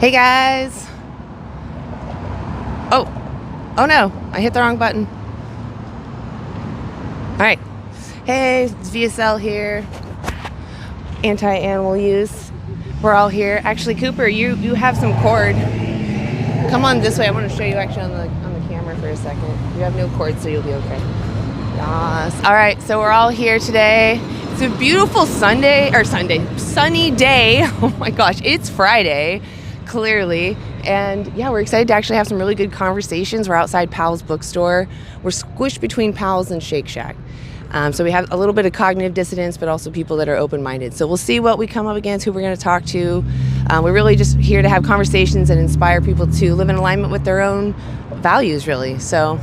Hey guys. Oh no, I hit the wrong button. All right. Hey, it's VSL here. Anti-animal use. We're all here. Actually, Cooper, you have some cord. Come on this way. I want to show you actually on the camera for a second. You have no cord, so you'll be okay. Yes. All right, so we're all here today. It's a beautiful sunny day. Oh my gosh, it's Friday, clearly. And yeah, we're excited to actually have some really good conversations. We're outside Powell's bookstore. We're squished between Powell's and Shake Shack. So we have a little bit of cognitive dissonance, but also people that are open-minded. So we'll see what we come up against, who we're going to talk to. We're really just here to have conversations and inspire people to live in alignment with their own values, really. So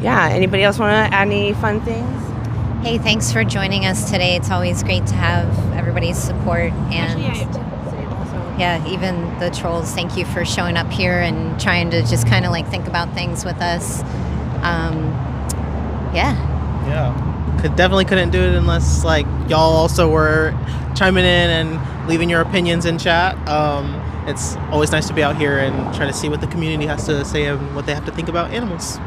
yeah, anybody else want to add any fun things? Hey, thanks for joining us today. It's always great to have everybody's support. And yeah, even the trolls, thank you for showing up here and trying to just kind of like think about things with us. Yeah. Definitely couldn't do it unless like y'all also were chiming in and leaving your opinions in chat. It's always nice to be out here and try to see what the community has to say and what they have to think about animals.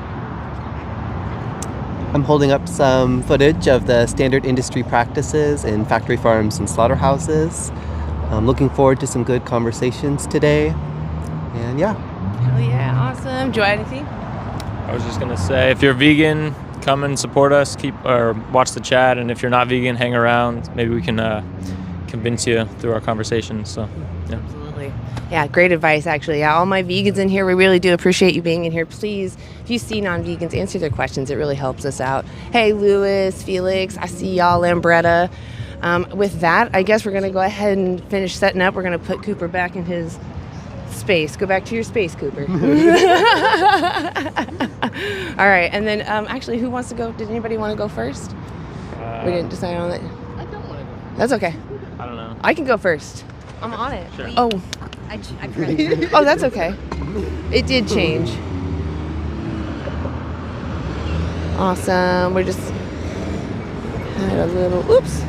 I'm holding up some footage of the standard industry practices in factory farms and slaughterhouses. I'm looking forward to some good conversations today. And yeah. Hell yeah, awesome. Joy, anything? I was just going to say, if you're vegan, come and support us, watch the chat, and if you're not vegan, hang around. Maybe we can convince you through our conversation. So, yeah. Absolutely. Yeah, great advice, actually. Yeah, all my vegans in here, we really do appreciate you being in here. Please, if you see non-vegans, answer their questions. It really helps us out. Hey, Louis, Felix, I see y'all, Lambretta. With that, I guess we're going to go ahead and finish setting up. We're going to put Cooper back in his space. Go back to your space, Cooper. All right, and then actually, who wants to go? Did anybody want to go first? We didn't decide on it. I don't want to go. That's okay. I don't know. I can go first. I'm on it. Sure. Oh. I forgot. Oh, that's okay. It did change. Awesome. We're just had a little. Oops.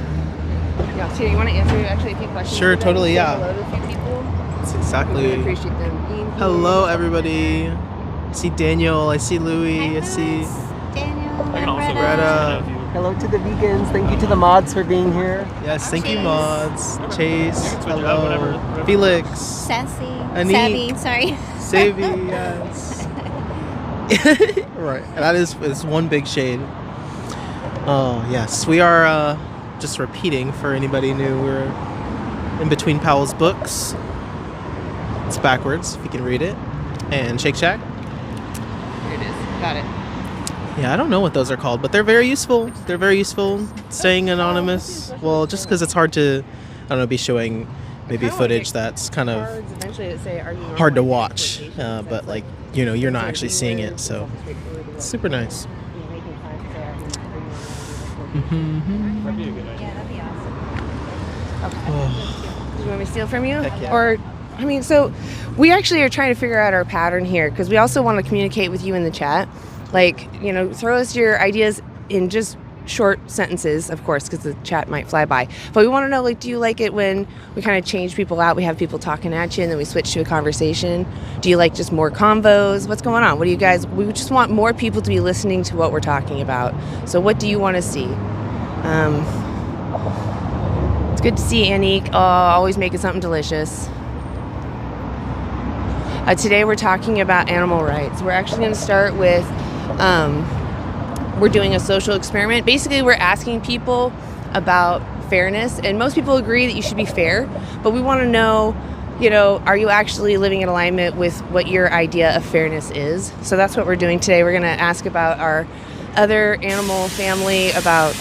Yeah. So you want to answer actually a few questions? Sure, totally. Yeah. Hello to a few people. That's We exactly. really appreciate them being here. Hello, everybody. I see Daniel. I see Louis. I see Daniel. I can also Greta. Hello to the vegans. Thank you to the mods for being here. Yes. Thank you, Chase. mods. Chase. switch it Hello. up, whatever. Felix. Sassy. Anik. Savvy, sorry. Savvy. Yes. Right. That is one big shade. Oh yes, we are just repeating for anybody new. We're in between Powell's books. It's backwards, if you can read it. And Shake Shack. Here it is. Got it. Yeah, I don't know what those are called, but they're very useful. They're very useful. Staying anonymous. Well, just because it's hard to, I don't know, be showing maybe footage that's kind of Cards eventually that say, "Are you normal?" hard to watch. But like, you know, you're not actually seeing it, so it's super nice. Mm-hmm. That'd be a good idea. Yeah, that'd be awesome. Okay. Do you want me to steal from you? Heck yeah. Or, I mean, so we actually are trying to figure out our pattern here because we also want to communicate with you in the chat. Like, you know, throw us your ideas in just short sentences, of course, because the chat might fly by. But we want to know, like, do you like it when we kind of change people out? We have people talking at you and then we switch to a conversation. Do you like just more convos? What's going on? What do you guys, we just want more people to be listening to what we're talking about. So what do you want to see? It's good to see Anik, always making something delicious. Today we're talking about animal rights. We're actually going to start with, we're doing a social experiment. Basically, we're asking people about fairness, and most people agree that you should be fair, but we want to know, you know, are you actually living in alignment with what your idea of fairness is? So that's what we're doing today. We're going to ask about our other animal family, about,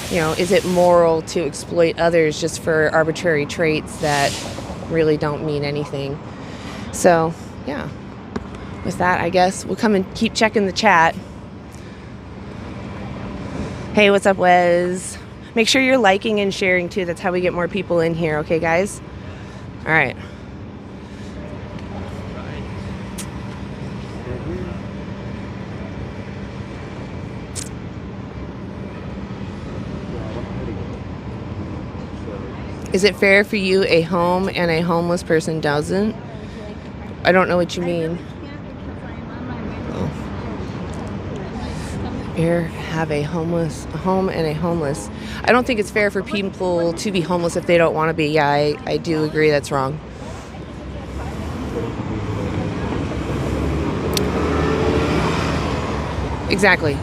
you know, is it moral to exploit others just for arbitrary traits that really don't mean anything? So, yeah. With that, I guess we'll come and keep checking the chat. Hey, what's up, Wes? Make sure you're liking and sharing, too. That's how we get more people in here, okay, guys? All right. Is it fair for you a home and a homeless person doesn't? I don't know what you mean. Fair have a home and a homeless. I don't think it's fair for people to be homeless if they don't want to be. Yeah, I do agree that's wrong. Exactly.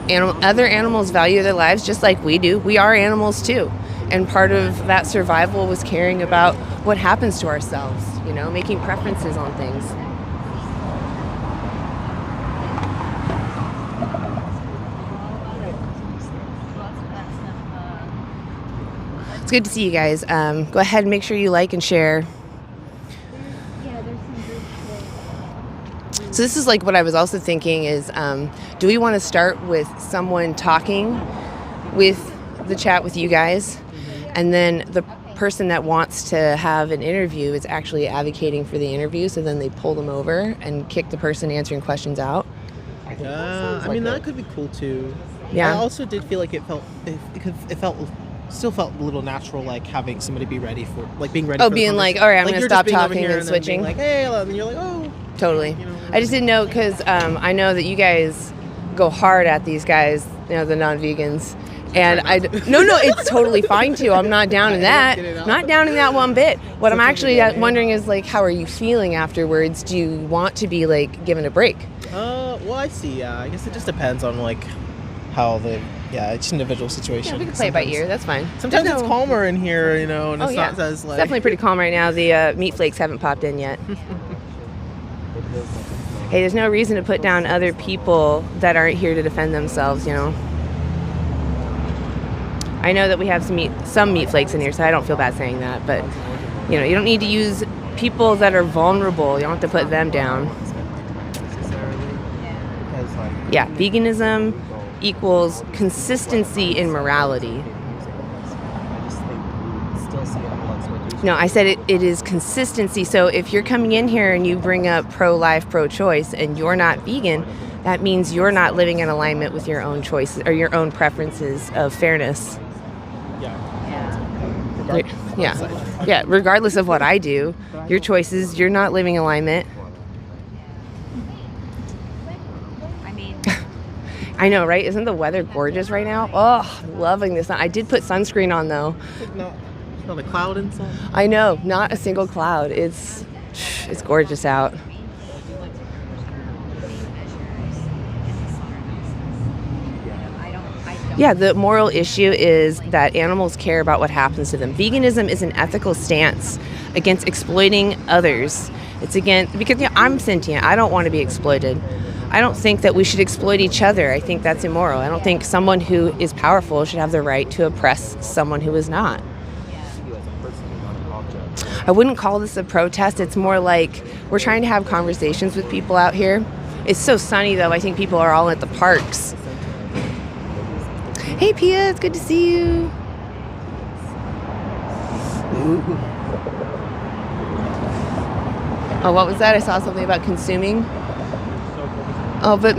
Other animals value their lives just like we do. We are animals too. And part of that survival was caring about what happens to ourselves, you know, making preferences on things. It's good to see you guys. Go ahead and make sure you like and share. So this is like what I was also thinking is, do we want to start with someone talking with the chat with you guys, and then the person that wants to have an interview is actually advocating for the interview, so then they pull them over and kick the person answering questions out? I mean, that could be cool too. Yeah. I also did feel like it still felt a little natural, like having somebody be ready for, like being ready. Oh, for being the like, all right, I'm like going to you're stop just being over talking here and then being switching. like, hey, and you're like, oh. Totally. You know, I just didn't know because I know that you guys go hard at these guys, you know, the non-vegans. And no, it's totally fine too. I'm not down in that. Not down in that one bit. What I'm actually wondering is, like, how are you feeling afterwards? Do you want to be, like, given a break? Well, I see. Yeah, I guess it just depends on, like, how it's an individual situation. Yeah, we can play it by ear. That's fine. Sometimes it's calmer in here, you know, and it's not as like. It's definitely pretty calm right now. The meat flakes haven't popped in yet. Hey, there's no reason to put down other people that aren't here to defend themselves, you know. I know that we have some meat flakes in here, so I don't feel bad saying that. But, you know, you don't need to use people that are vulnerable. You don't have to put them down. Yeah, veganism equals consistency in morality. No, I said it is consistency. So if you're coming in here and you bring up pro-life, pro-choice, and you're not vegan, that means you're not living in alignment with your own choices or your own preferences of fairness. Yeah, regardless of what I do, your choices, you're not living in alignment. I know, right? Isn't the weather gorgeous right now? Oh, loving this. I did put sunscreen on, though. Not a cloud inside? I know, not a single cloud. It's gorgeous out. Yeah, the moral issue is that animals care about what happens to them. Veganism is an ethical stance against exploiting others. It's because I'm sentient. I don't want to be exploited. I don't think that we should exploit each other. I think that's immoral. I don't think someone who is powerful should have the right to oppress someone who is not. I wouldn't call this a protest. It's more like we're trying to have conversations with people out here. It's so sunny, though. I think people are all at the parks. Hey, Pia, it's good to see you. Oh, what was that? I saw something about consuming. Oh, but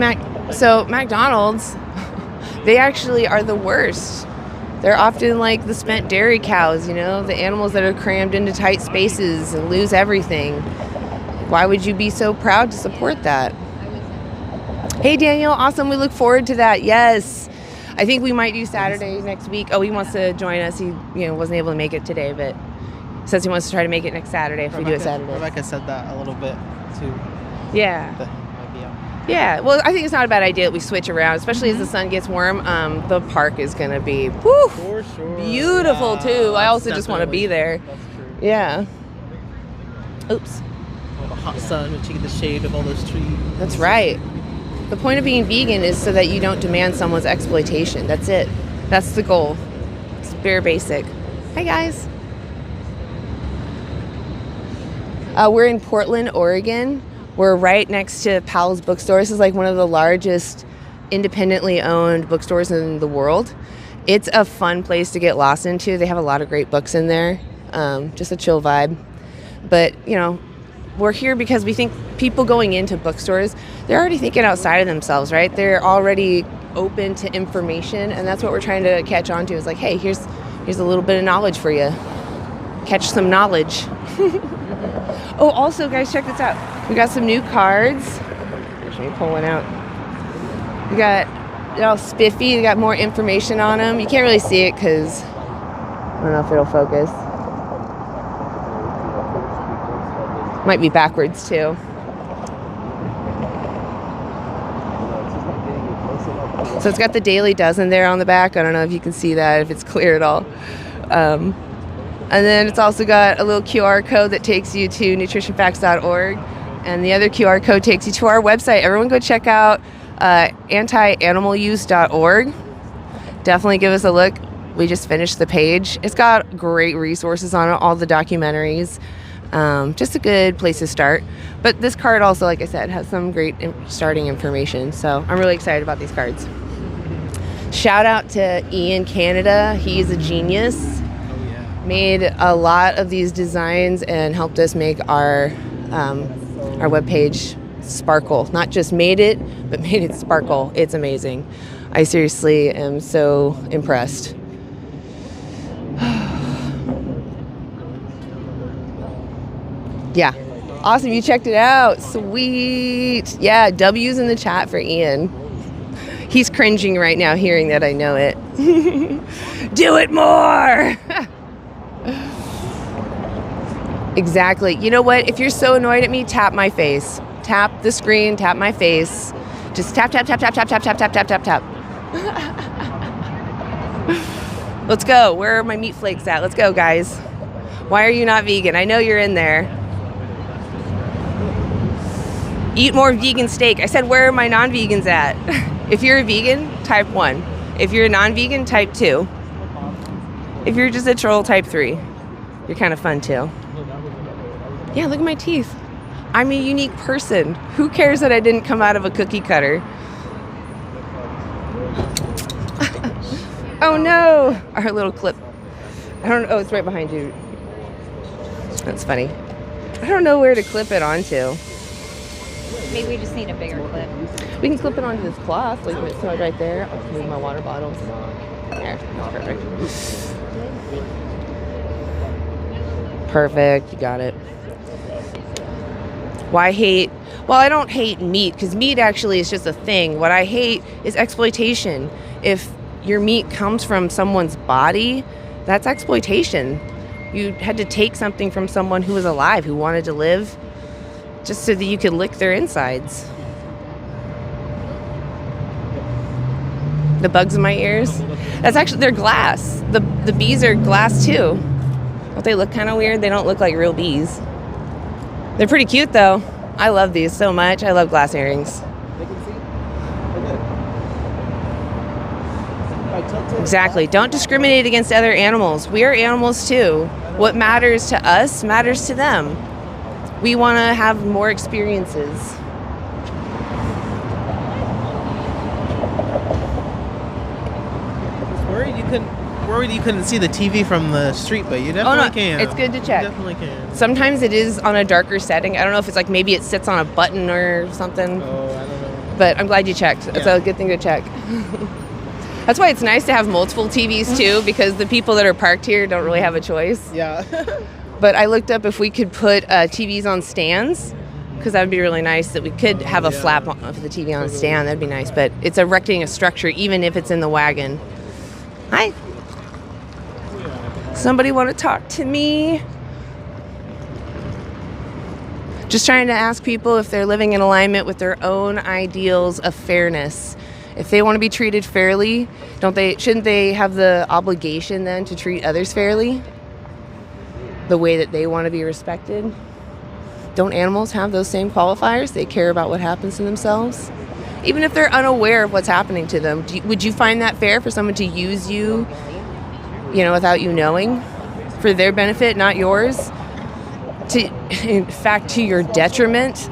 McDonald's, they actually are the worst. They're often like the spent dairy cows, you know, the animals that are crammed into tight spaces and lose everything. Why would you be so proud to support that? Hey, Daniel, awesome. We look forward to that. Yes. I think we might do Saturday next week. Oh, he wants to join us. He wasn't able to make it today, but says he wants to try to make it next Saturday if we do it Saturday. Rebecca said that a little bit too. Yeah. Yeah, well, I think it's not a bad idea that we switch around, especially as the sun gets warm. The park is going to be for sure. Beautiful, too. I also just want to be there. That's true. Yeah. Oops. All the hot sun, but you get the shade of all those trees. That's right. The point of being vegan is so that you don't demand someone's exploitation. That's it. That's the goal. It's very basic. Hi, guys. We're in Portland, Oregon. We're right next to Powell's bookstore. This is like one of the largest independently owned bookstores in the world. It's a fun place to get lost into. They have a lot of great books in there. Just a chill vibe. But, we're here because we think people going into bookstores, they're already thinking outside of themselves, right? They're already open to information, and that's what we're trying to catch on to. Is like, hey, here's a little bit of knowledge for you. Catch some knowledge. Oh, also, guys, check this out. We got some new cards. Let me pull one out. We got, they're all spiffy. They got more information on them. You can't really see it because I don't know if it'll focus. Might be backwards too. So it's got the Dailey Dozen there on the back. I don't know if you can see that, if it's clear at all. And then it's also got a little QR code that takes you to nutritionfacts.org. And the other QR code takes you to our website. Everyone go check out antianimaluse.org. Definitely give us a look. We just finished the page. It's got great resources on it, all the documentaries. Just a good place to start. But this card also, like I said, has some great starting information. So I'm really excited about these cards. Shout out to Ian Canada. He's a genius. Oh, yeah. Made a lot of these designs and helped us make our webpage sparkle. Not just made it, but made it sparkle. It's amazing. I seriously am so impressed. Yeah. Awesome. You checked it out. Sweet. Yeah. W's in the chat for Ian. He's cringing right now hearing that I know it. Do it more. Exactly. You know what? If you're so annoyed at me, tap my face. Tap the screen, tap my face. Just tap, tap, tap, tap, tap, tap, tap, tap, tap, tap, tap. Let's go. Where are my meat flakes at? Let's go, guys. Why are you not vegan? I know you're in there. Eat more vegan steak. I said, where are my non-vegans at? If you're a vegan, type 1. If you're a non-vegan, type 2. If you're just a troll, type 3. You're kind of fun too. Yeah, look at my teeth. I'm a unique person. Who cares that I didn't come out of a cookie cutter? Oh no! Our little clip. I don't know. Oh, it's right behind you. That's funny. I don't know where to clip it onto. Maybe we just need a bigger clip. We can clip it onto this cloth, like it's right there. I'll move my water bottle. There, that's perfect. Perfect, you got it. Why hate? Well, I don't hate meat, because meat actually is just a thing. What I hate is exploitation. If your meat comes from someone's body, that's exploitation. You had to take something from someone who was alive, who wanted to live, just so that you could lick their insides. The bugs in my ears? That's actually, they're glass. The bees are glass too. Don't they look kind of weird? They don't look like real bees. They're pretty cute though. I love these so much. I love glass earrings. Exactly. Don't discriminate against other animals. We are animals too. What matters to us matters to them. We want to have more experiences. Worried you couldn't see the TV from the street, but you definitely can. It's good to check. You definitely can. Sometimes it is on a darker setting. I don't know if it's like maybe it sits on a button or something. Oh, I don't know. But I'm glad you checked. That's a good thing to check. That's why it's nice to have multiple TVs too, because the people that are parked here don't really have a choice. Yeah. But I looked up if we could put TVs on stands, because that would be really nice, that we could have a flap of the TV on a stand. That'd be nice. But it's erecting a structure even if it's in the wagon. Hi. Somebody want to talk to me? Just trying to ask people if they're living in alignment with their own ideals of fairness. If they want to be treated fairly, shouldn't they have the obligation then to treat others fairly? The way that they want to be respected? Don't animals have those same qualifiers? They care about what happens to themselves? Even if they're unaware of what's happening to them, would you find that fair for someone to use you, without you knowing, for their benefit, not yours? In fact, to your detriment?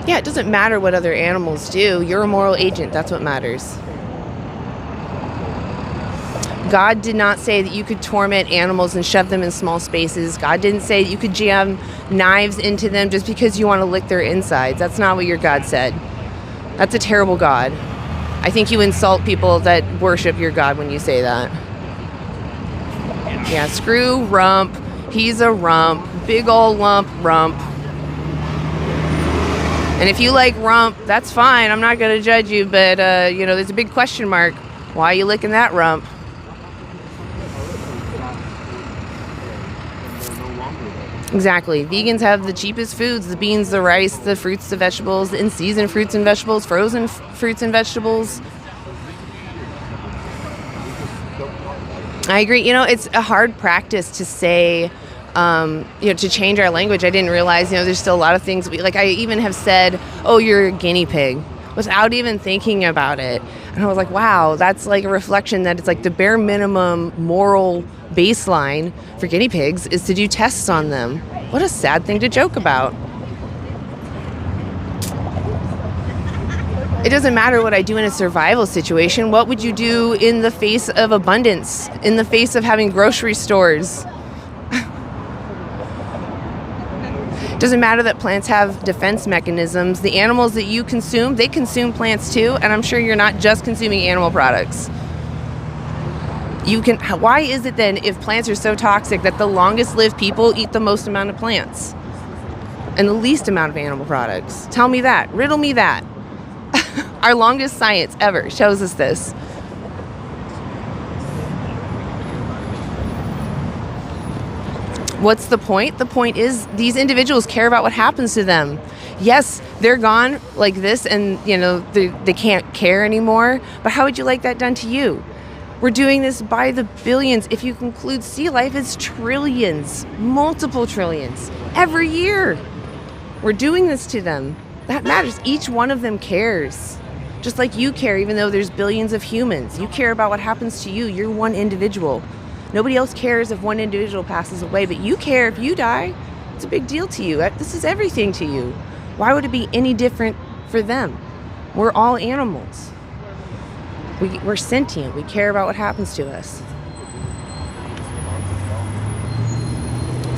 Yeah, it doesn't matter what other animals do. You're a moral agent. That's what matters. God did not say that you could torment animals and shove them in small spaces. God didn't say that you could jam knives into them just because you want to lick their insides. That's not what your God said. That's a terrible God. I think you insult people that worship your God when you say that. Yeah, screw rump. He's a rump. Big ol' lump rump. And if you like rump, that's fine. I'm not going to judge you, but, there's a big question mark. Why are you licking that rump? Exactly. Vegans have the cheapest foods, the beans, the rice, the fruits, the vegetables, the in-season fruits and vegetables, frozen fruits and vegetables. I agree. It's a hard practice to say, to change our language. I didn't realize, there's still a lot of things. I even have said, oh, you're a guinea pig, without even thinking about it. And I was like, wow, that's like a reflection that it's like the bare minimum moral baseline for guinea pigs is to do tests on them. What a sad thing to joke about. It doesn't matter what I do in a survival situation. What would you do in the face of abundance, in the face of having grocery stores? Doesn't matter that plants have defense mechanisms. The animals that you consume, they consume plants too, and I'm sure you're not just consuming animal products. Why is it then, if plants are so toxic, that the longest lived people eat the most amount of plants and the least amount of animal products? Tell me that. Riddle me that. Our longest science ever shows us this. What's the point? The point is these individuals care about what happens to them. Yes, they're gone like this and, they can't care anymore. But how would you like that done to you? We're doing this by the billions. If you include sea life, it's trillions, multiple trillions every year. We're doing this to them. That matters. Each one of them cares. Just like you care, even though there's billions of humans. You care about what happens to you. You're one individual. Nobody else cares if one individual passes away, but you care if you die. It's a big deal to you. This is everything to you. Why would it be any different for them? We're all animals. We're sentient. We care about what happens to us.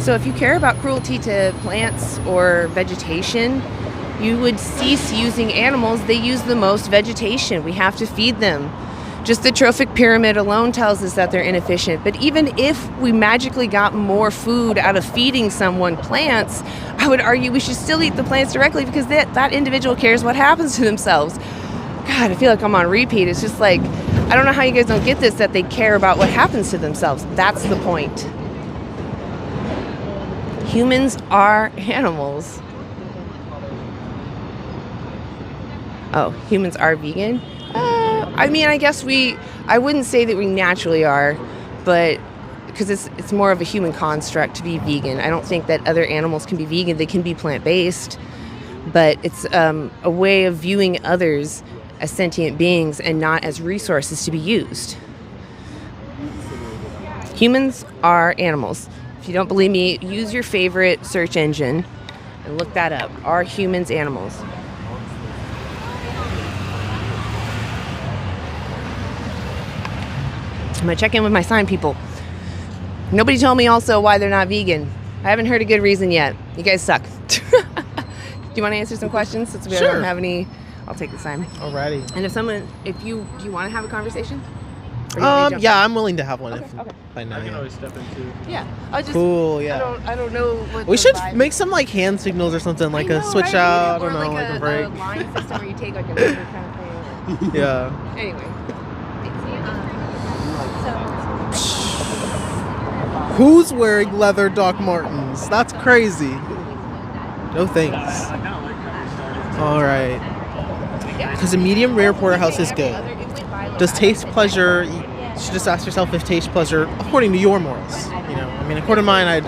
So if you care about cruelty to plants or vegetation, you would cease using animals. They use the most vegetation. We have to feed them. Just the trophic pyramid alone tells us that they're inefficient. But even if we magically got more food out of feeding someone plants, I would argue we should still eat the plants directly because that individual cares what happens to themselves. God, I feel like I'm on repeat. It's just like, I don't know how you guys don't get this, that they care about what happens to themselves. That's the point. Humans are animals. Oh, humans are vegan? I guess I wouldn't say that we naturally are, but because it's more of a human construct to be vegan. I don't think that other animals can be vegan. They can be plant-based, but it's a way of viewing others as sentient beings and not as resources to be used. Humans are animals. If you don't believe me, use your favorite search engine and look that up. Are humans animals? I'm going to check in with my sign people. Nobody told me also why they're not vegan. I haven't heard a good reason yet. You guys suck. Do you want to answer some questions since we don't have any? I'll take the sign. Alrighty. And do you want to have a conversation? Yeah, I'm willing to have one. Okay. I know. I can always step into. Yeah. Cool. Yeah. I don't know what. We should make some hand signals or something, like a switch right? out. Or I don't know, like a break. A line system where you take like a measure kind of thing. Yeah. Anyway. Who's wearing leather Doc Martens? That's crazy. No thanks. All right. Because a medium rare porterhouse is good. Does taste pleasure? You should just ask yourself if taste pleasure, according to your morals. According to mine, I'd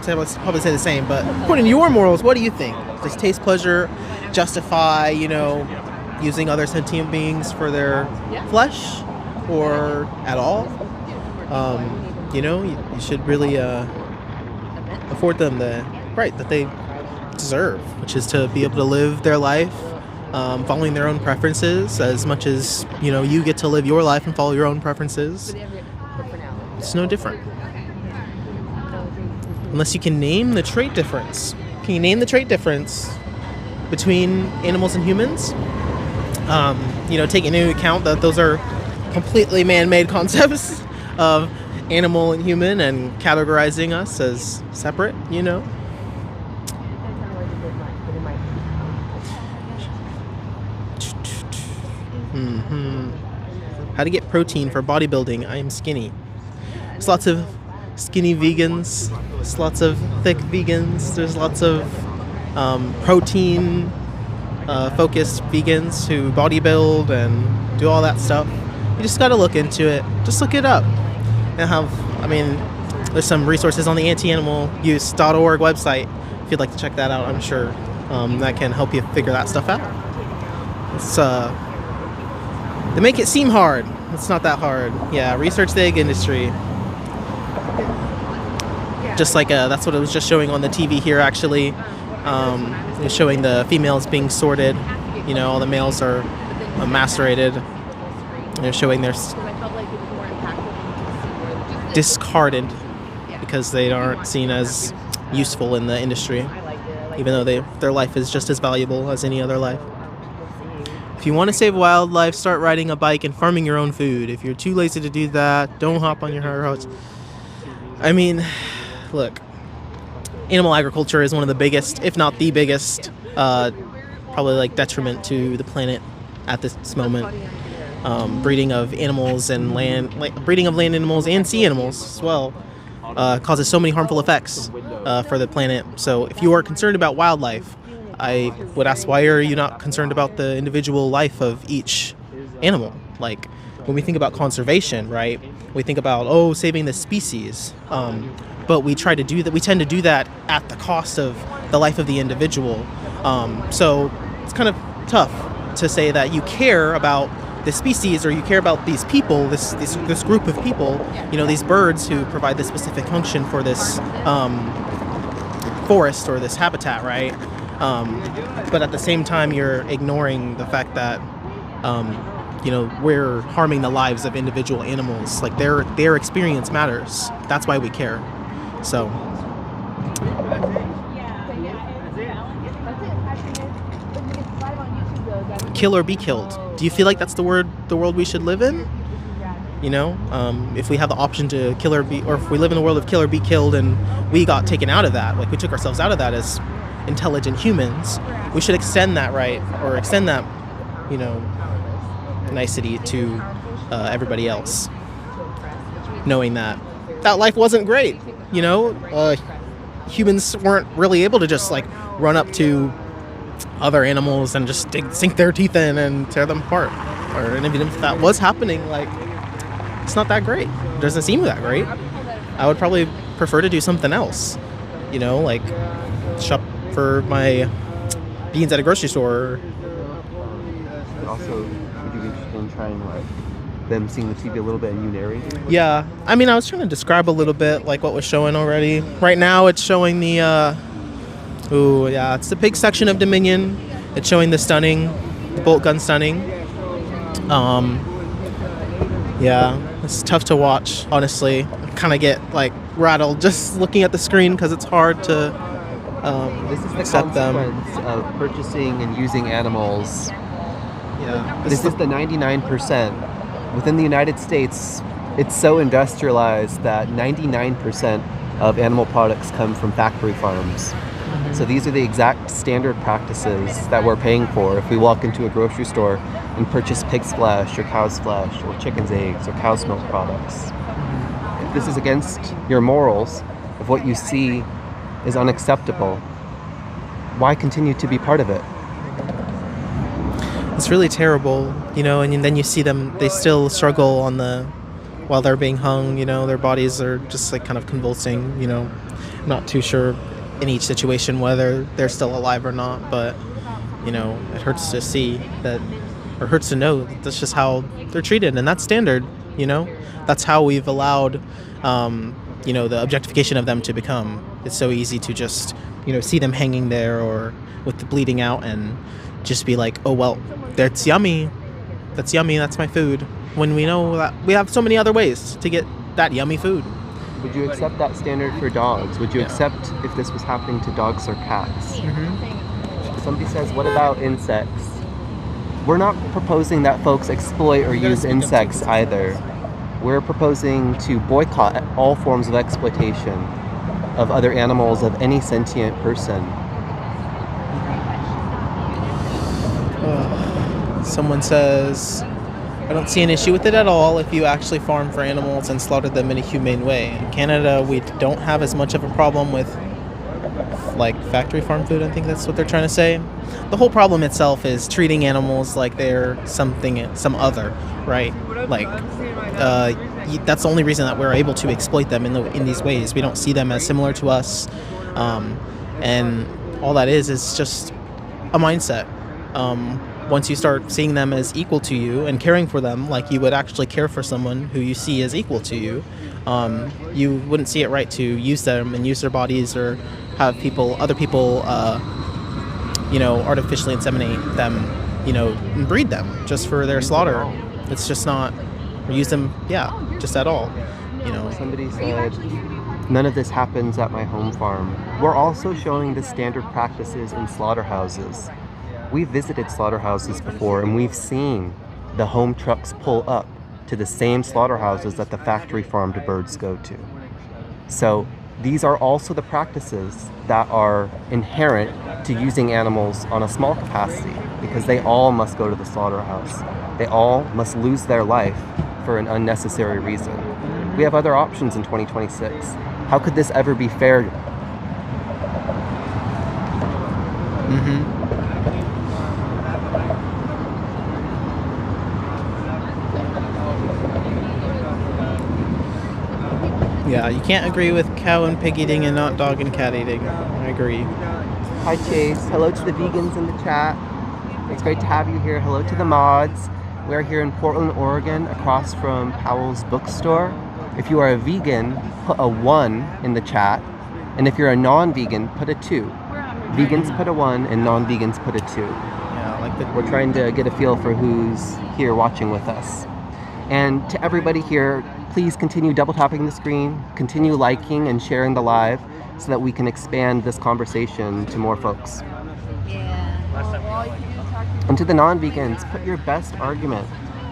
probably say the same. But according to your morals, what do you think? Does taste pleasure justify, using other sentient beings for their flesh, or at all? You should really afford them the right that they deserve, which is to be able to live their life following their own preferences as much as, you get to live your life and follow your own preferences. It's no different. Unless you can name the trait difference. Can you name the trait difference between animals and humans? Taking into account that those are completely man-made concepts of animal and human and categorizing us as separate, you know. How to get protein for bodybuilding. I am skinny. There's lots of skinny vegans. There's lots of thick vegans. There's lots of protein focused vegans who bodybuild and do all that stuff. You just got to look into it. Just look it up. There's some resources on the antianimaluse.org website if you'd like to check that out. I'm sure that can help you figure that stuff out. They make it seem hard. It's not that hard. Yeah, research the egg industry. Just like that's what it was just showing on the TV here, actually. It was showing the females being sorted. You know, all the males are macerated. They're showing their discarded because they aren't seen as useful in the industry, even though their life is just as valuable as any other life. If you want to save wildlife, start riding a bike and farming your own food. If you're too lazy to do that, don't hop on your horse. I mean, look, animal agriculture is one of the biggest, if not the biggest, probably like detriment to the planet at this moment. Breeding of animals and breeding of land animals and sea animals as well causes so many harmful effects for the planet. So if you are concerned about wildlife, I would ask, why are you not concerned about the individual life of each animal? Like, when we think about conservation, right, we think about, saving the species. But we try to do that. We tend to do that at the cost of the life of the individual. So it's kind of tough to say that you care about the species or you care about these people, this group of people, you know, these birds who provide this specific function for this forest or this habitat, right? But at the same time, you're ignoring the fact that, we're harming the lives of individual animals. Like their experience matters. That's why we care. So. Kill or be killed. Do you feel like that's the world we should live in? You know, if we have the option to kill or if we live in a world of kill or be killed and we got taken out of that, like we took ourselves out of that as intelligent humans, we should extend that right, or extend that, nicety to everybody else, knowing that life wasn't great. Humans weren't really able to just like run up to other animals and just sink their teeth in and tear them apart. And even if that was happening, like, it's not that great. It doesn't seem that great. I would probably prefer to do something else, like shop for my beans at a grocery store. Also, would you be interested in trying them seeing the TV a little bit and you narrating? Yeah, I was trying to describe a little bit like what was showing already. Right now it's showing the it's the pig section of Dominion. It's showing the bolt gun stunning. It's tough to watch, honestly. I kind of get like rattled just looking at the screen because it's hard to this is the accept consequence them. of purchasing and using animals. Yeah, This is the 99%. Within the United States, it's so industrialized that 99% of animal products come from factory farms. So these are the exact standard practices that we're paying for if we walk into a grocery store and purchase pig's flesh or cow's flesh or chicken's eggs or cow's milk products. If this is against your morals, if what you see is unacceptable, why continue to be part of it? It's really terrible, and then you see them, they still struggle while they're being hung, their bodies are just like kind of convulsing, I'm not too sure in each situation whether they're still alive or not, but it hurts to see that, or hurts to know that that's just how they're treated, and that's standard. That's how we've allowed the objectification of them to become. It's so easy to just see them hanging there or with the bleeding out and just be like, oh well, that's yummy, that's my food, when we know that we have so many other ways to get that yummy food. Would you accept that standard for dogs? Would you accept if this was happening to dogs or cats? Mm-hmm. Somebody says, what about insects? We're not proposing that folks exploit or use insects either. we're proposing to boycott all forms of exploitation of other animals, of any sentient person. Someone says, I don't see an issue with it at all if you actually farm for animals and slaughter them in a humane way. In Canada, we don't have as much of a problem with like factory farm food. I think that's what they're trying to say. The whole problem itself is treating animals like they're some other, right? Like, that's the only reason that we're able to exploit them in these ways. We don't see them as similar to us, and all that is just a mindset. Once you start seeing them as equal to you and caring for them like you would actually care for someone who you see as equal to you, you wouldn't see it right to use them and use their bodies or have other people, artificially inseminate them, and breed them just for their slaughter. It's just not, or use them, just at all, Somebody said, none of this happens at my home farm. We're also showing the standard practices in slaughterhouses. We've visited slaughterhouses before, and we've seen the home trucks pull up to the same slaughterhouses that the factory farmed birds go to. So these are also the practices that are inherent to using animals on a small capacity, because they all must go to the slaughterhouse. They all must lose their life for an unnecessary reason. We have other options in 2026. How could this ever be fair? Yeah, you can't agree with cow and pig eating and not dog and cat eating. I agree. Hi Chase, hello to the vegans in the chat. It's great to have you here. Hello to the mods. We're here in Portland, Oregon, across from Powell's bookstore. If you are a vegan, put a 1 in the chat. And if you're a non-vegan, put a 2. Vegans put a 1 and non-vegans put a 2. Yeah, We're trying to get a feel for who's here watching with us. And to everybody here, please continue double tapping the screen, continue liking and sharing the live so that we can expand this conversation to more folks. And to the non-vegans, put your best argument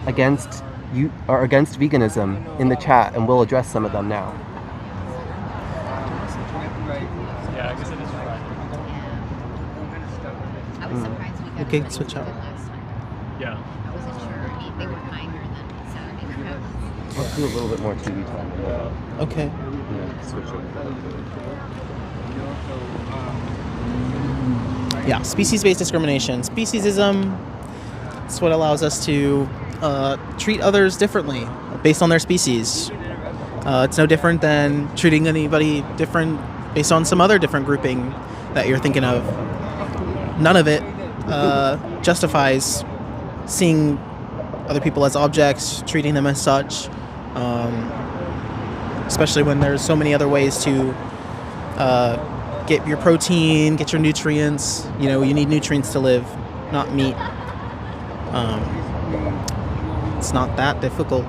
against veganism in the chat, and we'll address some of them now. Yeah, I guess it is right. I was surprised we got Okay, as many switch out. people last time. Yeah. I wasn't sure they were kinder than Saturday crowds. Let's do a little bit more TV time. Okay. Yeah, switch over. Yeah, species-based discrimination. Speciesism is what allows us to treat others differently based on their species. It's no different than treating anybody different based on some other different grouping that you're thinking of. None of it justifies seeing other people as objects, treating them as such, especially when there's so many other ways to get your protein, get your nutrients. You need nutrients to live, not meat. It's not that difficult.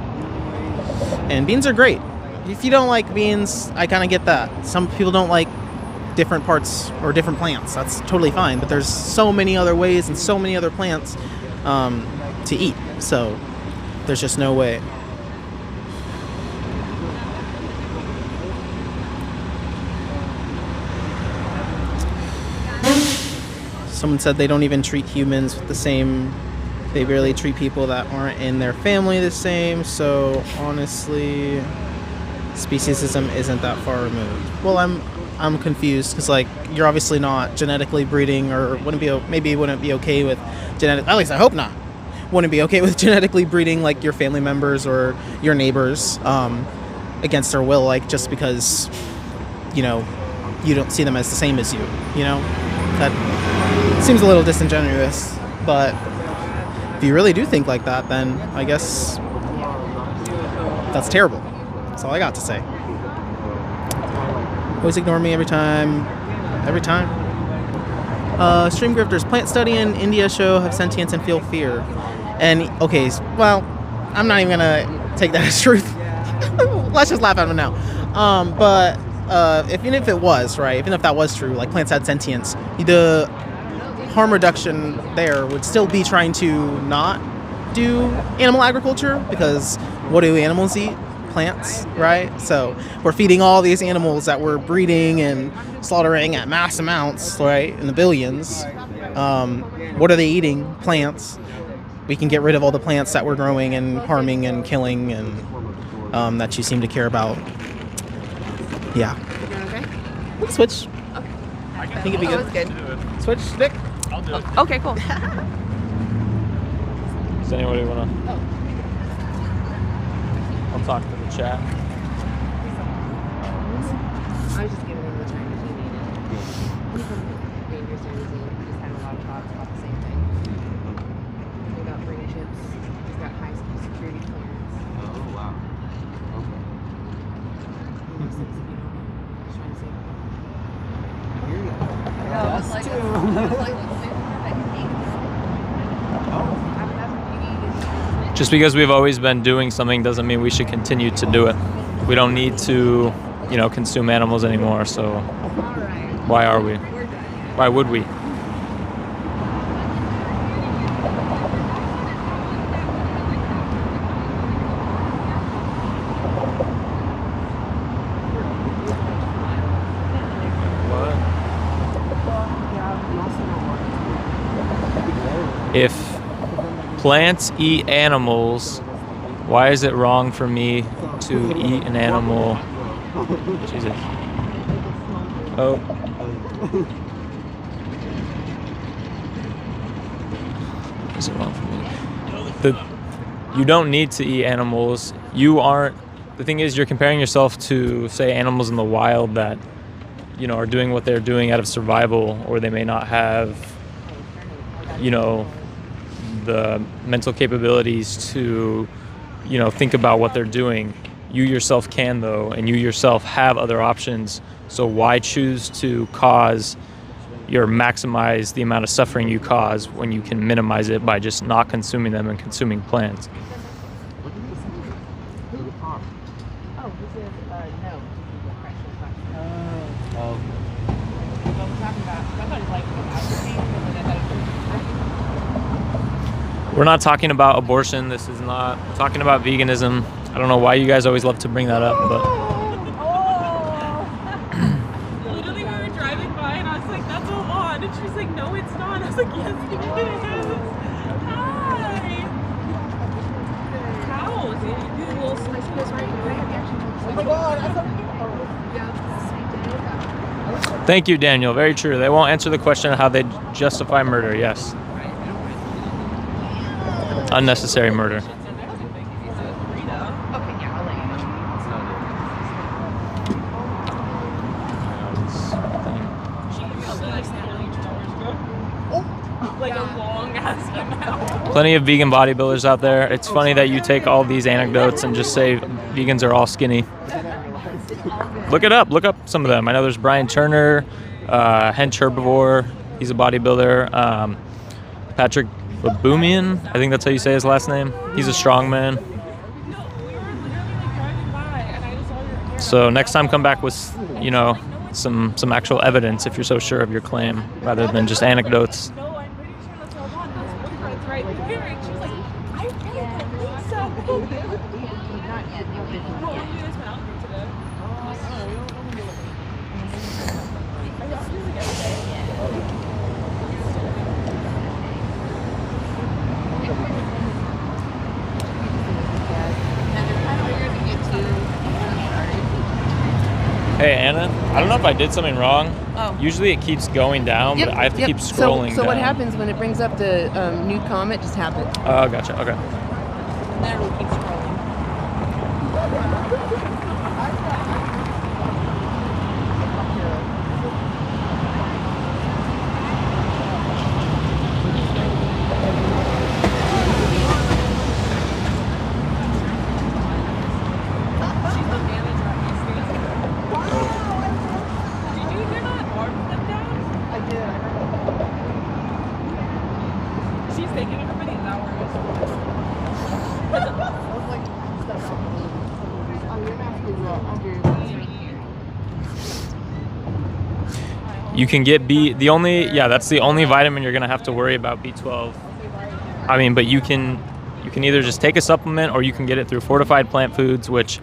And beans are great. If you don't like beans, I kind of get that. Some people don't like different parts or different plants. That's totally fine. But there's so many other ways and so many other plants to eat. So there's just no way. Someone said they don't even treat humans with the same. They barely treat people that aren't in their family the same. So honestly, speciesism isn't that far removed. Well, I'm confused because you're obviously not genetically breeding, or wouldn't be okay with genetic. At least I hope not. Wouldn't be okay with genetically breeding your family members or your neighbors against their will, just because you don't see them as the same as you. That seems a little disingenuous, but if you really do think like that, then I guess that's terrible. That's all I got to say. Always ignore me every time. Stream grifters. Plant study in India show have sentience and feel fear. And okay, well, I'm not even gonna take that as truth. Let's just laugh at it now. But even if it was right, even if that was true, plants had sentience, the harm reduction there would still be trying to not do animal agriculture, because what do animals eat? plants, right? So we're feeding all these animals that we're breeding and slaughtering at mass amounts, right, in the billions. What are they eating? Plants. We can get rid of all the plants that we're growing and harming and killing and that you seem to care about. Yeah. Okay. We can switch. Okay. I think it'd be good. It's good. Switch, Nick. I'll do it. Okay, cool. Does anybody want to? I'll talk to the chat. I was just giving him the time that he needed. He's from Rangers Magazine. He's had a lot of thoughts about the same thing. About brain chips. He's got high security clearance. Oh, wow. Okay. He knows things that you don't know. He's trying to say. Just because we've always been doing something doesn't mean we should continue to do it. We don't need to, consume animals anymore. So why are we? Why would we? If plants eat animals, why is it wrong for me to eat an animal? Jesus. Oh. Is it wrong for me? You don't need to eat animals. You aren't. The thing is, you're comparing yourself to, say, animals in the wild that, are doing what they're doing out of survival, or they may not have, the mental capabilities to, think about what they're doing. You yourself can, though, and you yourself have other options. So why choose to maximize the amount of suffering you cause when you can minimize it by just not consuming them and consuming plants? Oh, this is no. We're not talking about abortion. This is not talking about veganism. I don't know why you guys always love to bring that up, but Literally, we were driving by, and I was like, "That's a lot," and she was like, "No, it's not." I was like, "Yes, it is." Hi. Cows. thank you, Daniel. Very true. They won't answer the question of how they justify murder. Yes. Unnecessary murder. Like a long ass amount. Plenty of vegan bodybuilders out there. It's funny that you take all these anecdotes and just say vegans are all skinny. Look it up. Look up some of them. I know there's Brian Turner, Hench Herbivore. He's a bodybuilder. Patrick Baboumian, I think that's how you say his last name. He's a strongman. No, we were literally like driving by, and I just saw your. So next time, come back with, some actual evidence if you're so sure of your claim, rather than just anecdotes. No, I'm pretty sure that's all on. His boyfriend's right here, and she was like, "I really don't think so." Well, we just went out here today. Hey, Anna, I don't know if I did something wrong. Oh. Usually it keeps going down, but I have to keep scrolling So down. what happens when it brings up the new comment? Just happens. Oh, gotcha. Okay. Then we'll keep scrolling. She's taking everybody's hours. You can get that's the only vitamin you're gonna have to worry about, B12. I mean, but you can either just take a supplement or you can get it through fortified plant foods, which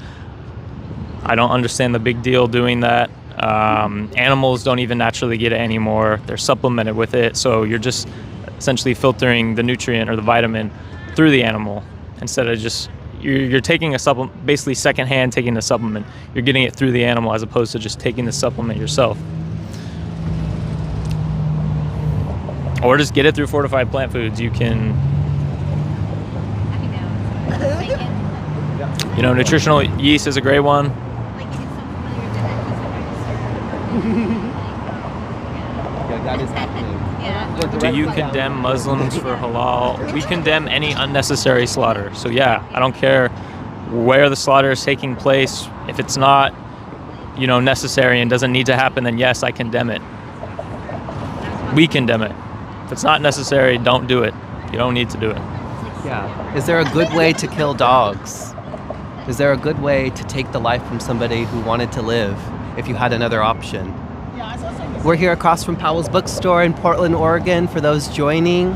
I don't understand the big deal doing that. Animals don't even naturally get it anymore. They're supplemented with it, so you're just essentially filtering the nutrient or the vitamin through the animal instead of just you're taking a supplement, basically secondhand taking the supplement. You're getting it through the animal as opposed to just taking the supplement yourself. Or just get it through fortified plant foods. You can, nutritional yeast is a great one. Yeah, that is happening. Do you condemn Muslims for halal? We condemn any unnecessary slaughter. So yeah, I don't care where the slaughter is taking place. If it's not, necessary and doesn't need to happen, then yes, I condemn it. We condemn it. If it's not necessary, don't do it. You don't need to do it. Yeah. Is there a good way to kill dogs? Is there a good way to take the life from somebody who wanted to live if you had another option? We're here across from Powell's Bookstore in Portland, Oregon. For those joining,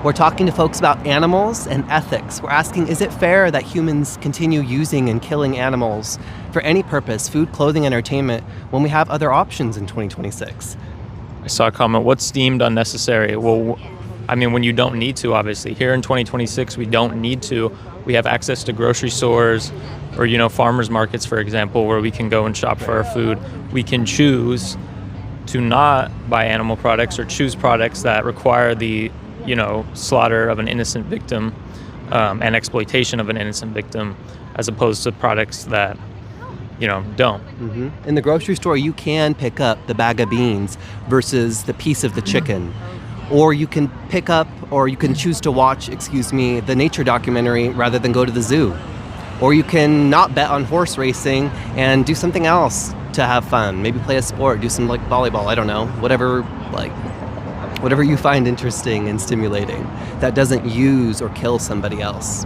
we're talking to folks about animals and ethics. We're asking, is it fair that humans continue using and killing animals for any purpose, food, clothing, entertainment, when we have other options in 2026? I saw a comment, what's deemed unnecessary? Well, I mean, when you don't need to, obviously. Here in 2026, we don't need to. We have access to grocery stores or, farmers markets, for example, where we can go and shop for our food. We can choose to not buy animal products or choose products that require the, slaughter of an innocent victim and exploitation of an innocent victim, as opposed to products that, don't. Mm-hmm. In the grocery store, you can pick up the bag of beans versus the piece of the chicken. Or you can pick up, or you can choose to watch, the nature documentary rather than go to the zoo. Or you can not bet on horse racing and do something else to have fun. Maybe play a sport, do some volleyball, I don't know, whatever you find interesting and stimulating that doesn't use or kill somebody else.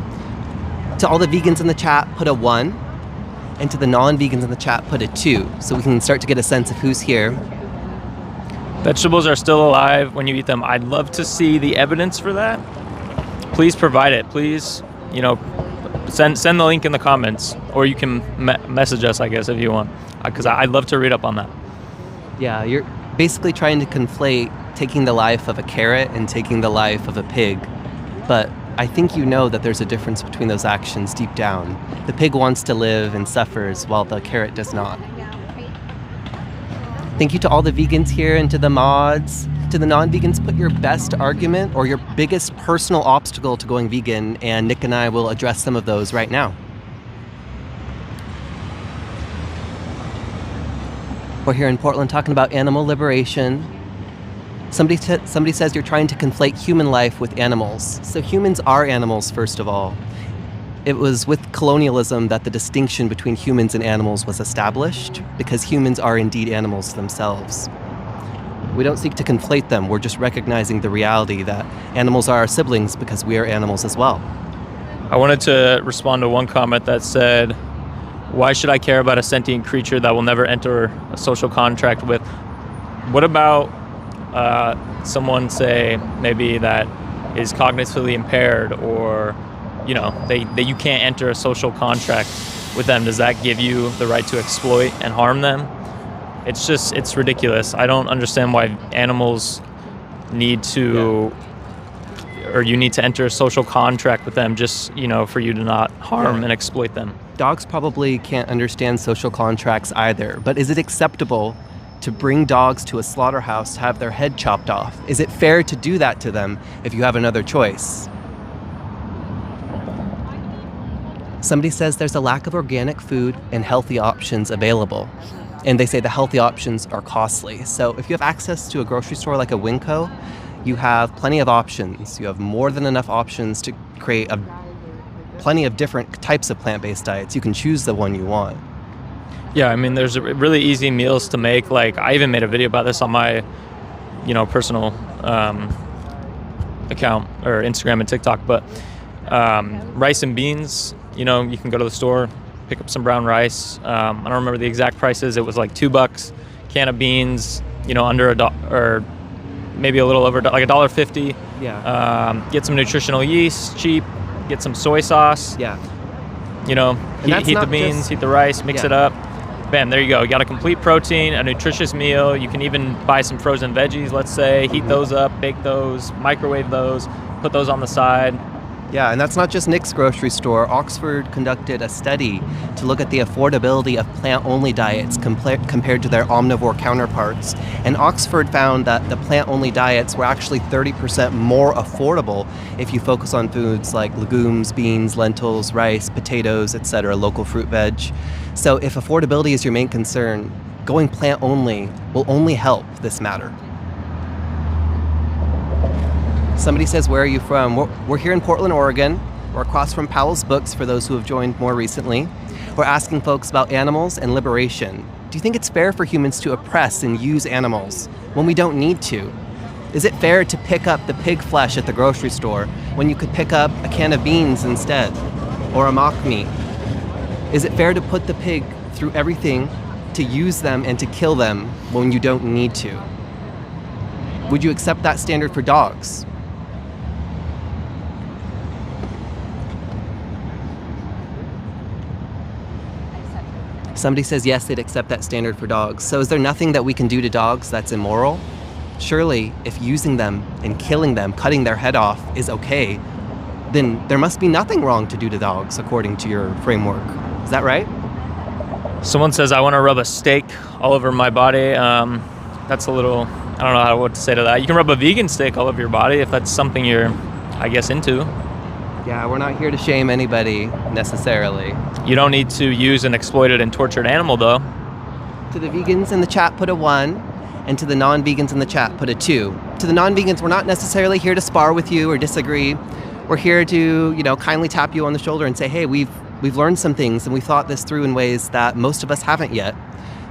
To all the vegans in the chat, put a 1. And to the non-vegans in the chat, put a 2. So we can start to get a sense of who's here. Vegetables are still alive when you eat them. I'd love to see the evidence for that. Please provide it. Please, send the link in the comments, or you can message us, I guess, if you want, because I'd love to read up on that. Yeah, you're basically trying to conflate taking the life of a carrot and taking the life of a pig. But I think that there's a difference between those actions deep down. The pig wants to live and suffers, while the carrot does not. Thank you to all the vegans here and to the mods. To the non-vegans, put your best argument or your biggest personal obstacle to going vegan, and Nick and I will address some of those right now. We're here in Portland talking about animal liberation. Somebody says you're trying to conflate human life with animals. So humans are animals, first of all. It was with colonialism that the distinction between humans and animals was established, because humans are indeed animals themselves. We don't seek to conflate them. We're just recognizing the reality that animals are our siblings because we are animals as well. I wanted to respond to one comment that said, why should I care about a sentient creature that will never enter a social contract with? What about someone, say, maybe that is cognitively impaired, or that you can't enter a social contract with them? Does that give you the right to exploit and harm them? It's ridiculous. I don't understand why animals need to, or you need to enter a social contract with them just, for you to not harm and exploit them. Dogs probably can't understand social contracts either, but is it acceptable to bring dogs to a slaughterhouse to have their head chopped off? Is it fair to do that to them if you have another choice? Somebody says there's a lack of organic food and healthy options available. And they say the healthy options are costly. So if you have access to a grocery store like a Winco, you have plenty of options. You have more than enough options to create plenty of different types of plant-based diets. You can choose the one you want. Yeah, I mean, there's really easy meals to make. Like, I even made a video about this on my, personal account, or Instagram and TikTok. But rice and beans, you can go to the store, pick up some brown rice. I don't remember the exact prices. It was like $2. Can of beans, under $1, or maybe a little over, like $1.50. Yeah. Get some nutritional yeast, cheap. Get some soy sauce. Yeah. You know, that's heat the not beans, just- heat the rice, mix Yeah. it up. Bam, there you go. You got a complete protein, a nutritious meal. You can even buy some frozen veggies, let's say, heat those up, bake those, microwave those, put those on the side. Yeah, and that's not just Nick's grocery store. Oxford conducted a study to look at the affordability of plant-only diets compared to their omnivore counterparts. And Oxford found that the plant-only diets were actually 30% more affordable if you focus on foods like legumes, beans, lentils, rice, potatoes, etc., local fruit, veg. So if affordability is your main concern, going plant-only will only help this matter. Somebody says, where are you from? We're here in Portland, Oregon. We're across from Powell's Books for those who have joined more recently. We're asking folks about animals and liberation. Do you think it's fair for humans to oppress and use animals when we don't need to? Is it fair to pick up the pig flesh at the grocery store when you could pick up a can of beans instead, or a mock meat? Is it fair to put the pig through everything, to use them and to kill them when you don't need to? Would you accept that standard for dogs? Somebody says yes, they'd accept that standard for dogs. So is there nothing that we can do to dogs that's immoral? Surely, if using them and killing them, cutting their head off is okay, then there must be nothing wrong to do to dogs according to your framework. Is that right? Someone says, I want to rub a steak all over my body. That's a little, I don't know what to say to that. You can rub a vegan steak all over your body if that's something you're, I guess, into. Yeah, we're not here to shame anybody necessarily. You don't need to use an exploited and tortured animal, though. To the vegans in the chat, put a 1, and to the non-vegans in the chat, put a 2. To the non-vegans, we're not necessarily here to spar with you or disagree. We're here to, kindly tap you on the shoulder and say, hey, we've learned some things and we thought this through in ways that most of us haven't yet.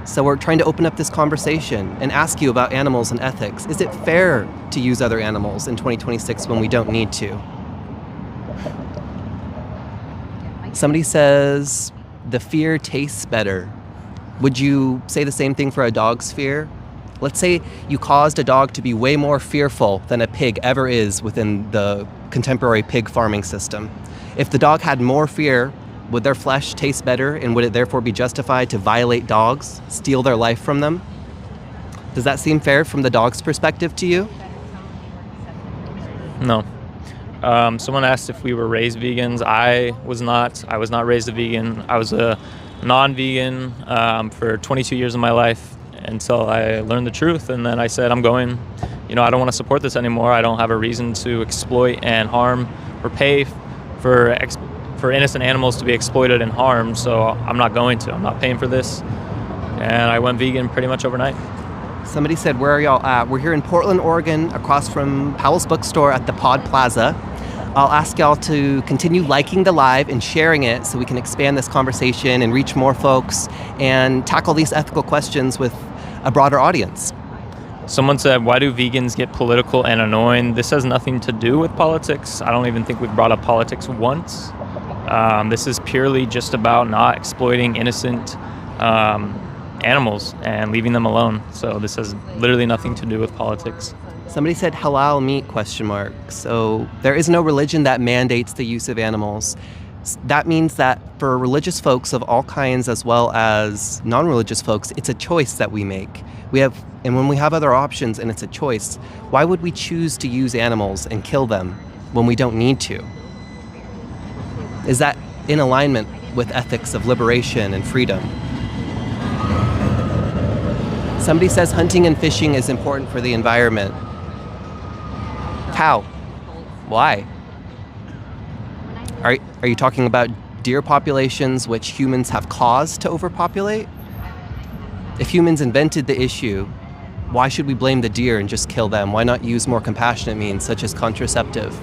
So we're trying to open up this conversation and ask you about animals and ethics. Is it fair to use other animals in 2026 when we don't need to? Somebody says, the fear tastes better. Would you say the same thing for a dog's fear? Let's say you caused a dog to be way more fearful than a pig ever is within the contemporary pig farming system. If the dog had more fear, would their flesh taste better, and would it therefore be justified to violate dogs, steal their life from them? Does that seem fair from the dog's perspective to you? No. Someone asked if we were raised vegans. I was not raised a vegan. I was a non-vegan for 22 years of my life until I learned the truth. And then I said, I don't want to support this anymore. I don't have a reason to exploit and harm or pay for innocent animals to be exploited and harmed. So I'm not going to. I'm not paying for this. And I went vegan pretty much overnight. Somebody said, where are y'all at? We're here in Portland, Oregon, across from Powell's Bookstore at the Pod Plaza. I'll ask y'all to continue liking the live and sharing it so we can expand this conversation and reach more folks and tackle these ethical questions with a broader audience. Someone said, why do vegans get political and annoying? This has nothing to do with politics. I don't even think we've brought up politics once. This is purely just about not exploiting innocent animals and leaving them alone. So this has literally nothing to do with politics. Somebody said halal meat, ? So there is no religion that mandates the use of animals. That means that for religious folks of all kinds as well as non-religious folks, it's a choice that we make. And when we have other options and it's a choice, why would we choose to use animals and kill them when we don't need to? Is that in alignment with ethics of liberation and freedom? Somebody says hunting and fishing is important for the environment. How? Why? Are you talking about deer populations which humans have caused to overpopulate? If humans invented the issue, why should we blame the deer and just kill them? Why not use more compassionate means such as contraceptive?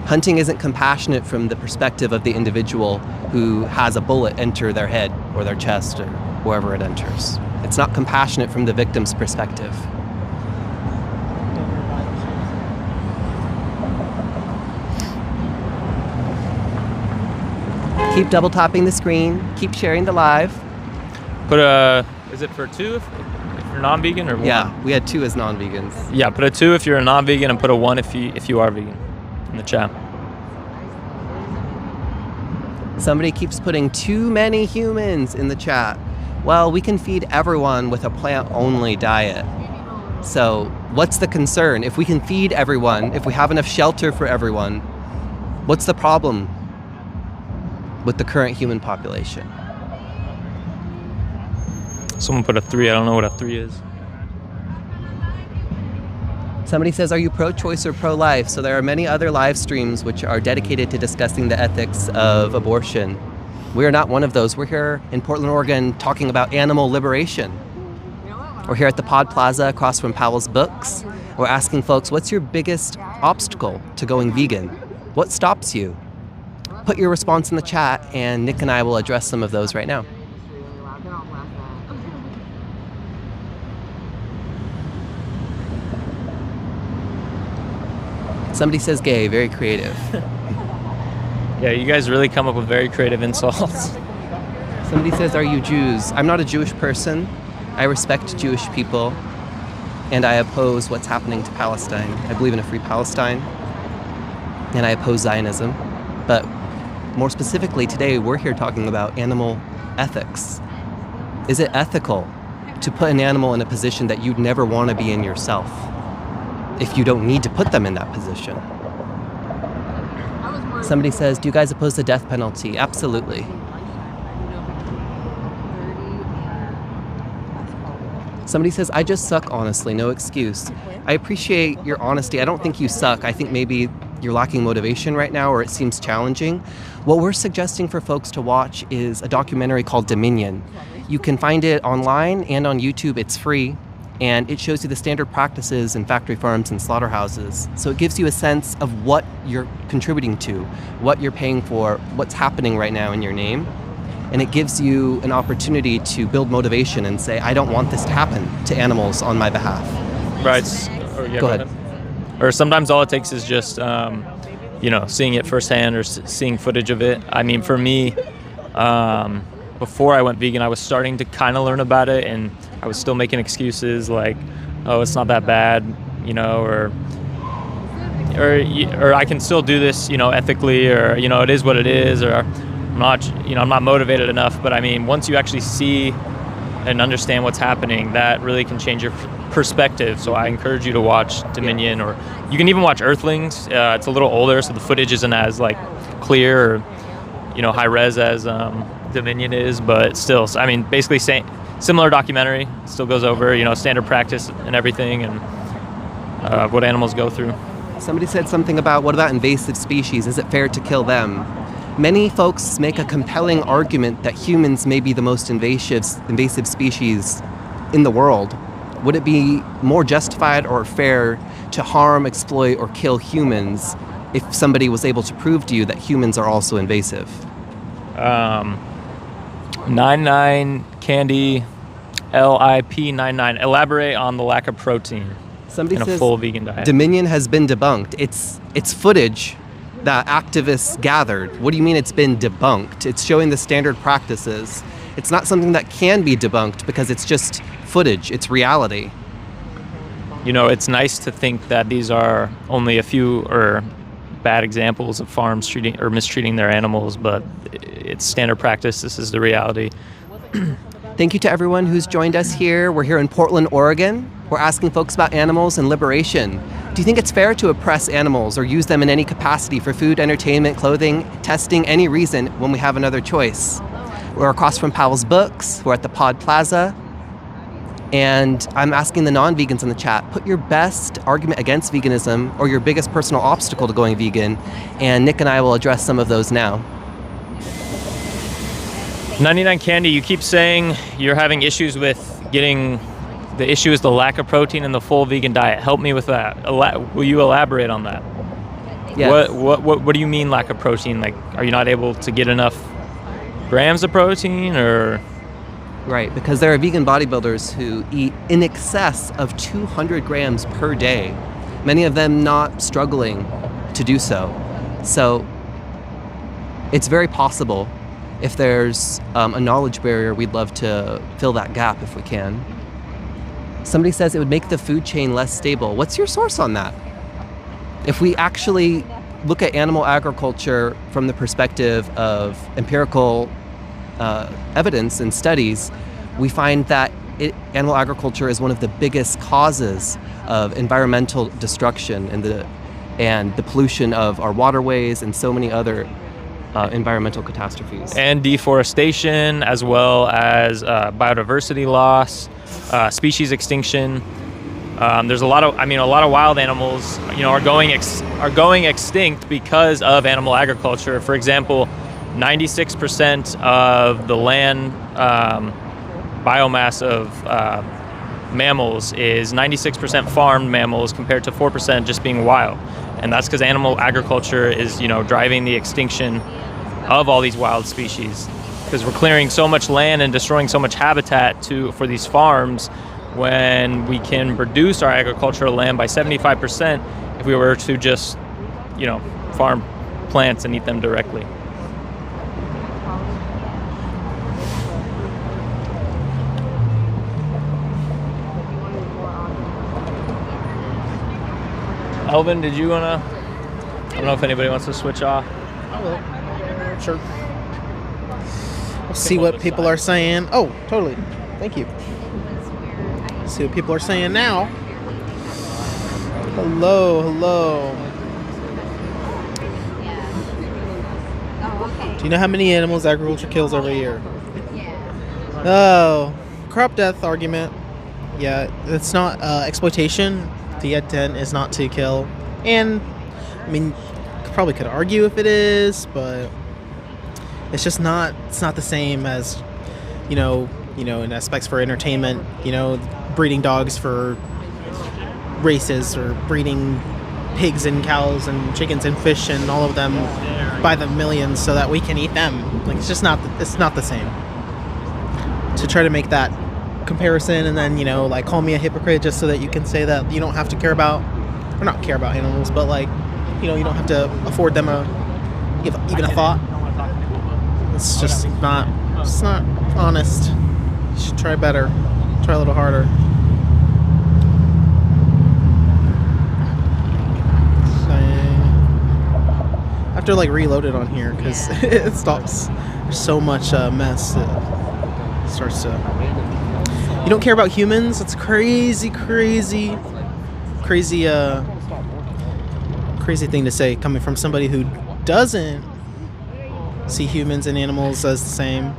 Hunting isn't compassionate from the perspective of the individual who has a bullet enter their head or their chest or wherever it enters. It's not compassionate from the victim's perspective. Keep double tapping the screen. Keep sharing the live. Is it for 2 if you're non-vegan or 1? Yeah, we had 2 as non-vegans. Yeah, put a 2 if you're a non-vegan and put a 1 if you are vegan in the chat. Somebody keeps putting too many humans in the chat. Well, we can feed everyone with a plant-only diet. So what's the concern? If we can feed everyone, if we have enough shelter for everyone, what's the problem with the current human population? Someone put a 3. I don't know what a 3 is. Somebody says, are you pro-choice or pro-life? So there are many other live streams which are dedicated to discussing the ethics of abortion. We are not one of those. We're here in Portland, Oregon, talking about animal liberation. We're here at the Pod Plaza across from Powell's Books. We're asking folks, what's your biggest obstacle to going vegan? What stops you? Put your response in the chat, and Nick and I will address some of those right now. Somebody says gay, very creative. Yeah, you guys really come up with very creative insults. Somebody says, are you Jews? I'm not a Jewish person. I respect Jewish people, and I oppose what's happening to Palestine. I believe in a free Palestine, and I oppose Zionism. But more specifically, today we're here talking about animal ethics. Is it ethical to put an animal in a position that you'd never want to be in yourself, if you don't need to put them in that position? Somebody says, do you guys oppose the death penalty? Absolutely. Somebody says, I just suck, honestly, no excuse. I appreciate your honesty. I don't think you suck. I think maybe you're lacking motivation right now, or it seems challenging. What we're suggesting for folks to watch is a documentary called Dominion. You can find it online and on YouTube. It's free, and it shows you the standard practices in factory farms and slaughterhouses. So it gives you a sense of what you're contributing to, what you're paying for, what's happening right now in your name. And it gives you an opportunity to build motivation and say, I don't want this to happen to animals on my behalf. Right. Go ahead. Or sometimes all it takes is just, seeing it firsthand or seeing footage of it. I mean, for me, before I went vegan, I was starting to kind of learn about it, and I was still making excuses like, oh, it's not that bad, or I can still do this, ethically, or, it is what it is, or I'm not motivated enough. But I mean, once you actually see and understand what's happening, that really can change your perspective. So I encourage you to watch Dominion, or you can even watch Earthlings. It's a little older, so the footage isn't as clear or high res as Dominion is, but still, I mean, basically similar documentary. Still goes over standard practice and everything, and what animals go through. Somebody said something about, what about invasive species? Is it fair to kill them? Many folks make a compelling argument that humans may be the most invasive species in the world. Would it be more justified or fair to harm, exploit, or kill humans if somebody was able to prove to you that humans are also invasive? 99 Candy LIP99. Elaborate on the lack of protein Somebody in a says full vegan diet. Dominion has been debunked. It's footage that activists gathered. What do you mean it's been debunked? It's showing the standard practices. It's not something that can be debunked because it's just footage. It's reality. It's nice to think that these are only a few or bad examples of farms treating or mistreating their animals, but it's standard practice. This is the reality. Thank you to everyone who's joined us here. We're here in Portland, Oregon. We're asking folks about animals and liberation. Do you think it's fair to oppress animals or use them in any capacity for food, entertainment, clothing, testing, any reason when we have another choice? We're across from Powell's Books. We're at the Pod Plaza. And I'm asking the non-vegans in the chat, put your best argument against veganism or your biggest personal obstacle to going vegan, and Nick and I will address some of those now. 99 Candy, you keep saying you're having issues with getting, the issue is the lack of protein in the full vegan diet. Help me with that. Will you elaborate on that? Yes. What do you mean lack of protein? Are you not able to get enough grams of protein, or? Right, because there are vegan bodybuilders who eat in excess of 200 grams per day, many of them not struggling to do so. So it's very possible. If there's a knowledge barrier, we'd love to fill that gap if we can. Somebody says it would make the food chain less stable. What's your source on that? If we actually look at animal agriculture from the perspective of empirical evidence and studies, we find that animal agriculture is one of the biggest causes of environmental destruction and the pollution of our waterways and so many other environmental catastrophes. And deforestation, as well as biodiversity loss, species extinction. There's a lot of wild animals, are going extinct because of animal agriculture. For example, 96% of the land biomass of mammals is 96% farmed mammals compared to 4% just being wild. And that's because animal agriculture is, driving the extinction of all these wild species. Because we're clearing so much land and destroying so much habitat for these farms, when we can reduce our agricultural land by 75% if we were to just, farm plants and eat them directly. Elvin, did you wanna? I don't know if anybody wants to switch off. I will. Sure. We'll see what people are saying. Oh, totally. Thank you. See what people are saying now. Hello. Do you know how many animals agriculture kills every year? Oh, crop death argument. Yeah, it's not exploitation. The intent is not to kill. And, probably could argue if it is, but it's just not, it's not the same as, in aspects for entertainment, breeding dogs for races or breeding pigs and cows and chickens and fish and all of them by the millions so that we can eat them. It's just not, it's not the same. To try to make that comparison and then, call me a hypocrite just so that you can say that you don't have to care about, or not care about animals, but you don't have to afford them even a thought. It's just not, it's not honest. You should try better. Try a little harder. I have to reload it on here because it stops. There's so much mess. It starts to. You don't care about humans? It's crazy thing to say coming from somebody who doesn't see humans and animals as the same.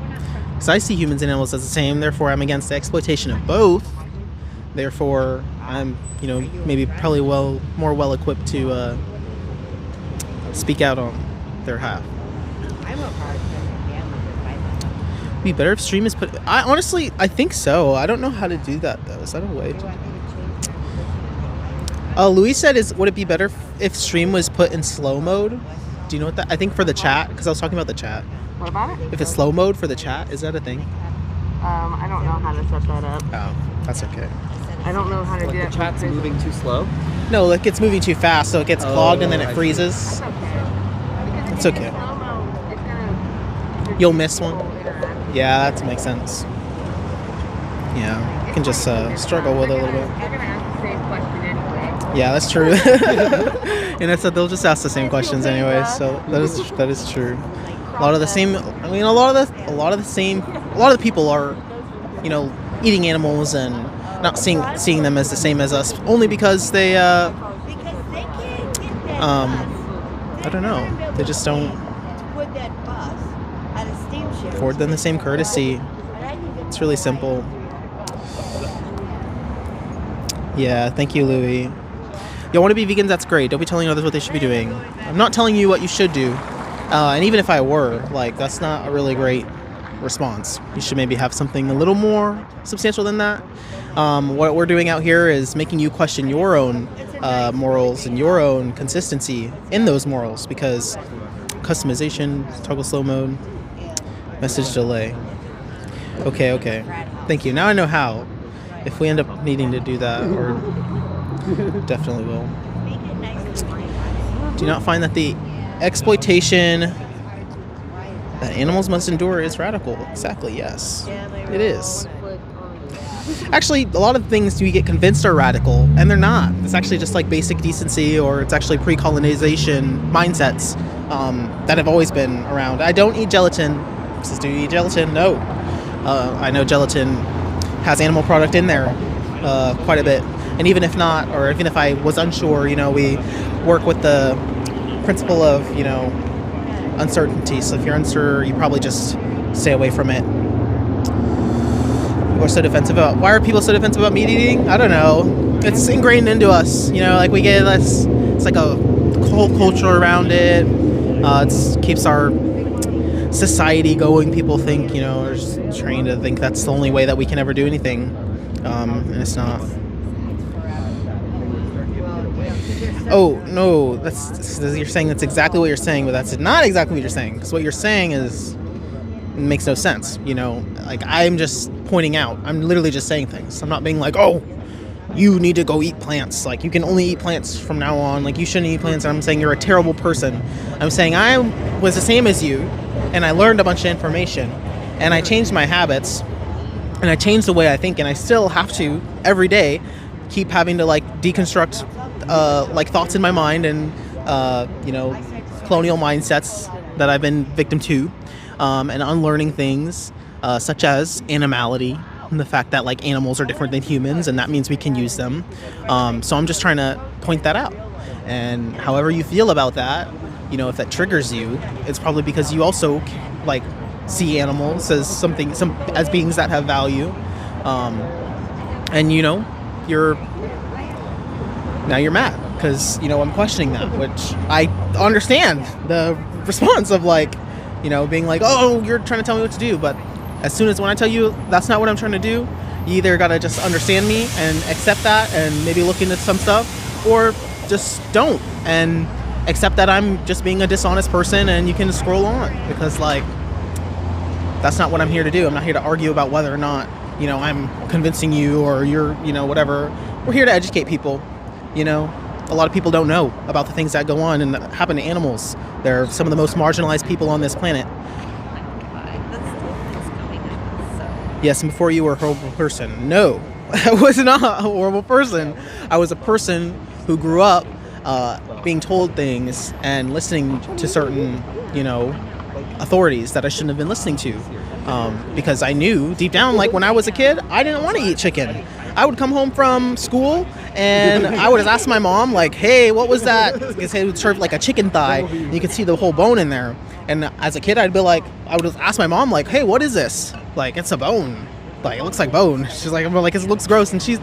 Because I see humans and animals as the same, therefore I'm against the exploitation of both. Therefore, I'm, maybe probably more well equipped to speak out on their behalf. It'd be better if stream is put. I think so. I don't know how to do that though. Is that a way to? Louis said, would it be better if stream was put in slow mode? Do you know what that? I think for the chat, because I was talking about the chat. What about it? If it's slow mode for the chat, is that a thing? I don't know how to set that up. Oh, that's okay. I don't know how to do that. The chat's moving too slow? No, it's moving too fast, so it gets clogged and then it freezes. It's okay. You'll miss one. Yeah, that makes sense. Yeah, you can just struggle with it a little bit. You're gonna ask the same question anyway. Yeah, that's true. And they'll just ask the same questions anyway. So that is true. A lot of the people are, eating animals and not seeing them as the same as us, only because they I don't know, they just don't afford them the same courtesy. It's really simple. Yeah, thank you, Louis. You want to be vegans? That's great. Don't be telling others what they should be doing. I'm not telling you what you should do. And even if I were, that's not a really great response. You should maybe have something a little more substantial than that. What we're doing out here is making you question your own morals and your own consistency in those morals, because customization, toggle slow mode, message delay. Okay. Thank you. Now I know how. If we end up needing to do that, or definitely will. Do you not find that the exploitation that animals must endure is radical? Exactly, yes. It is. actually, a lot of things we get convinced are radical, and they're not. It's actually just like basic decency, or it's actually pre-colonization mindsets that have always been around. I don't eat gelatin. Says, do you eat gelatin? No. I know gelatin has animal product in there quite a bit. And even if not, or even if I was unsure, we work with the principle of, uncertainty. So if you're unsure, you probably just stay away from it. People are so defensive about. Why are people so defensive about meat eating? I don't know. It's ingrained into us. Like we get this. It's like a whole culture around it. It keeps our society going. People think, are just trained to think that's the only way that we can ever do anything, and it's not. Oh no, you're saying that's exactly what you're saying, but that's not exactly what you're saying. Because what you're saying makes no sense. Like I'm just pointing out. I'm literally just saying things. I'm not being like, oh, you need to go eat plants. Like you can only eat plants from now on. Like you shouldn't eat plants. And I'm saying you're a terrible person. I'm saying I was the same as you, and I learned a bunch of information, and I changed my habits, and I changed the way I think, and I still have to every day keep having to like deconstruct like thoughts in my mind and colonial mindsets that I've been victim to, and unlearning things such as animality and the fact that like animals are different than humans, and that means we can use them. So I'm just trying to point that out, and however you feel about that, if that triggers you, it's probably because you also like see animals as as beings that have value, and you're mad because I'm questioning that, which I understand the response of like being like, oh, you're trying to tell me what to do. But as soon as when I tell you that's not what I'm trying to do, you either gotta just understand me and accept that and maybe look into some stuff, or just don't and accept that I'm just being a dishonest person, and you can scroll on, because like that's not what I'm here to do. I'm not here to argue about whether or not I'm convincing you or you're whatever. We're here to educate people. A lot of people don't know about the things that go on and that happen to animals. They're some of the most marginalized people on this planet. Yes, and before you were a horrible person. No, I was not a horrible person. I was a person who grew up being told things and listening to certain, authorities that I shouldn't have been listening to. Because I knew deep down, like when I was a kid, I didn't want to eat chicken. I would come home from school and I would ask my mom, like, hey, what was that? Because they would serve like a chicken thigh, and you could see the whole bone in there. And as a kid, I would ask my mom, like, hey, what is this? Like, it's a bone. Like, it looks like bone. She's like, I'm like, it looks gross. And she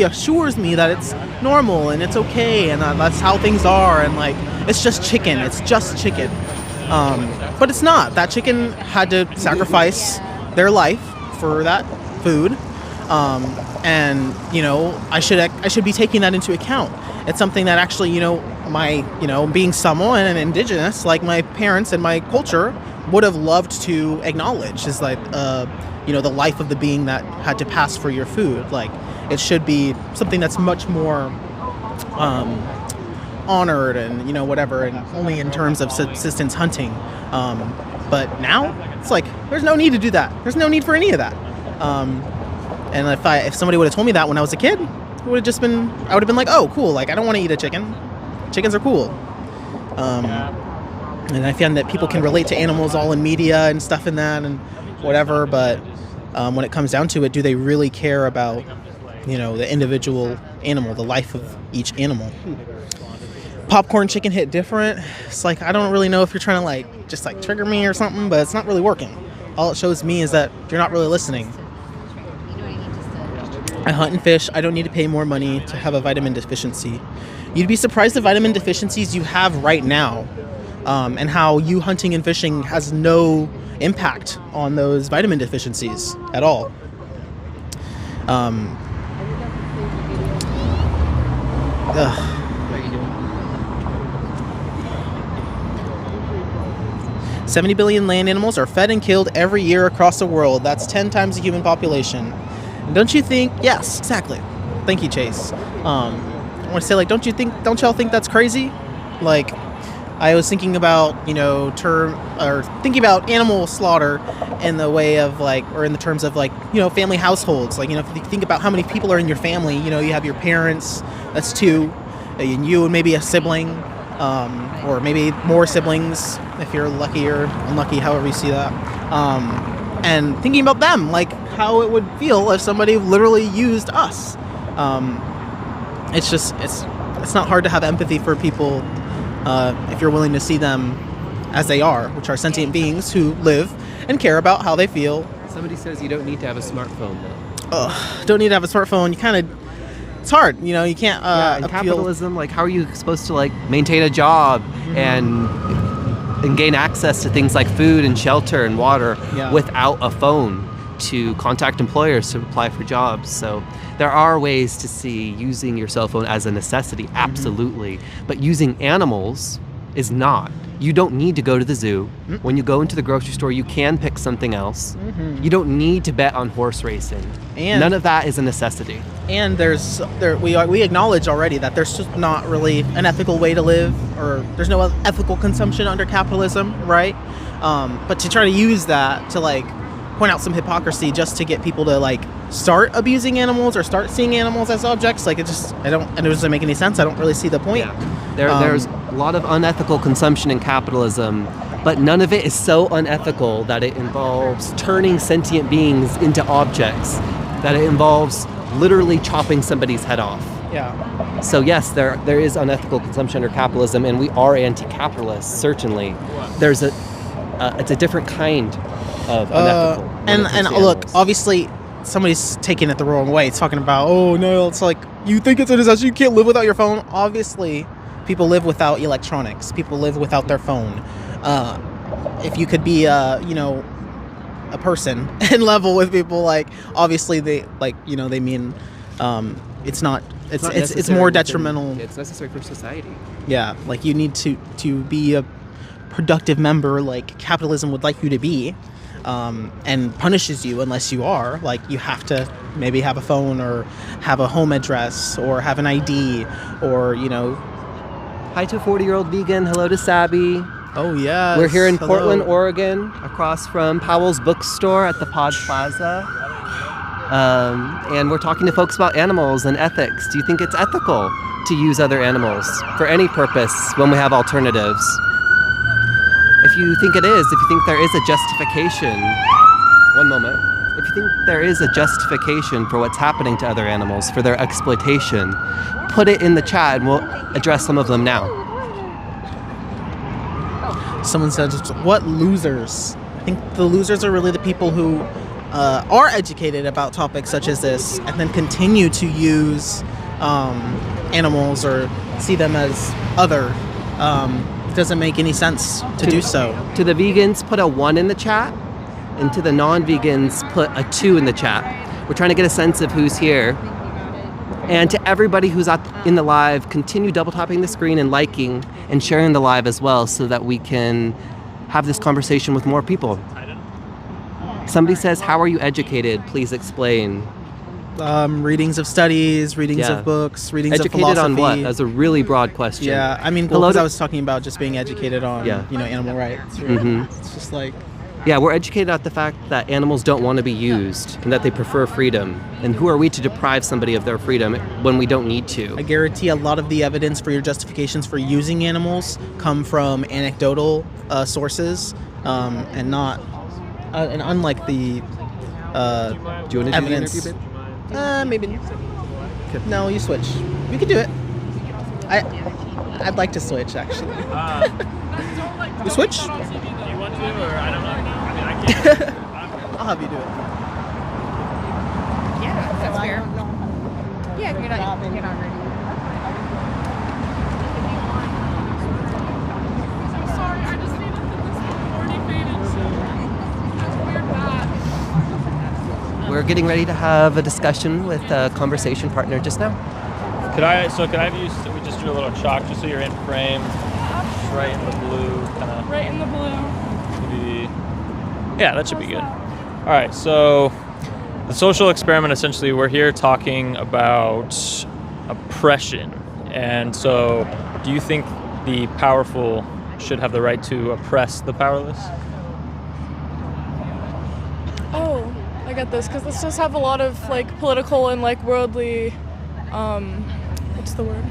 assures me that it's normal and it's okay, and that's how things are. And like, it's just chicken. It's just chicken. But it's not. That chicken had to sacrifice their life for that food. And I should be taking that into account. It's something that actually, my, being Samoan and indigenous, like my parents and my culture would have loved to acknowledge, is like, the life of the being that had to pass for your food. Like, it should be something that's much more, honored and, whatever, and only in terms of subsistence hunting. But now it's like, there's no need to do that. There's no need for any of that. And if somebody would have told me that when I was a kid, I would have been like, oh, cool. Like, I don't want to eat a chicken. Chickens are cool. And I find that people can relate to animals all in media and stuff in that and whatever. But when it comes down to it, do they really care about, the individual animal, the life of each animal? Popcorn chicken hit different. It's like, I don't really know if you're trying to just trigger me or something, but it's not really working. All it shows me is that you're not really listening. I hunt and fish. I don't need to pay more money to have a vitamin deficiency. You'd be surprised the vitamin deficiencies you have right now, and how you hunting and fishing has no impact on those vitamin deficiencies at all. 70 billion land animals are fed and killed every year across the world. That's 10 times the human population. And don't you think? Yes, exactly. Thank you, Chase. I want to say, don't y'all think that's crazy? Like, I was thinking about, thinking about animal slaughter in the way of or in the terms of family households. If you think about how many people are in your family, you have your parents, that's 2, and you and maybe a sibling, or maybe more siblings if you're lucky or unlucky, however you see that. And thinking about them, how it would feel if somebody literally used us. It's not hard to have empathy for people if you're willing to see them as they are, which are sentient beings who live and care about how they feel. Somebody says you don't need to have a smartphone, though. Don't need to have a smartphone. It's hard, you can't in capitalism, how are you supposed to maintain a job and gain access to things like food and shelter and water without a phone to contact employers to apply for jobs? So there are ways to see using your cell phone as a necessity, absolutely. But using animals is not. You don't need to go to the zoo. When you go into the grocery store, you can pick something else. You don't need to bet on horse racing. And none of that is a necessity. And we acknowledge already that there's just not really an ethical way to live, or there's no ethical consumption under capitalism, right? But to try to use that to point out some hypocrisy just to get people to start abusing animals or start seeing animals as objects, it doesn't make any sense. I don't really see the point. There's a lot of unethical consumption in capitalism, but none of it is so unethical that it involves turning sentient beings into objects, that it involves literally chopping somebody's head off. Yeah. So yes, there is unethical consumption under capitalism, and we are anti-capitalist, certainly. It's a different kind of unethical. And look, obviously somebody's taking it the wrong way. It's talking about, oh no, it's you think it's a necessity, you can't live without your phone. Obviously, people live without electronics. People live without their phone. If you could be a person and level with people, obviously they they mean it's not. It's more detrimental. It's necessary for society. Yeah, you need to be a productive member capitalism would like you to be, and punishes you unless you are. You have to maybe have a phone or have a home address or have an ID or Hi to 40-year-old vegan. Hello to Sabby. Oh yeah. We're here in Portland, Oregon, across from Powell's Bookstore at the Pod Plaza. And we're talking to folks about animals and ethics. Do you think it's ethical to use other animals for any purpose when we have alternatives? If you think it is, if you think there is a justification, one moment. If you think there is a justification for what's happening to other animals, for their exploitation, put it in the chat and we'll address some of them now. Someone says, what losers? I think the losers are really the people who are educated about topics such as this and then continue to use animals or see them as other. It doesn't make any sense to do so. To the vegans, put a 1 in the chat, and to the non-vegans, put a 2 in the chat. We're trying to get a sense of who's here. And to everybody who's in the live, continue double tapping the screen and liking and sharing the live as well so that we can have this conversation with more people. Somebody says, how are you educated? Please explain. Readings of studies, readings of books, readings of philosophy. Educated on what? That's a really broad question. Yeah, I mean, because I was talking about just being educated on, animal rights. It's just Yeah, we're educated at the fact that animals don't want to be used and that they prefer freedom. And who are we to deprive somebody of their freedom when we don't need to? I guarantee a lot of the evidence for your justifications for using animals come from anecdotal sources, and not, and unlike the do you want to evidence. Do the interview, babe? Maybe. Okay. No, you switch. We could do it. I'd like to switch, actually. You switch? Do you want to, or I don't know? I mean, I can't. I'll have you do it. Yeah, that's fair. Yeah, you're not ready. I'm sorry, I just needed this already faded. That's weird that. We're getting ready to have a discussion with a conversation partner just now. Could I have you, so we just do a little chalk just so you're in frame, just right in the blue, kind of. Right in the blue. Maybe, yeah, that should be good. All right, so the social experiment, essentially, we're here talking about oppression. And so do you think the powerful should have the right to oppress the powerless? Oh, I get this, because this does have a lot of like political and like worldly, what's the word?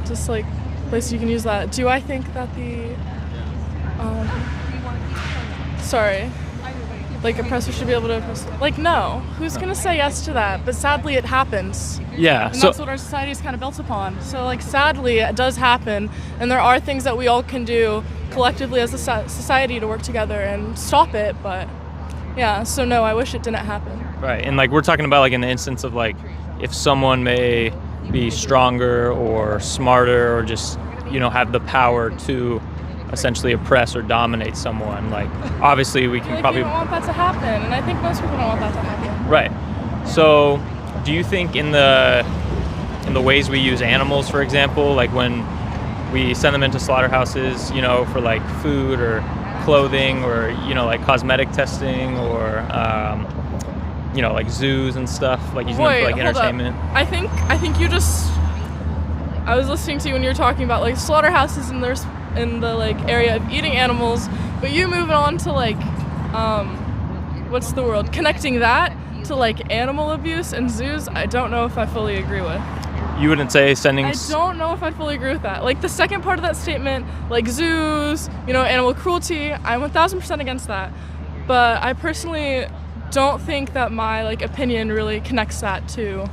Just like places you can use that. Do I think that the, like oppressor should be able to oppress? Like, no. Who's gonna say yes to that? But sadly, it happens. Yeah. And So that's what our society is kind of built upon. So like, sadly, it does happen, and there are things that we all can do collectively as a society to work together and stop it. But yeah, so no, I wish it didn't happen. right, and like we're talking about like in the instance of like if someone may be stronger or smarter or just have the power to essentially oppress or dominate someone, like obviously we can Like, probably we don't want that to happen, and I think most people don't want that to happen. right. So do you think in the ways we use animals, for example, like when we send them into slaughterhouses, for like food or clothing or like cosmetic testing or like zoos and stuff, like using them for like Hold up. entertainment? I think you just. I was listening to you when you were talking about like slaughterhouses and there's in the like area of eating animals, but you moving on to like, what's the word? Connecting that to like animal abuse and zoos. I don't know if I fully agree with. You wouldn't say sending? I don't know if I fully agree with that. Like the second part of that statement, like zoos, animal cruelty, I'm 1000% against that. But I personally don't think that my like opinion really connects that to.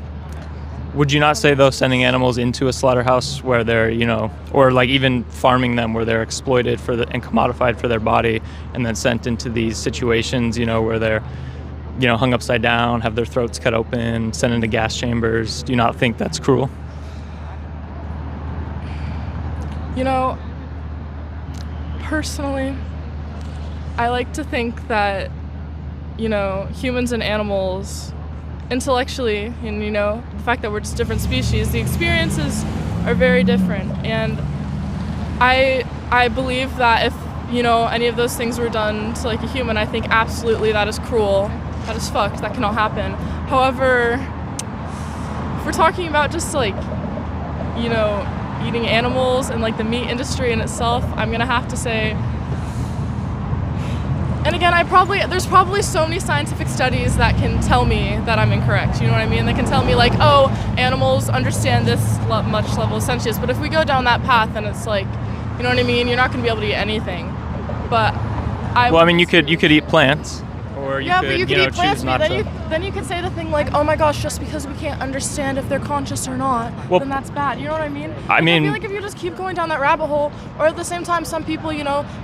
Would you not say though sending animals into a slaughterhouse where they're or like even farming them where they're exploited and commodified for their body and then sent into these situations where they're hung upside down, have their throats cut open, sent into gas chambers? Do you not think that's cruel? Personally, I like to think that, humans and animals, intellectually, and, the fact that we're just different species, the experiences are very different. And I believe that if, any of those things were done to, like, a human, I think absolutely that is cruel. That is fucked. That cannot happen. However, if we're talking about just, like, eating animals and, like, the meat industry in itself, I'm going to have to say. And again, there's probably so many scientific studies that can tell me that I'm incorrect. You know what I mean? They can tell me like, oh, animals understand this much level of sentience. But if we go down that path, then it's like, you know what I mean? You're not going to be able to eat anything. But you could eat plants, or you could eat plants. choose not to. Then you could say the thing like, oh my gosh, just because we can't understand if they're conscious or not, then that's bad. You know what I mean? I feel like if you just keep going down that rabbit hole, or at the same time, some people,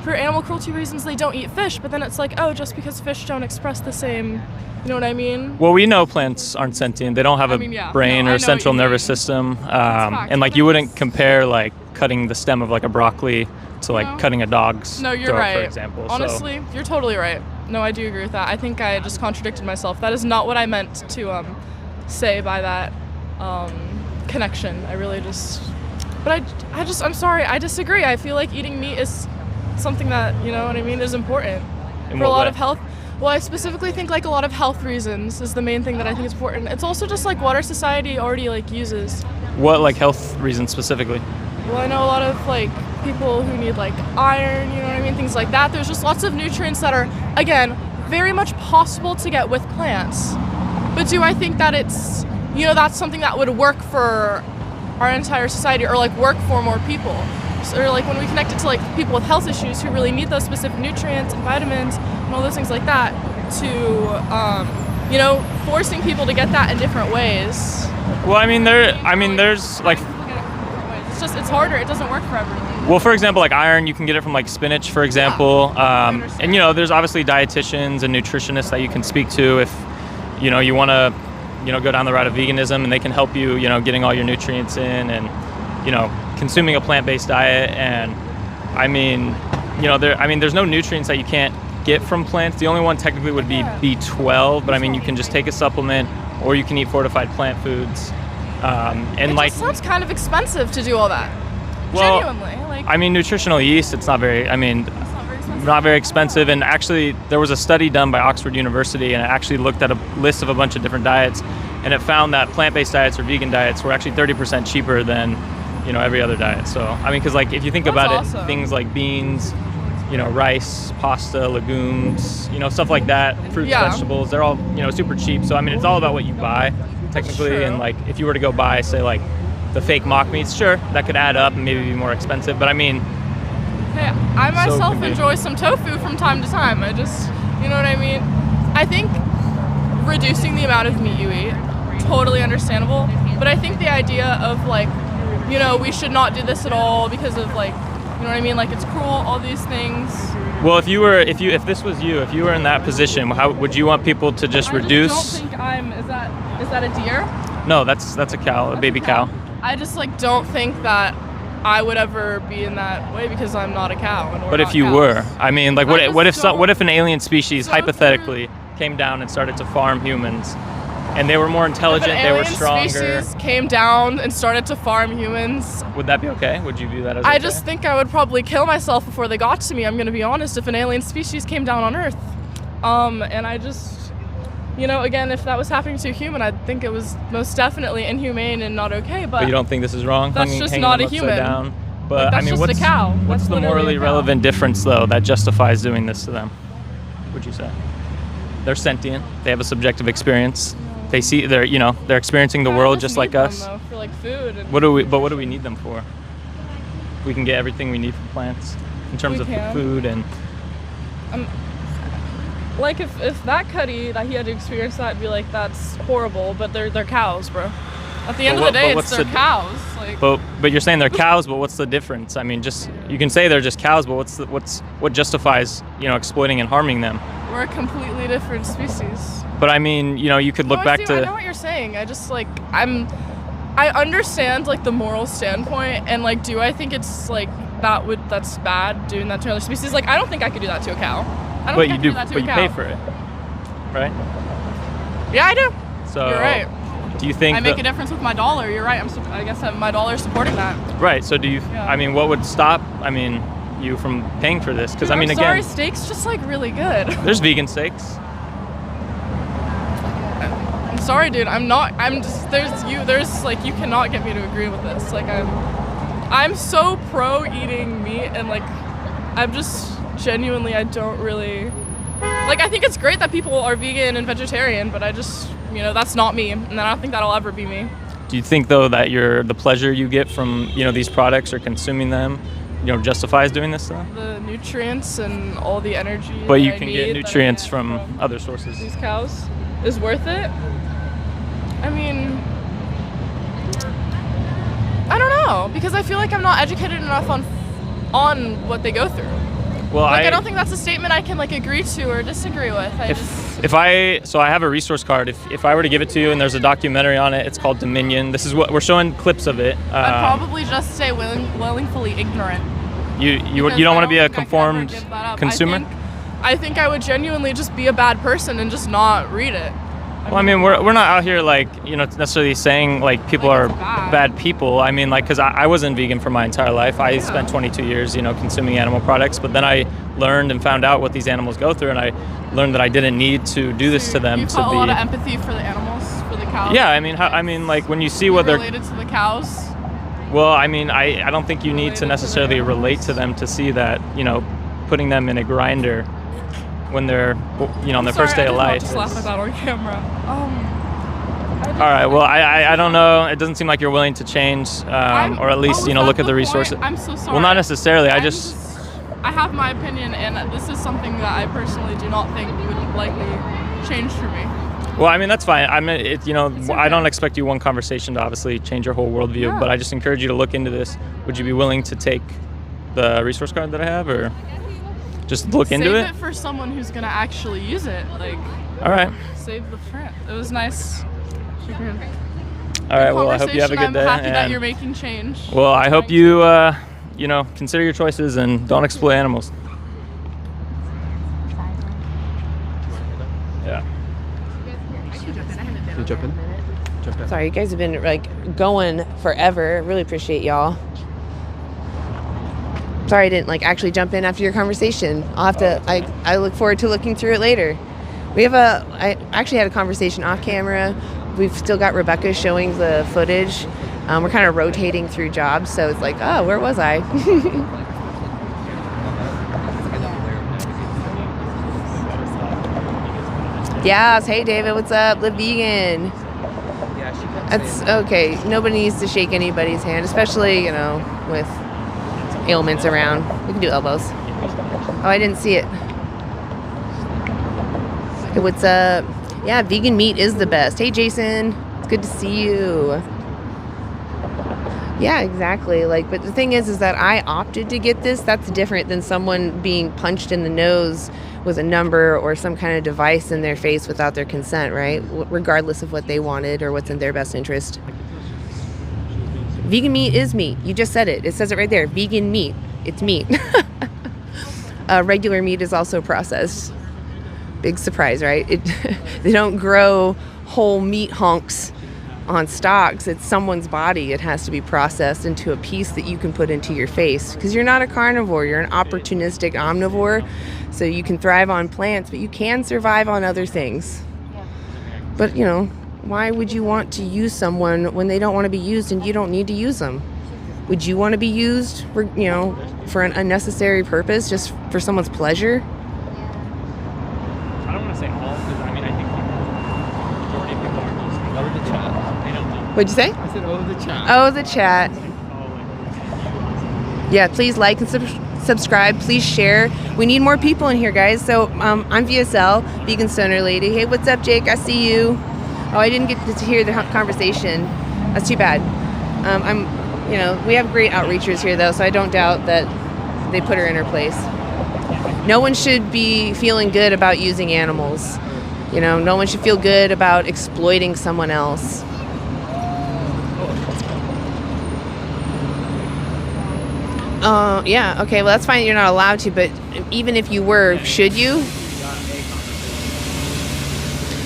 for animal cruelty reasons, they don't eat fish, but then it's like, oh, just because fish don't express the same, you know what I mean? Well, we know plants aren't sentient. They don't have a brain or central nervous system. And like you wouldn't compare like cutting the stem of like a broccoli to like cutting a dog's throat, for example. Honestly, you're totally right. No, I do agree with that. I think I just contradicted myself. That is not what I meant to say by that connection. I really just... But I'm sorry, I disagree. I feel like eating meat is something that, you know what I mean, is important. For a lot of health... Well, I specifically think like a lot of health reasons is the main thing that I think is important. It's also just like what our society already like uses. What like health reasons specifically? Well, I know a lot of like people who need like iron, you know what I mean, things like that. There's just lots of nutrients that are, again, very much possible to get with plants. But do I think that it's, that's something that would work for our entire society or like work for more people? Or like when we connect it to like people with health issues who really need those specific nutrients and vitamins and all those things like that to, forcing people to get that in different ways. Well, there's like... It's harder. It doesn't work for everyone. Well, for example, like iron, you can get it from like spinach, for example. And there's obviously dietitians and nutritionists that you can speak to if, you want to, go down the route of veganism, and they can help you, getting all your nutrients in and, consuming a plant-based diet. And there's no nutrients that you can't get from plants. The only one technically would be B12, but you can just take a supplement or you can eat fortified plant foods. It just sounds kind of expensive to do all that. Well, genuinely, nutritional yeast, it's not very, not very expensive. And actually, there was a study done by Oxford University, and it actually looked at a list of a bunch of different diets, and it found that plant-based diets or vegan diets were actually 30% cheaper than every other diet. So I mean, because like if you think That's about awesome. it, things like beans, rice, pasta, legumes, stuff like that, fruits, Yeah. vegetables, they're all super cheap. So I mean, it's all about what you buy technically. True. And like if you were to go buy, say like the fake mock meats, sure, that could add up and maybe be more expensive. But I mean, Hey, I myself could be. enjoy some tofu from time to time. I just, you know what I mean? I think reducing the amount of meat you eat, totally understandable. But I think the idea of like, we should not do this at all because of like, you know what I mean? Like it's cruel, all these things. well, if this was you, if you were in that position, how would you want people to just reduce? I just don't think is that a deer? No, that's a cow, a baby cow. I just like don't think that I would ever be in that way because I'm not a cow. And we're But if not you cows. were, I mean, like, I what just if don't an alien species go hypothetically came down and started to farm humans, and they were more If intelligent, an they were alien stronger? species came down and started to farm humans, Would that be okay? Would you view that as? I okay? just think I would probably kill myself before they got to me. I'm gonna be honest. If an alien species came down on Earth, and I just, again, if that was happening to a human, I'd think it was most definitely inhumane and not okay. But you don't think this is wrong? That's just not a them upside human. down? But Like, I that's mean, just a what's cow. what's That's the literally morally a cow. relevant difference though that justifies doing this to them? Would you say? They're sentient. They have a subjective experience. They see they're experiencing the I world just like need them, us. though, for like food. And What do we need them for? We can get everything we need from plants in terms We of can. food and like if that Cuddy that he had to experience that, I'd be like, that's horrible. But they're cows, bro. At the end But of the what- day, but it's what's their the- cows. Like but you're saying they're cows, but what's the difference? I mean, just you can say they're just cows, but what justifies exploiting and harming them? we're a completely different species. But I mean, you could look No, I back see- I know to what you're saying. I just like I understand like the moral standpoint, and like, do I think it's like that's bad doing that to another species? Like, I don't think I could do that to a cow. I don't but think you I could do that to but a you cow. pay for it, right? Yeah, I do. So You're right. Do you think I make that- a difference with my dollar. You're right. I guess my dollar is supporting that. right? So do you? Yeah. I mean, what would stop? I mean, you from paying for this? Because I mean, I'm again, sorry, steak's just like really good. there's vegan steaks. I'm sorry, dude. I'm not. I'm just. There's like you cannot get me to agree with this. Like I'm so pro eating meat, and like I'm just genuinely I don't really like. I think it's great that people are vegan and vegetarian, but I just that's not me, and I don't think that'll ever be me. Do you think though that the pleasure you get from these products or consuming them, justifies doing this to them? The nutrients and all the energy. But that you I can need get that I nutrients get from other sources. these cows is worth it. I mean, I don't know, because I feel like I'm not educated enough on what they go through. Well, Like I don't think that's a statement I can like agree to or disagree with. I have a resource card. If I were to give it to you and there's a documentary on it, it's called Dominion. This is what we're showing clips of it. I'd probably just say willingly ignorant. You because don't want to I be a think I could ever conformed give that up. consumer? I think I would genuinely just be a bad person and just not read it. Well, I mean, we're not out here like necessarily saying like people Like are it's bad. bad people. I mean, like, because I wasn't vegan for my entire life. I spent 22 years consuming animal products, but then I learned and found out what these animals go through, and I learned that I didn't need to do this to them You to felt be. a lot of empathy for the animals, for the cows. Yeah, I mean, like when you see You what they're. related to the cows. Well, I mean, I don't think you need Related to to necessarily their relate to them to see that putting them in a grinder when they're on their first day of life. Just laugh is- at that on camera. All right. Well, I don't know. It doesn't seem like you're willing to change, or at least look at the resources. I'm so sorry. Well, not necessarily. I have my opinion, and this is something that I personally do not think would likely change for me. Well, I mean that's fine. I don't expect you one conversation to obviously change your whole worldview, Yeah. but I just encourage you to look into this. Would you be willing to take the resource card that I have, or just look into Save it? it for someone who's gonna actually use it. Like, All right. save the print. It was nice. All right. Well, I hope you have a good day. I'm happy that and- you're making change. Well, I hope you, consider your choices and don't exploit animals. Yeah. Can you jump in? Jump in. Sorry, you guys have been like going forever. Really appreciate y'all. Sorry I didn't like actually jump in after your conversation. I'll have to. I look forward to looking through it later. I actually had a conversation off camera. We've still got Rebecca showing the footage We're kind of rotating through jobs, so it's like, oh, where was I? Yes, hey David, what's up? Live vegan. That's okay. Nobody needs to shake anybody's hand, especially, with ailments around. We can do elbows. Oh, I didn't see it. Hey, what's up? Yeah, vegan meat is the best. Hey Jason, it's good to see you. Yeah, exactly. But the thing is that I opted to get this. That's different than someone being punched in the nose with a number or some kind of device in their face without their consent, right? Regardless of what they wanted or what's in their best interest. Vegan meat is meat. You just said it. It says it right there. Vegan meat. It's meat. Regular meat is also processed. Big surprise, right? They don't grow whole meat hunks on stalks. It's someone's body. It has to be processed into a piece that you can put into your face, because you're not a carnivore. You're an opportunistic omnivore. So you can thrive on plants, but you can survive on other things. But, why would you want to use someone when they don't want to be used and you don't need to use them? Would you want to be used for, for an unnecessary purpose, just for someone's pleasure? I don't want to say all, because I think the majority of people are just over the chat. They don't know. What'd you say? I said over the chat. Oh, the chat. Yeah, please like and subscribe. Please share. We need more people in here, guys. So I'm VSL, Vegan Stoner Lady. Hey, what's up, Jake? I see you. Oh, I didn't get to hear the conversation. That's too bad. We have great outreachers here, though, so I don't doubt that they put her in her place. No one should be feeling good about using animals. No one should feel good about exploiting someone else. Yeah, okay, well, that's fine. You're not allowed to, but even if you were, should you?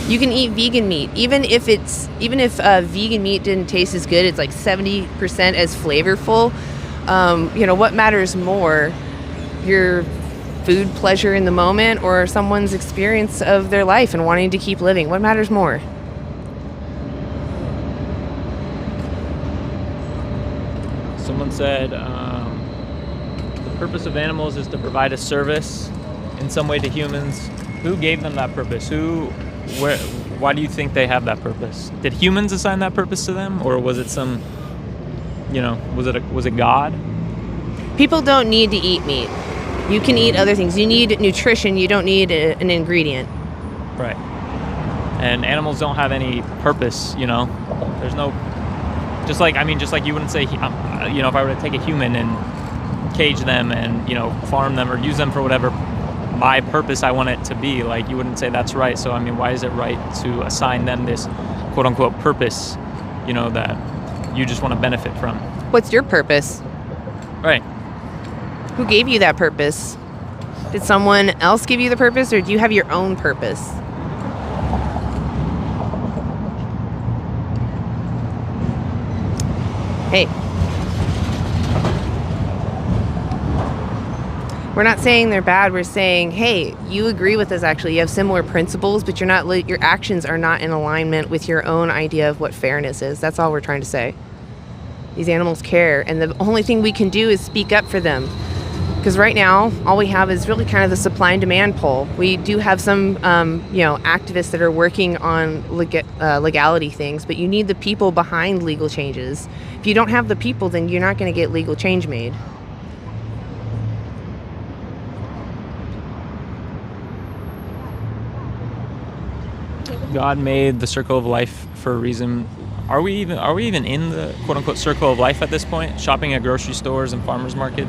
You can eat vegan meat. Even if vegan meat didn't taste as good, it's like 70% as flavorful. What matters more? Your food pleasure in the moment or someone's experience of their life and wanting to keep living? What matters more? Someone said the purpose of animals is to provide a service in some way to humans. Who gave them that purpose? Why do you think they have that purpose? Did humans assign that purpose to them, or was it some, was it God? People don't need to eat meat. You can eat other things. You need nutrition. You don't need an ingredient. Right. And animals don't have any purpose, There's no, just like you wouldn't say, if I were to take a human and cage them and, farm them or use them for whatever my purpose I want it to be, you wouldn't say that's right. So, why is it right to assign them this quote unquote purpose, that you just want to benefit from? What's your purpose? Right. Who gave you that purpose? Did someone else give you the purpose, or do you have your own purpose? Hey. We're not saying they're bad. We're saying, hey, you agree with us actually. You have similar principles, but your actions are not in alignment with your own idea of what fairness is. That's all we're trying to say. These animals care, and the only thing we can do is speak up for them. Because right now, all we have is really kind of the supply and demand pull. We do have some, activists that are working on legality things, but you need the people behind legal changes. If you don't have the people, then you're not going to get legal change made. God made the circle of life for a reason. Are we even in the quote unquote circle of life at this point? Shopping at grocery stores and farmers market?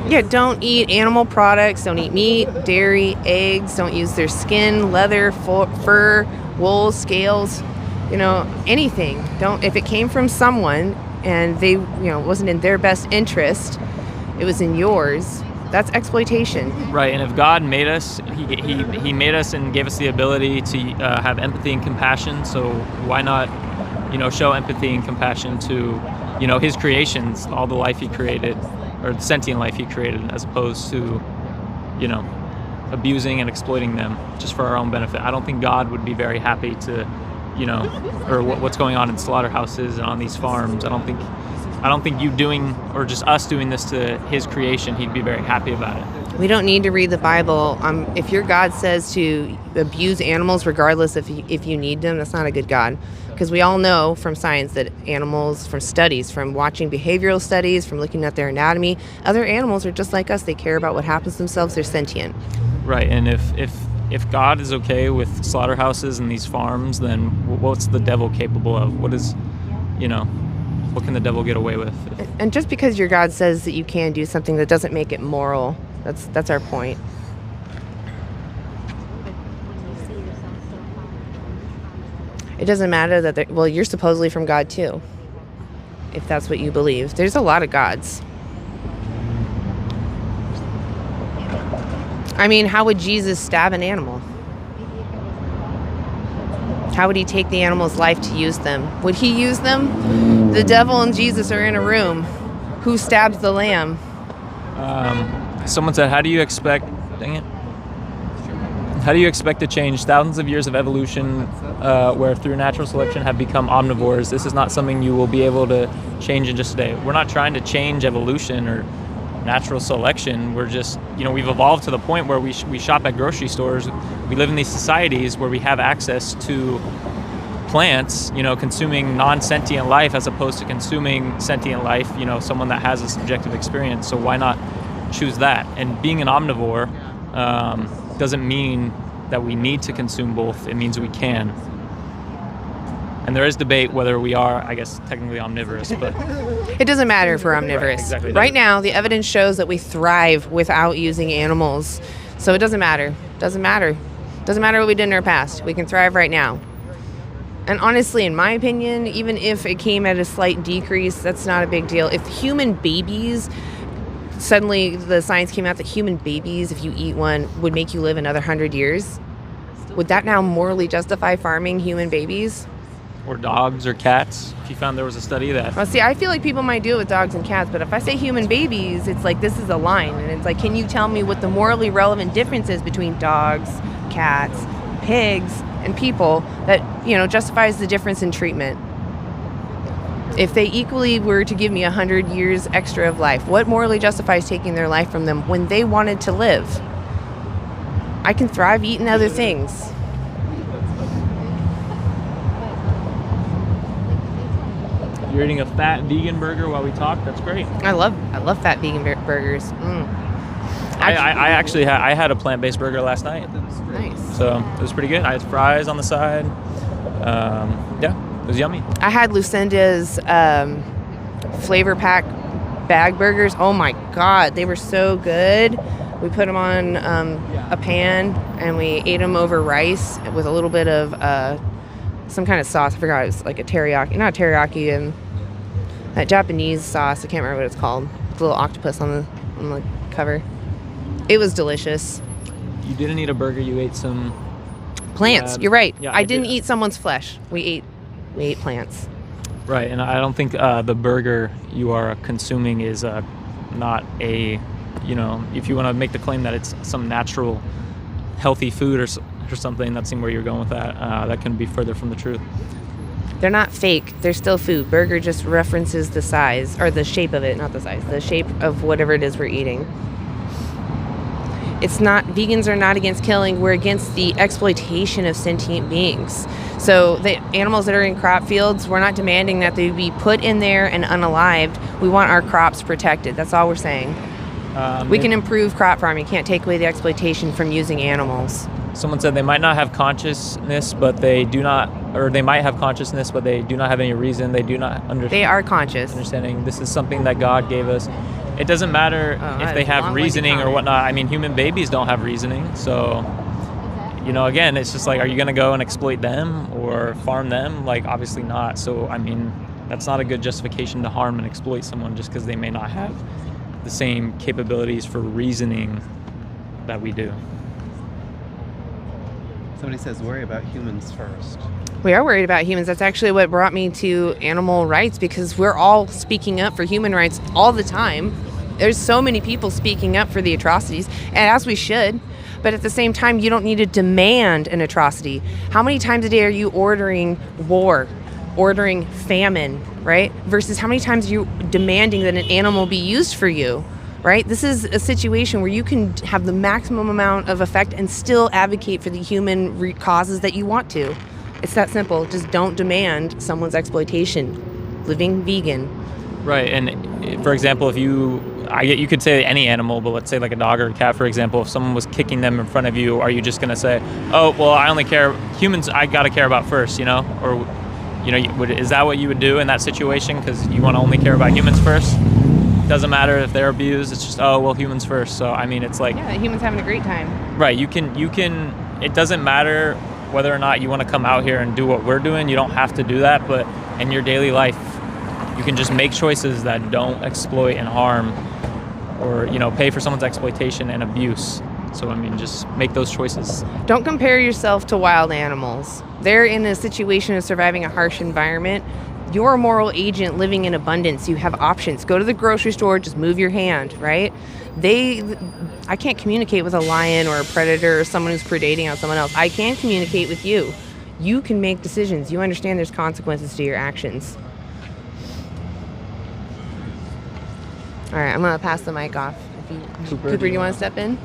Yeah, don't eat animal products. Don't eat meat, dairy, eggs. Don't use their skin, leather, fur, wool, scales. Anything. Don't. If it came from someone and they, wasn't in their best interest, it was in yours. That's exploitation. Right, and if God made us, he made us and gave us the ability to have empathy and compassion. So why not, show empathy and compassion to, his creations, all the life he created, or the sentient life he created, as opposed to, abusing and exploiting them just for our own benefit. I don't think God would be very happy to, or what's going on in slaughterhouses and on these farms. I don't think you doing, or just us doing this to his creation, he'd be very happy about it. We don't need to read the Bible. If your God says to abuse animals regardless if you need them, that's not a good God. Because we all know from science that animals, from studies, from watching behavioral studies, from looking at their anatomy, other animals are just like us. They care about what happens to themselves. They're sentient. Right, and if God is okay with slaughterhouses and these farms, then what's the devil capable of? What can the devil get away with? And just because your God says that you can do something, that doesn't make it moral. That's our point. It doesn't matter that you're supposedly from God too, if that's what you believe. There's a lot of gods. I mean, how would Jesus stab an animal? How would he take the animal's life to use them? Would he use them? The devil and Jesus are in a room. Who stabs the lamb? Someone said, how do you expect to change thousands of years of evolution where through natural selection have become omnivores? This is not something you will be able to change in just a day. We're not trying to change evolution or natural selection. We're just, we've evolved to the point where we shop at grocery stores. We live in these societies where we have access to plants, consuming non-sentient life as opposed to consuming sentient life, someone that has a subjective experience. So why not choose that? And being an omnivore doesn't mean that we need to consume both. It means we can. And there is debate whether we are, I guess, technically omnivorous, but it doesn't matter if we're omnivorous. Right, exactly. Right now, the evidence shows that we thrive without using animals. So it doesn't matter. Doesn't matter what we did in our past. We can thrive right now. And honestly, in my opinion, even if it came at a slight decrease, that's not a big deal. If human babies, suddenly the science came out that human babies, if you eat one, would make you live another 100 years, would that now morally justify farming human babies? Or dogs or cats. If you found there was a study that... Well, see, I feel like people might do it with dogs and cats, but if I say human babies, it's like this is a line. And it's like, can you tell me what the morally relevant difference is between dogs, cats, pigs, and people that, justifies the difference in treatment? If they equally were to give me 100 years extra of life, what morally justifies taking their life from them when they wanted to live? I can thrive eating other things. You're eating a fat vegan burger while we talk. That's great. I love fat vegan burgers. I had a plant-based burger last night. Nice. So it was pretty good. I had fries on the side. It was yummy. I had Lucinda's flavor pack bag burgers. Oh my God, they were so good. We put them on a pan and we ate them over rice with a little bit of some kind of sauce. I forgot. It was like a teriyaki, not teriyaki, and that Japanese sauce. I can't remember what it's called. The little octopus on the cover. It was delicious. You didn't eat a burger. You ate some plants. You're right. Yeah, I didn't eat someone's flesh. We ate plants. Right, and I don't think the burger you are consuming is not a, if you want to make the claim that it's some natural, healthy food or something, that seems where you're going with that. That can be further from the truth. They're not fake. They're still food. Burger just references the size, or the shape of it, not the size, the shape of whatever it is we're eating. It's not, vegans are not against killing. We're against the exploitation of sentient beings. So the animals that are in crop fields, we're not demanding that they be put in there and unalived. We want our crops protected. That's all we're saying. We can improve crop farming. Can't take away the exploitation from using animals. Someone said they might not have consciousness, but they do not, or they might have consciousness, but they do not have any reason. They do not understand. They are conscious. Understanding this is something that God gave us. It doesn't matter if they have reasoning or whatnot. I mean, human babies don't have reasoning. So, again, it's just like, are you going to go and exploit them or farm them? Like, obviously not. So, I mean, that's not a good justification to harm and exploit someone just because they may not have the same capabilities for reasoning that we do. Somebody says worry about humans first. We are worried about humans. That's actually what brought me to animal rights, because we're all speaking up for human rights all the time. There's so many people speaking up for the atrocities, and as we should. But at the same time, you don't need to demand an atrocity. How many times a day are you ordering war, ordering famine, right? Versus how many times are you demanding that an animal be used for you, right? This is a situation where you can have the maximum amount of effect and still advocate for the human causes that you want to. It's that simple. Just don't demand someone's exploitation. Living vegan. Right, and for example, if you could say any animal, but let's say like a dog or a cat, for example, if someone was kicking them in front of you, are you just going to say, oh, well, I only care, humans I got to care about first, you know? Or, you know, is that what you would do in that situation? Because you want to only care about humans first? Doesn't matter if they're abused, it's just, oh, well, humans first. So, I mean, it's like... Yeah, humans having a great time. Right, you can, it doesn't matter whether or not you want to come out here and do what we're doing. You don't have to do that, but in your daily life, you can just make choices that don't exploit and harm or, you know, pay for someone's exploitation and abuse. So, I mean, just make those choices. Don't compare yourself to wild animals. They're in a situation of surviving a harsh environment. You're a moral agent living in abundance. You have options. Go to the grocery store, just move your hand, right? I can't communicate with a lion or a predator or someone who's predating on someone else. I can communicate with you. You can make decisions. You understand there's consequences to your actions. All right, I'm going to pass the mic off. Cooper, do you want to step in?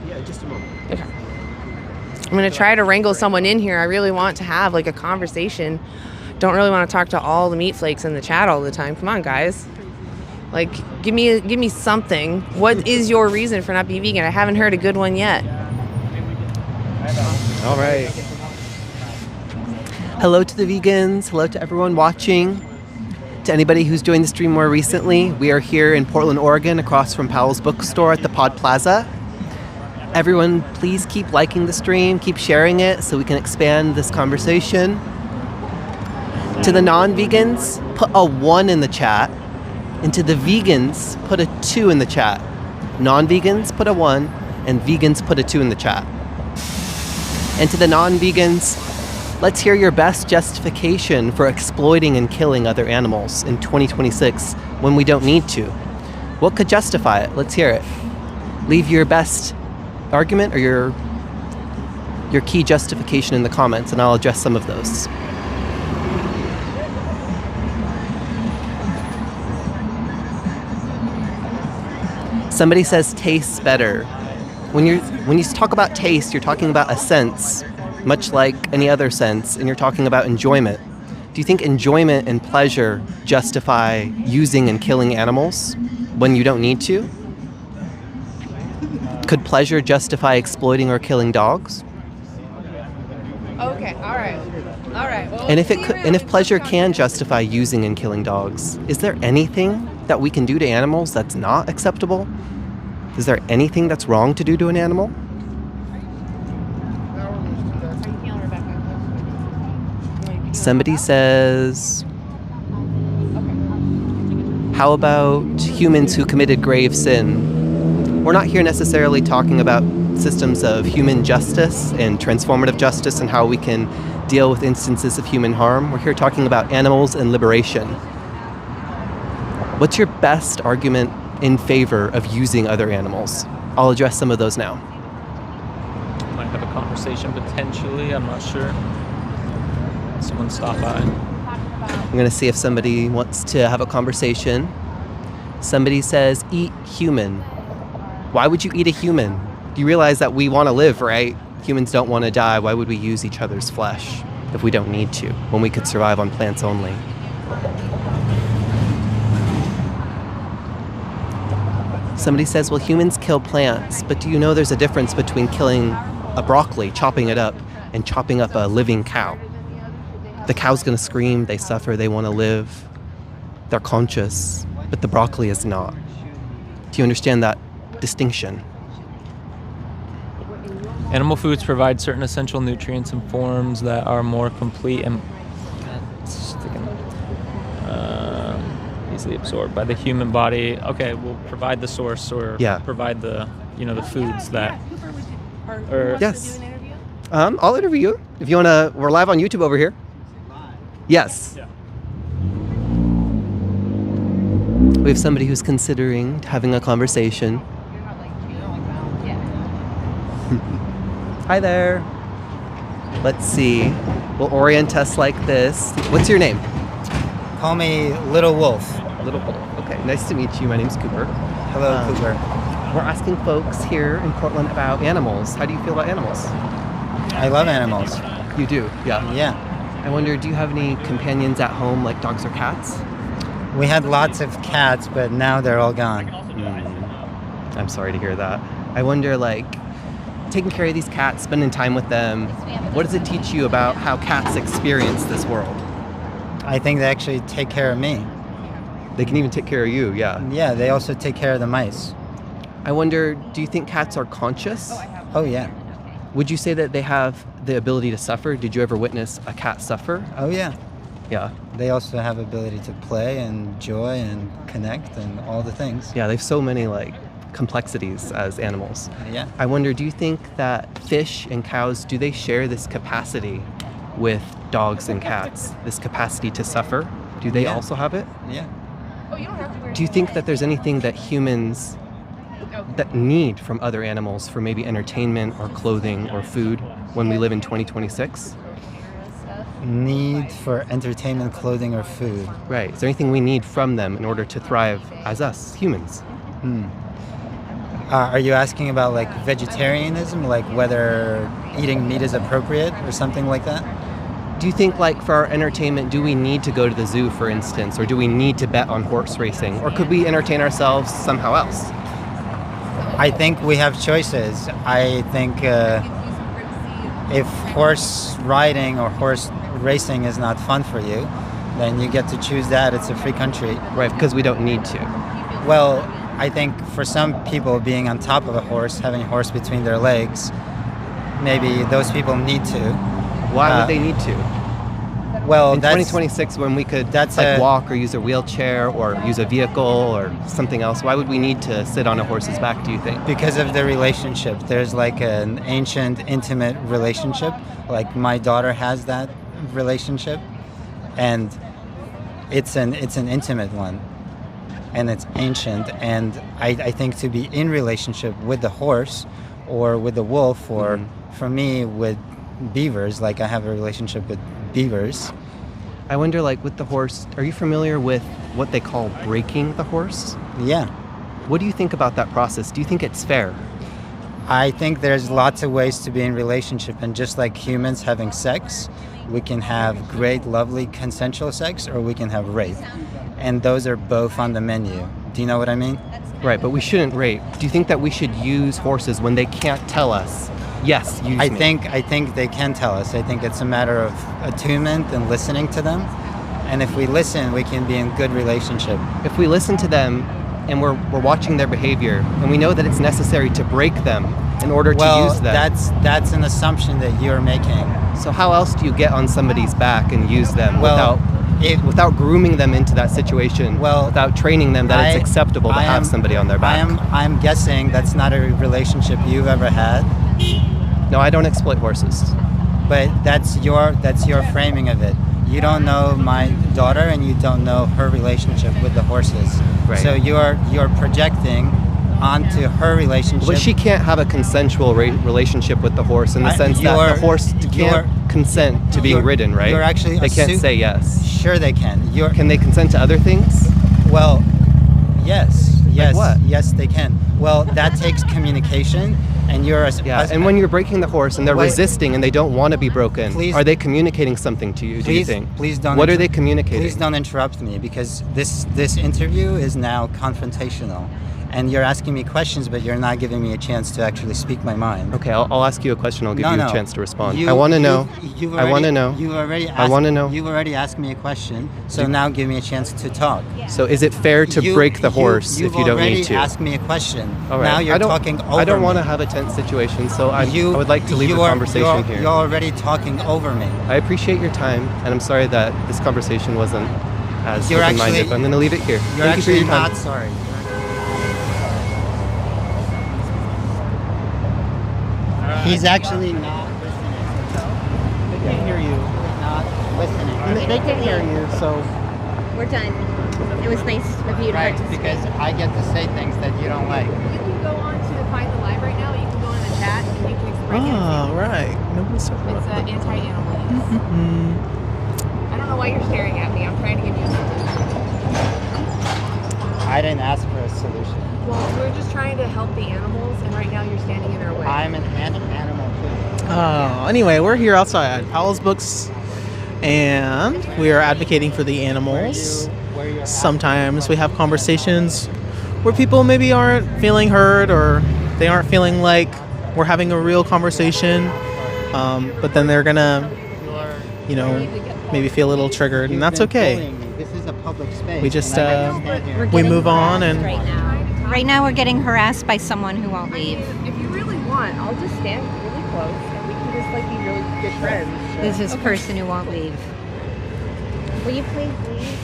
Yeah, just a moment. Okay. I'm going to try to wrangle someone in here. I really want to have like a conversation. Don't really want to talk to all the meat flakes in the chat all the time. Come on, guys. Like, give me something. What is your reason for not being vegan? I haven't heard a good one yet. All right. Hello to the vegans. Hello to everyone watching. To anybody who's joined the stream more recently, we are here in Portland, Oregon, across from Powell's Bookstore at the Pod Plaza. Everyone, please keep liking the stream, keep sharing it so we can expand this conversation. To the non-vegans, put a 1 in the chat. And to the vegans, put a 2 in the chat. Non-vegans, put a 1, and vegans, put a 2 in the chat. And to the non-vegans, let's hear your best justification for exploiting and killing other animals in 2026 when we don't need to. What could justify it? Let's hear it. Leave your best argument or your key justification in the comments, and I'll address some of those. Somebody says tastes better. When you talk about taste, you're talking about a sense, much like any other sense, and you're talking about enjoyment. Do you think enjoyment and pleasure justify using and killing animals when you don't need to? Could pleasure justify exploiting or killing dogs? Okay, all right. Well, And if pleasure can justify using and killing dogs, is there anything that we can do to animals that's not acceptable? Is there anything that's wrong to do to an animal? Somebody says, how about humans who committed grave sin? We're not here necessarily talking about systems of human justice and transformative justice and how we can deal with instances of human harm. We're here talking about animals and liberation. What's your best argument in favor of using other animals? I'll address some of those now. Might have a conversation potentially, I'm not sure. Someone stop by. I'm going to see if somebody wants to have a conversation. Somebody says, eat human. Why would you eat a human? Do you realize that we want to live, right? Humans don't want to die. Why would we use each other's flesh if we don't need to, when we could survive on plants only? Somebody says, well, humans kill plants, but do you know there's a difference between killing a broccoli, chopping it up, and chopping up a living cow? The cow's going to scream, they suffer, they want to live, they're conscious, but the broccoli is not. Do you understand that distinction? Animal foods provide certain essential nutrients and forms that are more complete and easily absorbed by the human body. Okay, we'll provide the source or provide the the foods that. Yes. I'll interview you if you want to. We're live on YouTube over here. Yes. Yeah. We have somebody who's considering having a conversation. Hi there. Let's see. We'll orient us like this. What's your name? Call me Little Wolf. Little Wolf. Okay, nice to meet you. My name's Cooper. Hello, Cooper. We're asking folks here in Portland about animals. How do you feel about animals? I love animals. You do? Yeah. Yeah. I wonder, do you have any companions at home, like dogs or cats? We had lots of cats, but now they're all gone. I'm sorry to hear that. I wonder, like, taking care of these cats, spending time with them, what does it teach you about how cats experience this world? I think they actually take care of me. They can even take care of you, yeah. Yeah, they also take care of the mice. I wonder, do you think cats are conscious? Oh, yeah. Would you say that they have the ability to suffer? Did you ever witness a cat suffer? Oh, yeah. Yeah. They also have ability to play and joy and connect and all the things. Yeah, they have so many, like, complexities as animals. Yeah. I wonder, do you think that fish and cows, do they share this capacity with dogs and cats? This capacity to suffer? Do they Yeah. also have it? Yeah. Do you think that there's anything that humans that need from other animals for maybe entertainment or clothing or food when we live in 2026? Need for entertainment, clothing, or food. Right. Is there anything we need from them in order to thrive as us, humans? Are you asking about like vegetarianism, like whether eating meat is appropriate or something like that? Do you think, like, for our entertainment, do we need to go to the zoo, for instance, or do we need to bet on horse racing, or could we entertain ourselves somehow else? I think we have choices. I think if horse riding or horse racing is not fun for you, then you get to choose that. It's a free country. Right, because we don't need to. Well, I think for some people, being on top of a horse, having a horse between their legs, maybe those people need to. Why would they need to? Well, In that's 2026, when we could walk or use a wheelchair or use a vehicle or something else, why would we need to sit on a horse's back, do you think? because of the relationship. There's like an ancient, intimate relationship. Like my daughter has that relationship, and it's an intimate one, and it's ancient. And I think to be in relationship with the horse or with the wolf, or for me with beavers, like I have a relationship with beavers. I wonder, like, with the horse, are you familiar with what they call breaking the horse? Yeah. What do you think about that process? Do you think it's fair? I think there's lots of ways to be in relationship, and just like humans having sex, we can have great, lovely, consensual sex, or we can have rape. And those are both on the menu. Do you know what I mean? Right, but we shouldn't rape. Do you think that we should use horses when they can't tell us, yes, use I me? think they can tell us. I think it's a matter of attunement and listening to them. And if we listen, we can be in good relationship. If we listen to them and we're watching their behavior and we know that it's necessary to break them in order to use them. That's an assumption that you're making. So how else do you get on somebody's back and use them Well, without grooming them into that situation, without training them that it's acceptable to have somebody on their back? I'm guessing that's not a relationship you've ever had. No, I don't exploit horses. But that's your framing of it. You don't know my daughter, and you don't know her relationship with the horses. Right. So you're projecting onto her relationship. But she can't have a consensual relationship with the horse in the sense that the horse can't consent to being ridden, right? You're actually they can't say yes. Sure, they can. Can they consent to other things? Well, yes. Like what? Yes, they can. Well, that takes communication, and you're and when you're breaking the horse and they're resisting and they don't want to be broken, are they communicating something to you? Do you think? Please don't. What are they communicating? Please don't interrupt me, because this interview is now confrontational, and you're asking me questions, but you're not giving me a chance to actually speak my mind. Okay, I'll ask you a question. I'll give you a chance to respond. You- I want to know. You've I want to know. You already. I want to know. You've already asked me a question, so now give me a chance to talk. So is it fair to break the horse if you don't need to? You've already asked me a question. All right. Now you're talking over me. I don't want to have a tense situation, so I would like to leave the conversation here. You're already talking over me. I appreciate your time, and I'm sorry that this conversation wasn't as You're open-minded, actually- but I'm going to leave it here. You're Thank you for actually your time. not sorry. He's actually not listening. They can hear you. Not listening. They can hear you, so. We're done. It was nice of you to Right, participate. because I get to say things that you don't like. You can go on to Find the Live right now. You can go on the chat and and you can explain it. Oh, right. Nobody's talking It's about anti-animal use. I don't know why you're staring at me. I'm trying to give you a solution. I didn't ask for a solution. Well, we're just trying to help the animals, and right now you're standing in our way. I'm an animal too. Oh, anyway, we're here outside at Powell's Books, and we are advocating for the animals. Sometimes we have conversations where people maybe aren't feeling heard, or they aren't feeling like we're having a real conversation, but then they're gonna, maybe feel a little triggered, and that's okay. This is a public space. We just We're we getting move on, harassed and right now. Right now, we're getting harassed by someone who won't leave. If you really want, I'll just stand really close, and we can just be really good friends. This is person who won't leave. Will you please leave?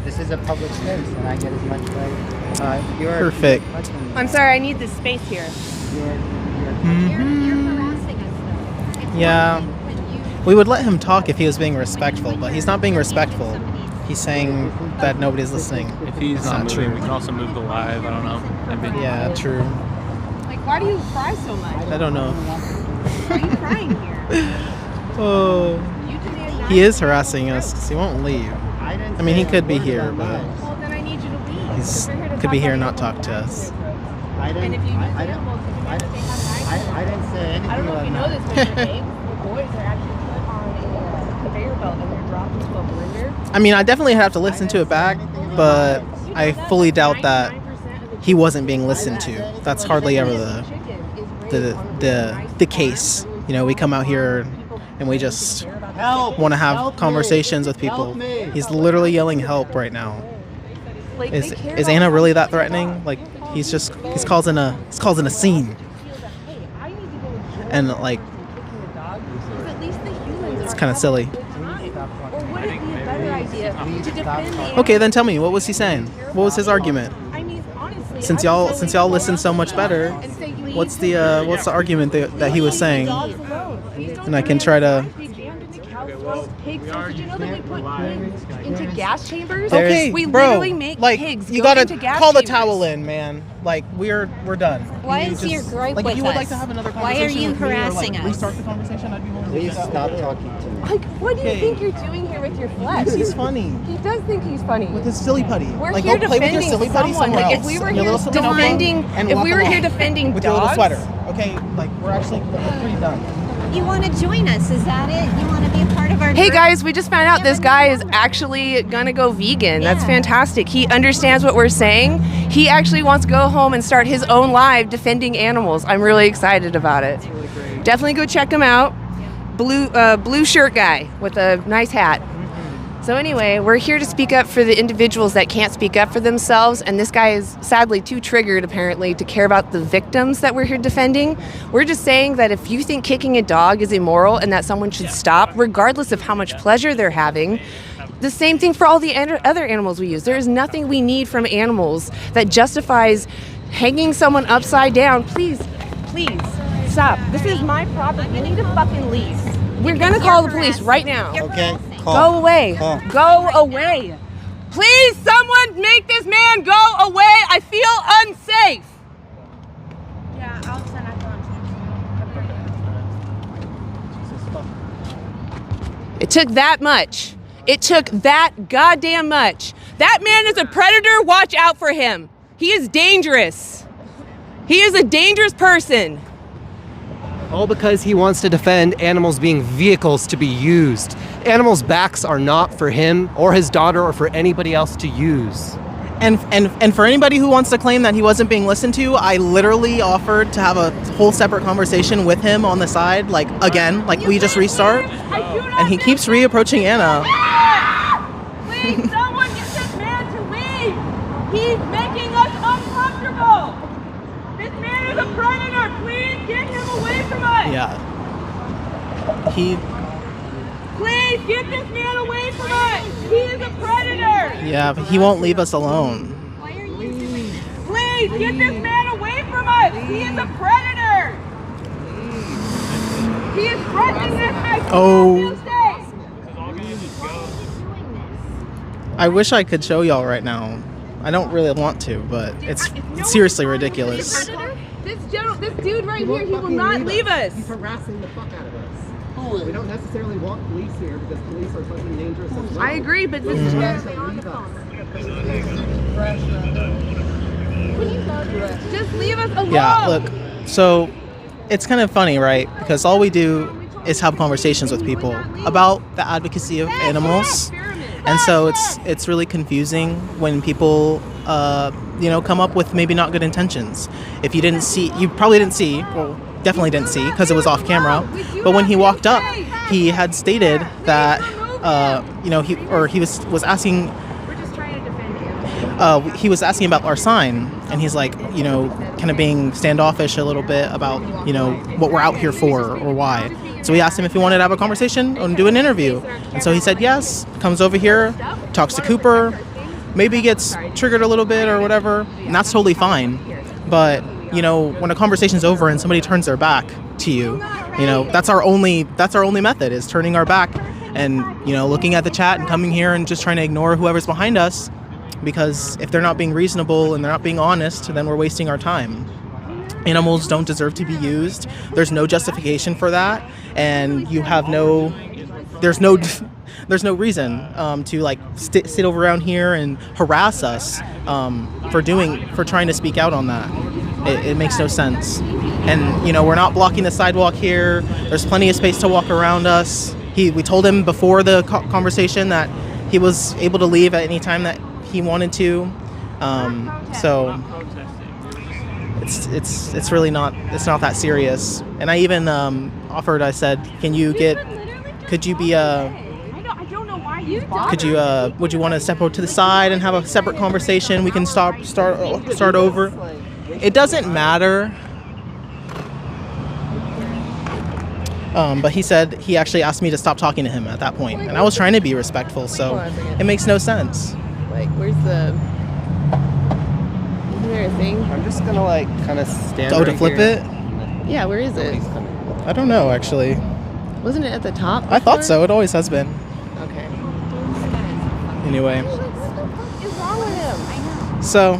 This is a public space, and I get as much right. Perfect. I'm sorry, I need this space here. You're harassing us, though. It's Yeah. one thing when you- We would let him talk if he was being respectful, but he's not being respectful. He's saying that nobody's listening. If he's It's not not moving, true. we can also move the live. I don't know. Maybe. Yeah, true. Like, why do you cry so much? I don't know. Why are you crying here? Oh, You demand he is harassing us because he won't leave. I mean, he could be here, but Well, then I need you to leave. he's 'cause we're here to could be talk here and about not talk to animals. us. I didn't, And if you use I didn't, animals, you can say have I didn't say anything. I don't know if you know about this, that. Mr. James. The boys are actually put on a conveyor belt and they're dropped into a blender. I mean, I definitely have to listen to it back, but I fully doubt that he wasn't being listened to. That's hardly ever the case. We come out here and we just want to have conversations with people. He's literally yelling help right now. Like, Is Anna really that threatening? Like, he's causing a scene, and like it's kind of silly. Or would it be a better idea to defend the Okay, then tell me, what was he saying? What was his argument? I mean, honestly, Since y'all listen so much better, what's the argument that he was saying? And I can try to. Pigs. Did you know that we put pigs into gas chambers? Okay, we bro, literally make like, pigs you go gotta into gas call the chambers. towel in, man. Like, we're done. Why You is just- your gripe like, with if you would us? like to have another Why are conversation you with me, or, harassing like, us? restart the conversation, I'd be willing to do Please that. stop talking to me. Like, what do you Okay. think you're doing here with your flesh? He's funny. He does think he's funny. With his silly putty. We're like, here go play with your defending silly putty someone. somewhere Like, else. if we were Your here little silly notebook, defending, and if walk we were here along defending with your little dogs, sweater. Okay, like, we're pretty done. You want to join us? Is that it? You want to be a part of our Hey group? guys, we just found out this guy is actually gonna go vegan. That's Yeah. fantastic. He understands what we're saying. He actually wants to go home and start his own live defending animals. I'm really excited about it. Definitely go check him out. Blue shirt guy with a nice hat. So anyway, we're here to speak up for the individuals that can't speak up for themselves, and this guy is sadly too triggered apparently to care about the victims that we're here defending. We're just saying that if you think kicking a dog is immoral and that someone should stop, regardless of how much pleasure they're having, the same thing for all the other animals we use. There is nothing we need from animals that justifies hanging someone upside down. Please, stop. This is my property. You need to fucking leave. We're gonna call the police right now. Okay, Go call. away. Call. Go away. Please, someone make this man go away. I feel unsafe. Yeah, I'll send out It took that much. It took that goddamn much. That man is a predator. Watch out for him. He is dangerous. He is a dangerous person. All because he wants to defend animals being vehicles to be used. Animals' backs are not for him or his daughter or for anybody else to use. And for anybody who wants to claim that he wasn't being listened to, I literally offered to have a whole separate conversation with him on the side, like, again, like we just restart, and he keeps reapproaching Anna. Please, someone get this man to leave. He's making us uncomfortable. This man is a predator. Please get him away from us. Yeah. Please get this man away from us. He is a predator. Yeah, but he won't leave us alone. Why are you doing this? Please get this man away from us. He is a predator. He is threatening us. Oh. Stay. I wish I could show y'all right now. I don't really want to, but it's seriously ridiculous. This dude right here, he will not leave us. He's harassing the fuck out of us. We don't necessarily want police here because police are fucking dangerous as well. I agree, but this is just leave us alone. Yeah, look, so it's kind of funny, right? Because all we do is have conversations with people about the advocacy of animals. And so it's really confusing when people, come up with maybe not good intentions. If you didn't see, you probably didn't see, well, definitely didn't see because it was off camera. But when he walked up, he had stated that, he was asking. He was asking about our sign, and he's like, kind of being standoffish a little bit about, what we're out here for or why. So we asked him if he wanted to have a conversation and do an interview. And so he said yes, comes over here, talks to Cooper, maybe gets triggered a little bit or whatever, and that's totally fine. But, when a conversation's over and somebody turns their back to you, that's our only method is turning our back and, looking at the chat and coming here and just trying to ignore whoever's behind us. Because if they're not being reasonable and they're not being honest, then we're wasting our time. Animals don't deserve to be used. There's no justification for that, and there's no reason to sit over around here and harass us for trying to speak out on that. It makes no sense. And we're not blocking the sidewalk here. There's plenty of space to walk around us. We told him before the conversation that he was able to leave at any time that he wanted to, so it's really not that serious. And I even offered. I said, would you want to step over to the side and have a separate conversation? We can start over. It doesn't matter. But he said he actually asked me to stop talking to him at that point, and I was trying to be respectful. So it makes no sense. Where's the... Isn't there a thing? I'm just gonna kind of stand. To flip it? Yeah, where is it? I don't know, actually. Wasn't it at the top before? I thought so. It always has been. Okay. Anyway. What is wrong with him? I know. So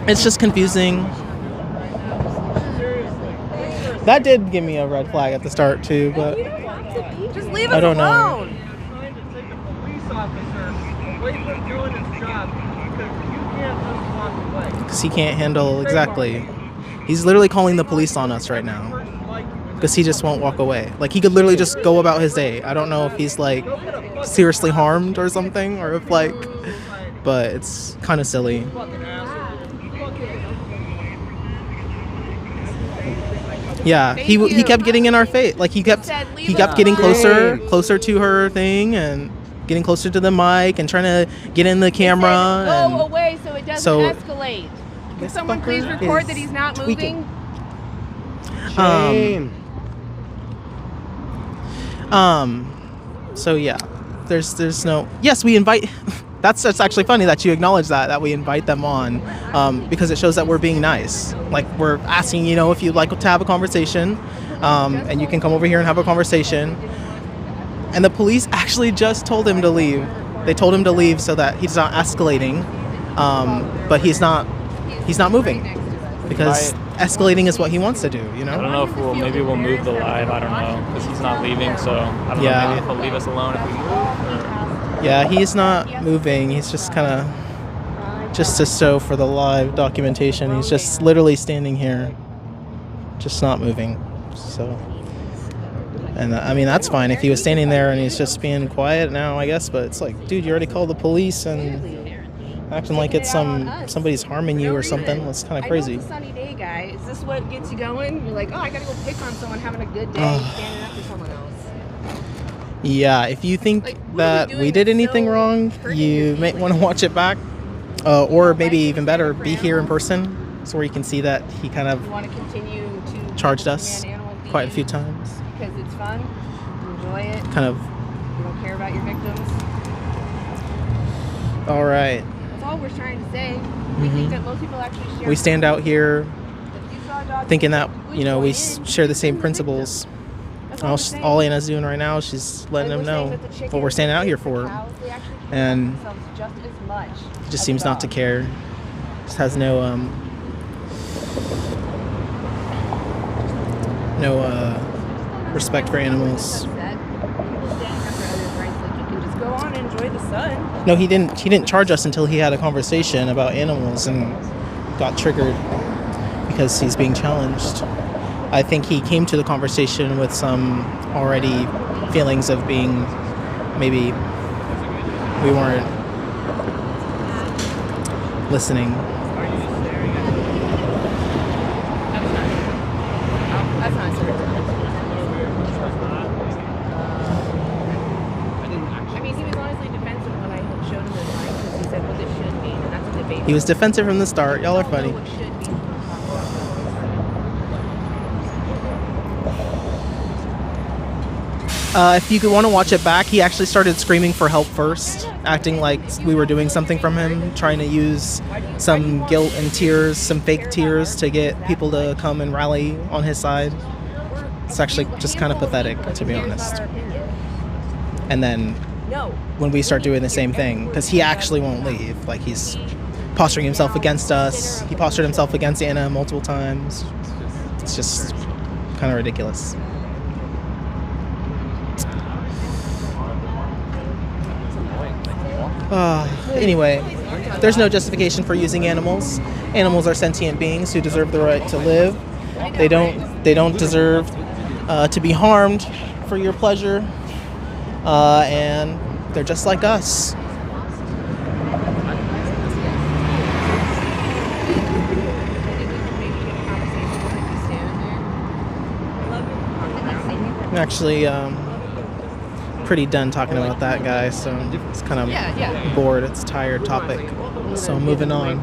it's just confusing. That did give me a red flag at the start too, but just leave us alone. Because he can't handle exactly. He's literally calling the police on us right now. Because he just won't walk away. He could literally just go about his day. I don't know if he's seriously harmed or something, or if but it's kind of silly. Yeah, he kept getting in our face. He kept getting closer to her thing and getting closer to the mic and trying to get in the camera. Go away so it doesn't escalate. Can someone please record that he's not moving? Shame. So yeah, there's no. Yes, we invite. That's actually funny that you acknowledge that we invite them on, because it shows that we're being nice. We're asking, if you'd like to have a conversation, and you can come over here and have a conversation. And the police actually just told him to leave. They told him to leave so that he's not escalating, but he's not moving because escalating is what he wants to do. I don't know if we'll move the live. I don't know because he's not leaving. So I don't know. Maybe if he'll leave us alone if we move. Yeah, he's not moving. He's just kind of just to show for the live documentation. He's just literally standing here, just not moving. So, and I mean that's fine if he was standing there and he's just being quiet now, I guess. But it's dude, you already called the police and acting like it's somebody's harming you or something. That's kind of crazy. I know it's a sunny day, guy. Is this what gets you going? You're like, oh, I gotta go pick on someone having a good day, standing up for someone else. Yeah, if you think that we did anything wrong, you may want to watch it back, or maybe even better, be here in person, so where you can see that he kind of charged us quite a few times. Because it's fun, you enjoy it. Kind of. You don't care about your victims. All right. That's all we're trying to say. We think that most people actually share. We stand out here, thinking that we share the same principles. All Anna's doing right now, she's letting them know what we're standing out here for. And he just seems not to care. Just has no no respect for animals. Go on and enjoy the sun. No, he didn't charge us until he had a conversation about animals and got triggered because he's being challenged. I think he came to the conversation with some already feelings of being maybe we weren't listening. That's not true. I mean, he was honestly defensive when I showed him the line because he said what this should mean, and that's a debate. He was defensive from the start. Y'all are funny. What should mean. If you want to watch it back, he actually started screaming for help first, acting like we were doing something from him, trying to use some guilt and tears, some fake tears to get people to come and rally on his side. It's actually just kind of pathetic, to be honest. And then when we start doing the same thing, because he actually won't leave, like he's posturing himself against us. He postured himself against Anna multiple times. It's just kind of ridiculous. Anyway, there's no justification for using animals. Animals are sentient beings who deserve the right to live. They don't deserve to be harmed for your pleasure, and they're just like us. I'm actually pretty done talking about that guy, so it's kind of bored. It's a tired topic, so moving on.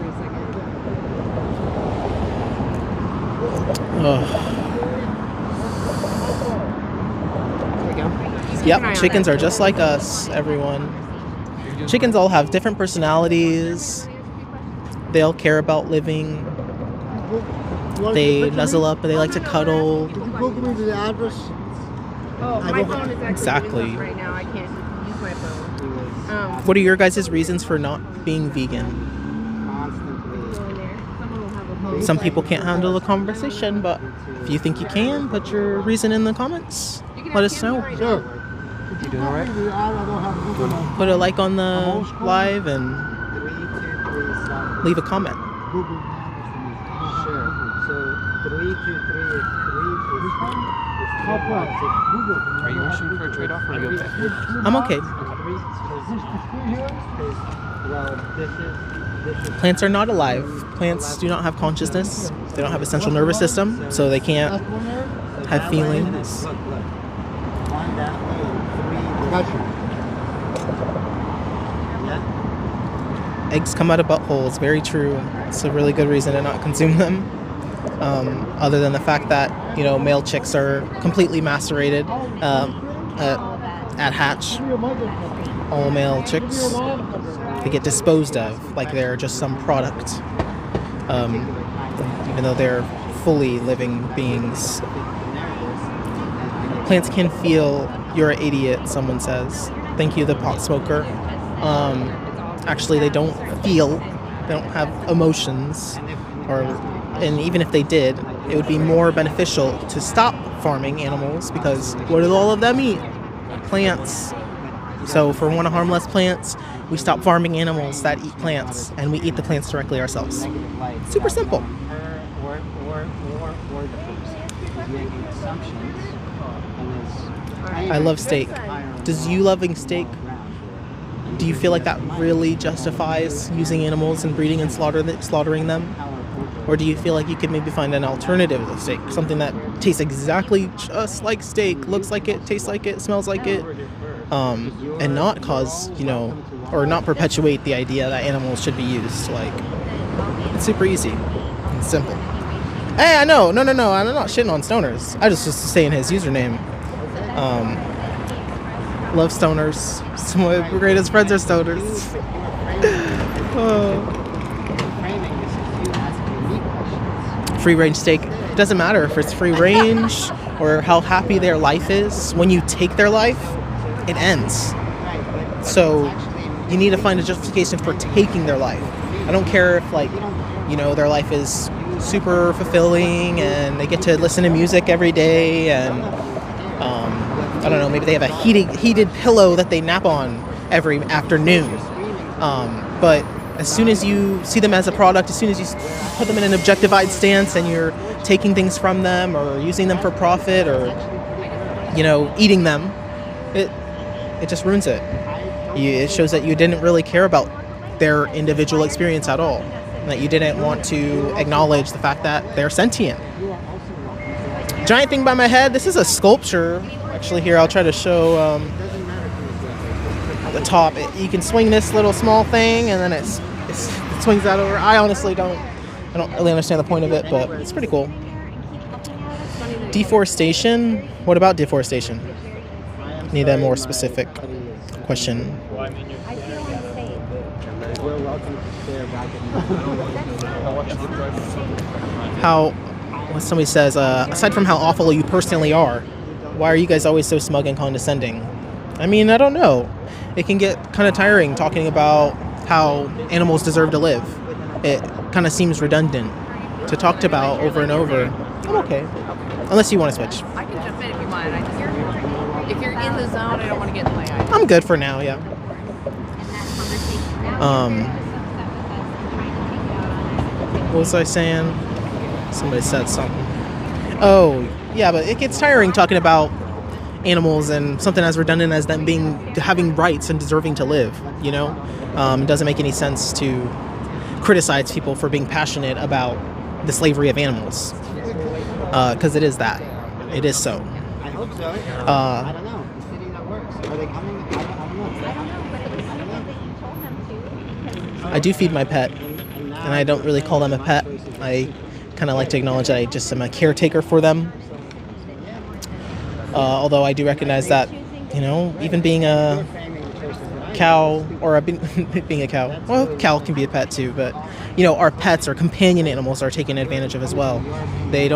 Yep, chickens are just like us, everyone. Chickens all have different personalities. They all care about living. They nuzzle up and they like to cuddle. Oh, my phone is Exactly. right now. I can't use my phone. What are your guys' reasons for not being vegan? Some people can't handle the conversation, but if you think you can, put your reason in the comments. Let us know. Sure. You doing all right? Put a like on the live and leave a comment. Sure. So 323 is 3 Are you wishing for a trade-off or are you okay? I'm okay. Plants are not alive. Plants do not have consciousness. They don't have a central nervous system, so they can't have feelings. Eggs come out of buttholes. Very true. It's a really good reason to not consume them. Other than the fact that, male chicks are completely macerated at hatch. All male chicks, they get disposed of like they're just some product, even though they're fully living beings. Plants can feel. You're an idiot, someone says. Thank you, the pot smoker. Actually, they don't feel. They don't have emotions, and even if they did, it would be more beneficial to stop farming animals, because what do all of them eat? Plants. So if we want to harm less plants, we stop farming animals that eat plants, and we eat the plants directly ourselves. Super simple. I love steak. Does you loving steak, do you feel like that really justifies using animals and breeding and slaughtering them? Or do you feel like you could maybe find an alternative to steak? Something that tastes exactly just like steak, looks like it, tastes like it, smells like it, and not cause, or not perpetuate the idea that animals should be used. Like, it's super easy. It's simple. Hey, I know. No. I'm not shitting on stoners. I just was saying his username. Love stoners. Some of my greatest friends are stoners. Free range steak. It doesn't matter if it's free range or how happy their life is. When you take their life, it ends. So you need to find a justification for taking their life. I don't care if their life is super fulfilling, and they get to listen to music every day, and I don't know, maybe they have a heated pillow that they nap on every afternoon. But as soon as you see them as a product, as soon as you put them in an objectified stance and you're taking things from them or using them for profit or, eating them, it just ruins it. It shows that you didn't really care about their individual experience at all, and that you didn't want to acknowledge the fact that they're sentient. Giant thing by my head, this is a sculpture. Actually, here I'll try to show the top. You can swing this little small thing, and then it swings that over. I honestly don't really understand the point of it, but it's pretty cool. Deforestation. What about deforestation? Need a more specific question. Somebody says, aside from how awful you personally are, why are you guys always so smug and condescending? I mean, I don't know. It can get kind of tiring talking about how animals deserve to live. It kind of seems redundant to talk about over and over. I'm okay. Unless you want to switch. I can jump in if you want. If you're in the zone, I don't want to get in the way. I'm good for now, yeah. What was I saying? Somebody said something. Oh, yeah, but it gets tiring talking about animals and something as redundant as them having rights and deserving to live, It doesn't make any sense to criticize people for being passionate about the slavery of animals, because it is that. It is so. I hope so. I don't know. The city that works. Are they coming? I don't know. I do feed my pet, and I don't really call them a pet. I kind of like to acknowledge that I just am a caretaker for them. Although I do recognize that, even being a cow or being a cow, well, cow can be a pet too, but, our pets or companion animals are taken advantage of as well. They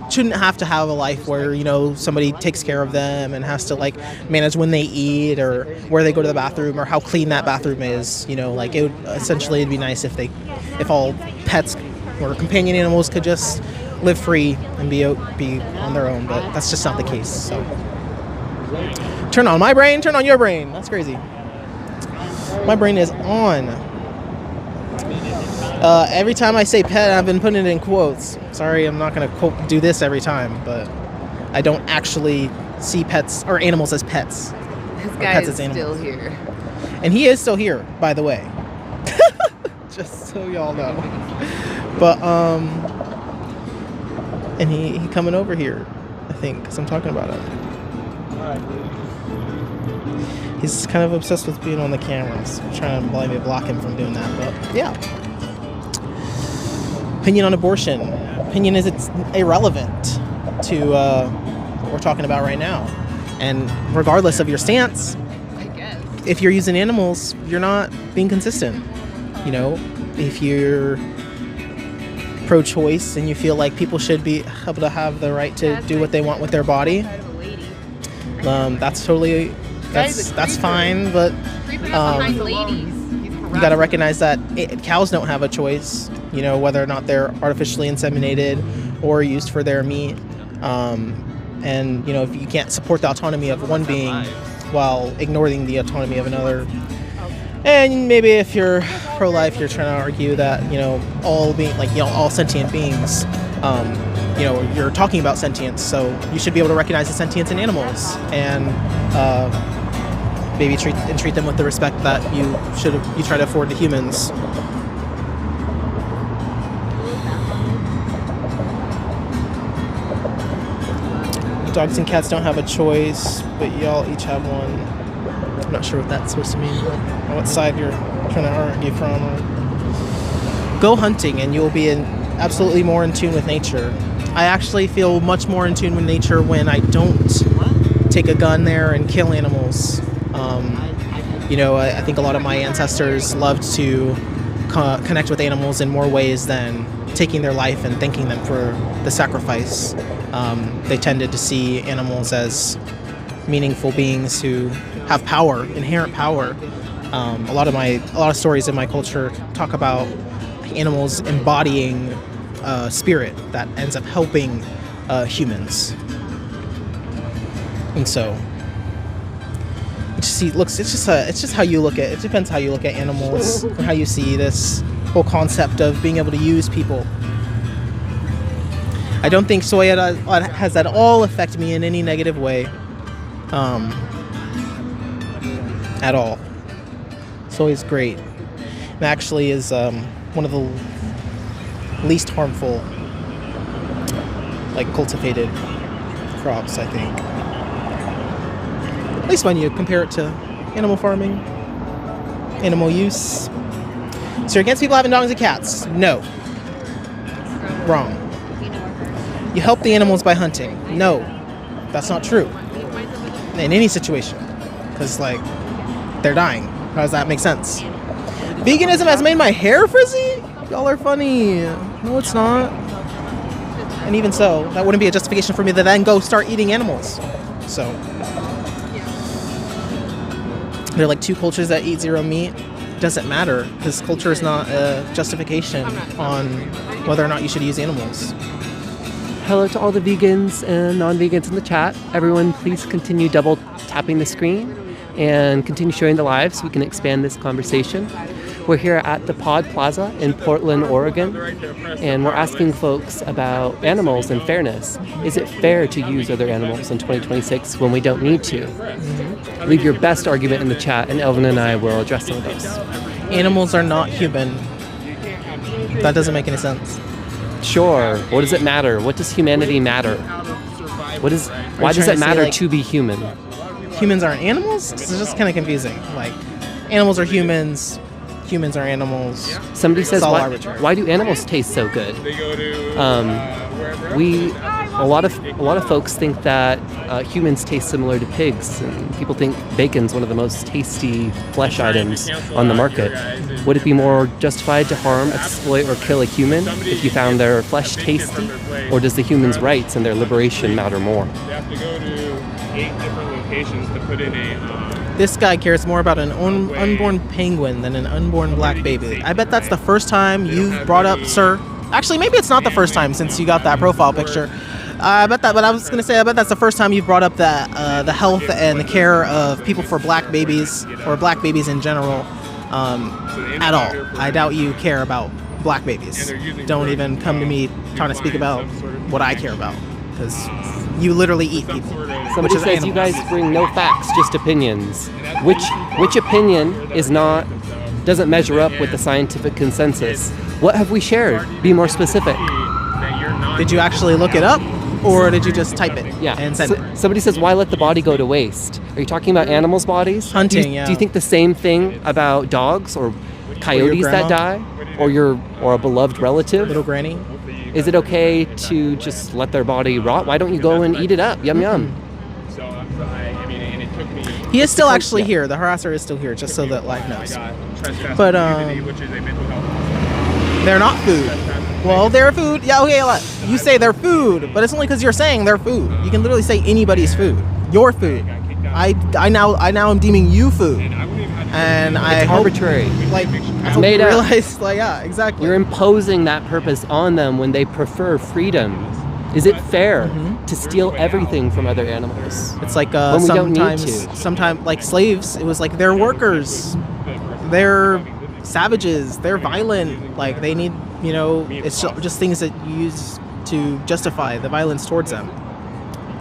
shouldn't have to have a life where, somebody takes care of them and has to manage when they eat or where they go to the bathroom or how clean that bathroom is. It'd be nice if all pets or companion animals could just live free and be on their own, but that's just not the case. So turn on my brain, turn on your brain. That's crazy. My brain is on. Every time I say pet, I've been putting it in quotes. Sorry, I'm not going to do this every time, but I don't actually see pets or animals as pets. This guy is still here. And he is still here, by the way. Just so y'all know. But, and he coming over here, I think, because I'm talking about him. He's kind of obsessed with being on the cameras. I'm trying to block him from doing that, but yeah. Opinion on abortion. Opinion is it's irrelevant to what we're talking about right now. And regardless of your stance, I guess. If you're using animals, you're not being consistent. If you're pro-choice and you feel like people should be able to have the right to do what they want with their body, that's totally that's fine. But you got to recognize that cows don't have a choice. Whether or not they're artificially inseminated or used for their meat. And if you can't support the autonomy of one being while ignoring the autonomy of another. And maybe if you're pro-life, you're trying to argue that, all being all sentient beings, you're talking about sentience, so you should be able to recognize the sentience in animals and maybe treat them with the respect that you try to afford to humans. Dogs and cats don't have a choice, but y'all each have one. I'm not sure what that's supposed to mean, or what side you're trying to argue from. Go hunting and you'll be absolutely more in tune with nature. I actually feel much more in tune with nature when I don't take a gun there and kill animals. I think a lot of my ancestors loved to connect with animals in more ways than taking their life and thanking them for the sacrifice. They tended to see animals as meaningful beings who have power, inherent power. A lot of stories in my culture talk about animals embodying spirit that ends up helping humans. And so it's just how you look at it. It depends how you look at animals and how you see this whole concept of being able to use people. I don't think soy has at all affected me in any negative way. At all. Soy is great. It actually is one of the least harmful, like, cultivated crops, I think. At least when you compare it to animal farming, animal use. So you're against people having dogs and cats? No. Wrong. You help the animals by hunting? No. That's not true. In any situation. Because, like, they're dying. How does that make sense? Veganism has made my hair frizzy? Y'all are funny. No, it's not. And even so, that wouldn't be a justification for me to then go start eating animals. So, there are like two cultures that eat zero meat. Doesn't matter, because culture is not a justification on whether or not you should use animals. Hello to all the vegans and non-vegans in the chat. Everyone, please continue double tapping the screen and continue sharing the live so we can expand this conversation. We're here at the Pod Plaza in Portland, Oregon, and we're asking folks about animals and fairness. Is it fair to use other animals in 2026 when we don't need to? Leave your best argument in the chat, and Elvin and I will address some of those. Animals are not human. That doesn't make any sense. Sure. What does it matter? What does humanity matter? Why does it matter to be human? Humans aren't animals? It's just kind of confusing. Like, animals are humans. Humans are animals. Somebody says, why do animals taste so good? A lot of folks think that humans taste similar to pigs, and people think bacon's one of the most tasty flesh items on the market. Would it be more justified to harm, exploit, or kill a human if you found their flesh tasty, or does the human's rights and their liberation matter more? They have to go to 8 different locations to put in a. This guy cares more about an unborn penguin than an unborn black baby. I bet that's the first time you've brought up, sir. Actually, maybe it's not the first time since you got that profile picture. I bet that's the first time you've brought up the health and the care of people for black babies, or black babies in general, at all. I doubt you care about black babies. Don't even come to me trying to speak about what I care about, because you literally eat people. Somebody says animals. You guys bring no facts, just opinions. Which opinion doesn't measure up with the scientific consensus? What have we shared? Be more specific. Did you actually look it up, or did you just type it and send it? Somebody says, why let the body go to waste? Are you talking about animals' bodies? Hunting, Do you think the same thing about dogs or coyotes that die? Or a beloved relative? Little granny? Is it okay to just let their body rot? Why don't you go and eat it up? Yum, yum. He is still actually here. The harasser is still here, just so that life knows. But they're not food. Well, they're food. Yeah, okay. You say they're food, but it's only because you're saying they're food. You can literally say anybody's food. Your food. I now am deeming you food, and it's arbitrary. It's made up. Exactly. You're imposing that purpose on them when they prefer freedom. Is it fair to steal everything from other animals? It's like when we don't need to. Sometimes, like slaves, it was like they're workers, they're savages, they're violent. Like they need, it's just things that you use to justify the violence towards them.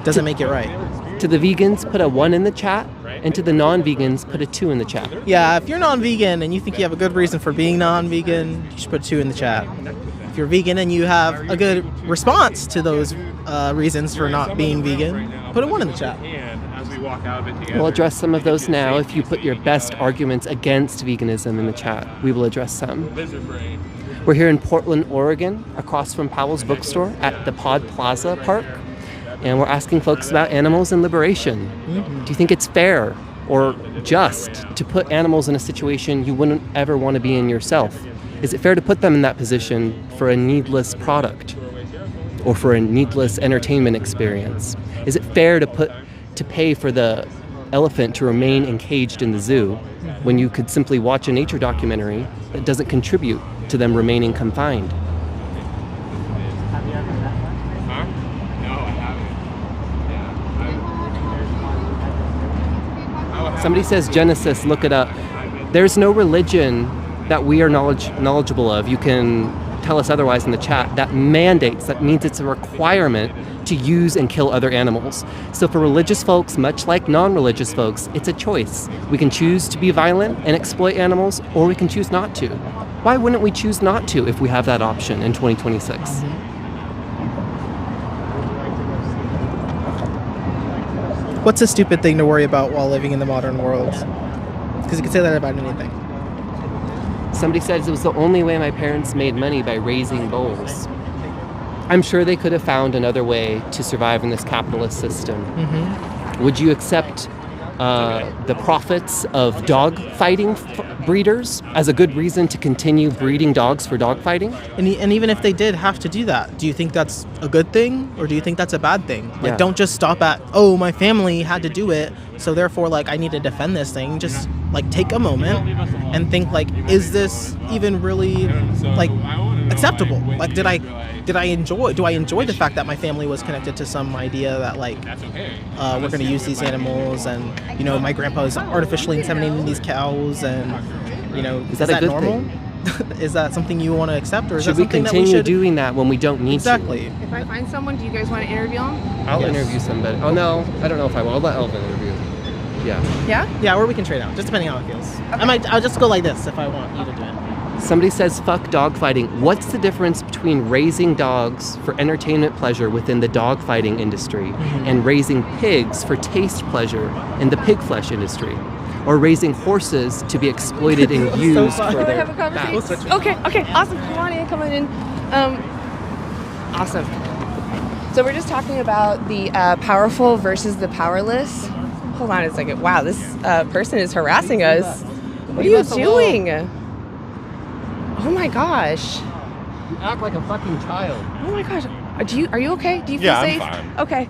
Doesn't make it right. To the vegans, put a 1 in the chat, and to the non-vegans, put a 2 in the chat. Yeah, if you're non-vegan and you think you have a good reason for being non-vegan, you should put 2 in the chat. If you're vegan and you have a good response to those reasons for not being vegan, put a 1 in the chat. We'll address some of those now. If you put your best arguments against veganism in the chat, we will address some. We're here in Portland, Oregon, across from Powell's Bookstore at the Pod Plaza Park. And we're asking folks about animals and liberation. Do you think it's fair or just to put animals in a situation you wouldn't ever want to be in yourself? Is it fair to put them in that position for a needless product or for a needless entertainment experience? Is it fair to pay for the elephant to remain encaged in the zoo when you could simply watch a nature documentary that doesn't contribute to them remaining confined? Somebody says Genesis, look it up. There's no religion that we are knowledgeable of. You can tell us otherwise in the chat. That mandates, that means it's a requirement to use and kill other animals. So for religious folks, much like non-religious folks, it's a choice. We can choose to be violent and exploit animals, or we can choose not to. Why wouldn't we choose not to if we have that option in 2026? What's a stupid thing to worry about while living in the modern world? Because you can say that about anything. Somebody says it was the only way my parents made money, by raising bulls. I'm sure they could have found another way to survive in this capitalist system. Would you accept the profits of dog fighting breeders as a good reason to continue breeding dogs for dog fighting? And even if they did have to do that, do you think that's a good thing, or do you think that's a bad thing? Like, don't just stop at, oh, my family had to do it, so therefore, like, I need to defend this thing. Just, like, take a moment and think, like, is this even really, like, acceptable? Like, do I enjoy the fact that my family was connected to some idea that, like, we're going to use these animals, and, you know, my grandpa is artificially inseminating these cows, and, you know, is that normal? Is that something you want to accept, or is should that we something continue that we should doing that when we don't need exactly? If I find someone, do you guys want to interview them? I'll interview somebody. Oh no, I don't know if I will. I'll let Elvin interview. Yeah, or we can trade out, just depending on how it feels. Okay. I'll just go like this if I want you to do it. Somebody says fuck dog fighting. What's the difference between raising dogs for entertainment pleasure within the dog fighting industry and raising pigs for taste pleasure in the pig flesh industry? Or raising horses to be exploited and used for Can we their have a conversation? fat? Okay, awesome. Come on in. Awesome. So we're just talking about the powerful versus the powerless. Hold on a second. Wow, this person is harassing us. What are you doing? Oh my gosh. You act like a fucking child. Oh my gosh. Are you okay? Do you feel safe? I'm fine. Okay.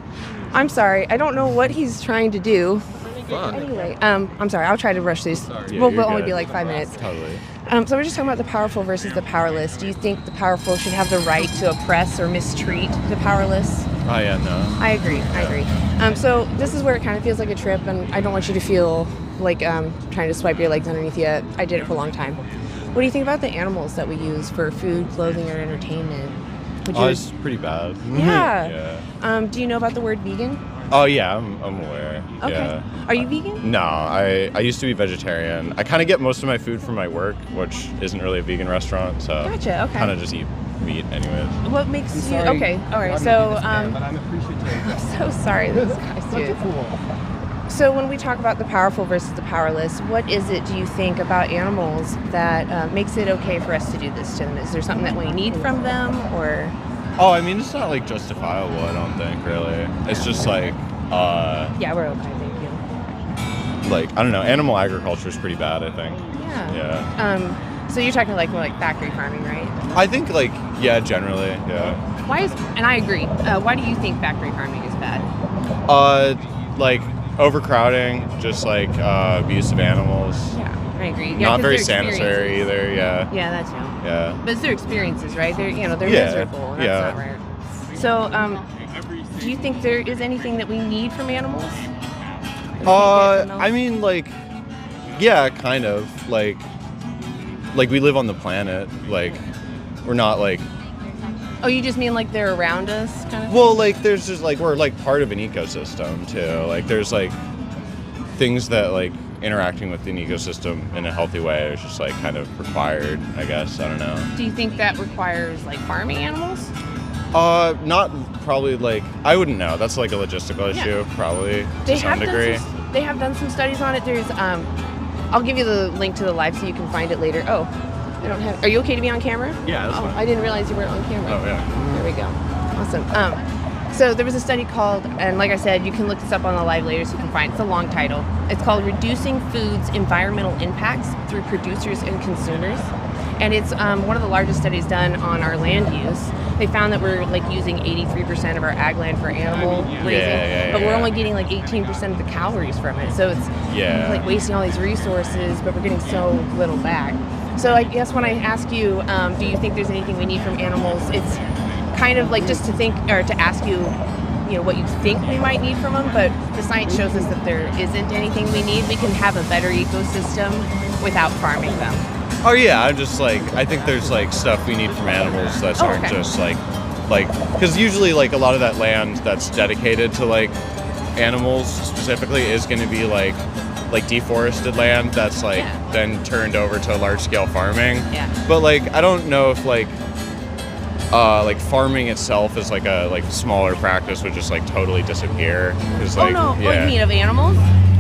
I'm sorry. I don't know what he's trying to do. Anyway, I'm sorry. I'll try to rush these. We'll only be like 5 minutes. Totally. So we're just talking about the powerful versus the powerless. Do you think the powerful should have the right to oppress or mistreat the powerless? Oh yeah, no. I agree. So this is where it kind of feels like a trip, and I don't want you to feel like trying to swipe your legs underneath you. I did it for a long time. What do you think about the animals that we use for food, clothing, or entertainment? It's pretty bad. Yeah. Do you know about the word vegan? Oh yeah, I'm aware. Okay. Yeah. Are you vegan? No, I used to be vegetarian. I kind of get most of my food from my work, which isn't really a vegan restaurant, so Gotcha. Okay. kind of just eat meat anyways. What makes you sorry. okay? All right. So but I'm appreciative. I'm so sorry. This guy's Such a fool. So when we talk about the powerful versus the powerless, what is it, do you think, about animals that makes it okay for us to do this to them? Is there something that we need from them, or? Oh, I mean, it's not like justifiable, I don't think, really. It's just like, Yeah, we're okay, thank you. like, I don't know, animal agriculture is pretty bad, I think. Yeah. So you're talking like more like factory farming, right? I think, like, yeah, generally, yeah. Why is, and I agree, why do you think factory farming is bad? Like, overcrowding, just like abuse of animals. Yeah, I agree. Yeah, Not 'cause very they're sanitary either, yeah. Yeah, that's true. Yeah. But it's their experiences, right? They're they're Yeah, miserable, and that's not right. So, do you think there is anything that we need from animals? I mean, like, yeah, kind of. Like we live on the planet. Like, we're not like. Oh, you just mean like they're around us, kind of? Well, like, there's just like we're like part of an ecosystem too. Like, there's like things that like interacting with an ecosystem in a healthy way is just like kind of required, I guess. I don't know. Do you think that requires like farming animals? Not probably like I wouldn't know. That's like a logistical issue, probably to some degree. They have done some studies on it. There's I'll give you the link to the live so you can find it later. Oh, I don't have. Are you okay to be on camera? Yeah, that's fine. I didn't realize you weren't on camera. Oh yeah. There we go. Awesome. So there was a study called, and like I said, you can look this up on the live later so you can find it. It's a long title. It's called Reducing Food's Environmental Impacts Through Producers and Consumers. And it's one of the largest studies done on our land use. They found that we're like using 83% of our ag land for animal raising, but we're only getting like 18% of the calories from it. So it's like wasting all these resources, but we're getting so little back. So I guess when I ask you, do you think there's anything we need from animals? It's kind of like just to think or to ask you, what you think we might need from them, but the science shows us that there isn't anything we need. We can have a better ecosystem without farming them. Oh yeah, I'm just like, I think there's like stuff we need from animals that aren't just like, because usually like a lot of that land that's dedicated to like animals specifically is going to be like deforested land that's like then turned over to large scale farming. Yeah. But like I don't know if like farming itself is like a smaller practice would just like totally disappear. Like, oh no, you mean of animals?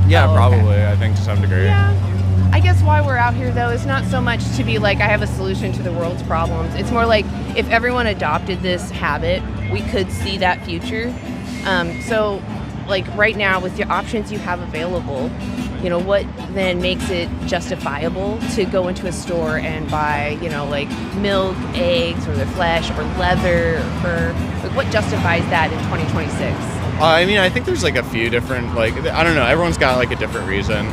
Yeah, probably. Okay. I think to some degree. Yeah. I guess why we're out here though is not so much to be like I have a solution to the world's problems. It's more like if everyone adopted this habit, we could see that future. So like right now with the options you have available, what then makes it justifiable to go into a store and buy, like milk, eggs, or their flesh, or leather, or fur? Like what justifies that in 2026? I mean, I think there's like a few different, like, I don't know, everyone's got like a different reason.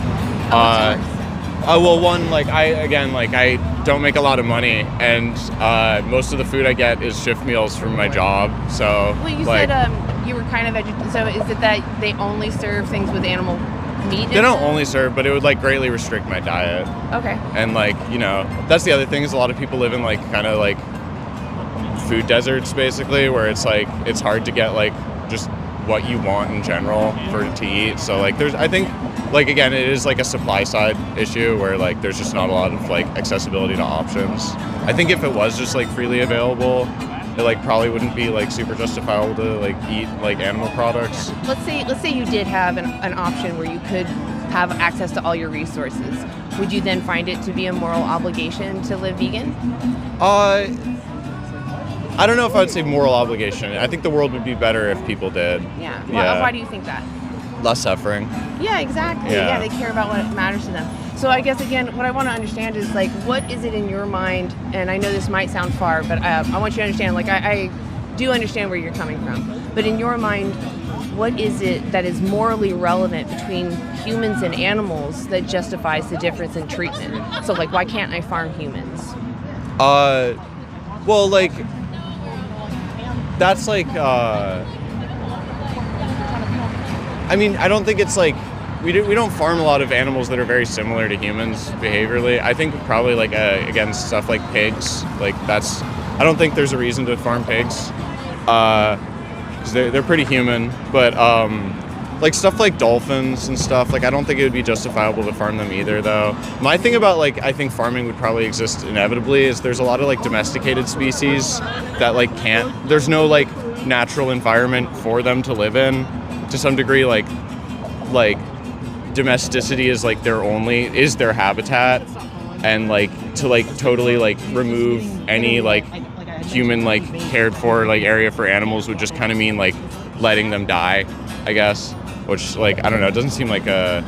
Well, one, like I don't make a lot of money, and most of the food I get is shift meals from my job. So well, you said you were kind of so is it that they only serve things with animal meat? They don't only serve, but it would like greatly restrict my diet. Okay. And like that's the other thing is a lot of people live in like kind of like food deserts basically, where it's like it's hard to get like just what you want in general to eat. So like I think like again it is like a supply side issue where like there's just not a lot of like accessibility to options. I think if it was just like freely available, it like probably wouldn't be like super justifiable to like eat like animal products. Let's say you did have an option where you could have access to all your resources. Would you then find it to be a moral obligation to live vegan? I don't know if I would say moral obligation. I think the world would be better if people did. Yeah. Yeah. Why do you think that? Less suffering. Yeah, exactly. Yeah, they care about what matters to them. So I guess, again, what I want to understand is, like, what is it in your mind, and I know this might sound far, but I want you to understand, like, I do understand where you're coming from, but in your mind, what is it that is morally relevant between humans and animals that justifies the difference in treatment? So, like, why can't I farm humans? Well, like, that's like, I mean, I don't think it's like, we don't farm a lot of animals that are very similar to humans behaviorally. I think probably like, again, stuff like pigs, like that's, I don't think there's a reason to farm pigs, because they're pretty human, but like stuff like dolphins and stuff, like I don't think it would be justifiable to farm them either though. My thing about like, I think farming would probably exist inevitably is there's a lot of like domesticated species that like there's no like natural environment for them to live in. To some degree, like domesticity is like their habitat, and like to like totally like remove any like human like cared for like area for animals would just kind of mean like letting them die, I guess, which like I don't know, it doesn't seem like a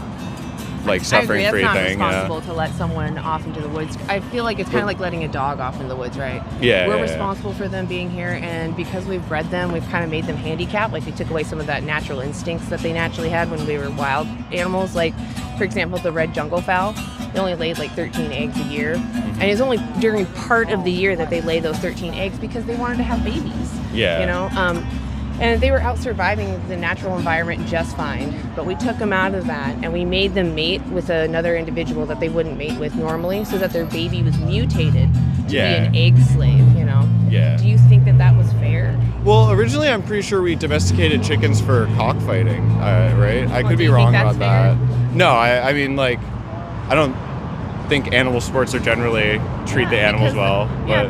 like suffering free thing. It's not responsible to let someone off into the woods. I feel like it's kind of like letting a dog off in the woods, right? Yeah. We're responsible for them being here, and because we've bred them, we've kind of made them handicapped. Like we took away some of that natural instincts that they naturally had when we were wild animals. Like, for example, the red jungle fowl, they only laid like 13 eggs a year, and it's only during part of the year that they lay those 13 eggs because they wanted to have babies. Yeah. And they were out surviving the natural environment just fine. But we took them out of that and we made them mate with another individual that they wouldn't mate with normally, so that their baby was mutated to be an egg slave, Yeah. Do you think that was fair? Well, originally I'm pretty sure we domesticated chickens for cockfighting, right? I could be wrong about that. No, I mean, like, I don't think animal sports are generally treat the animals well. But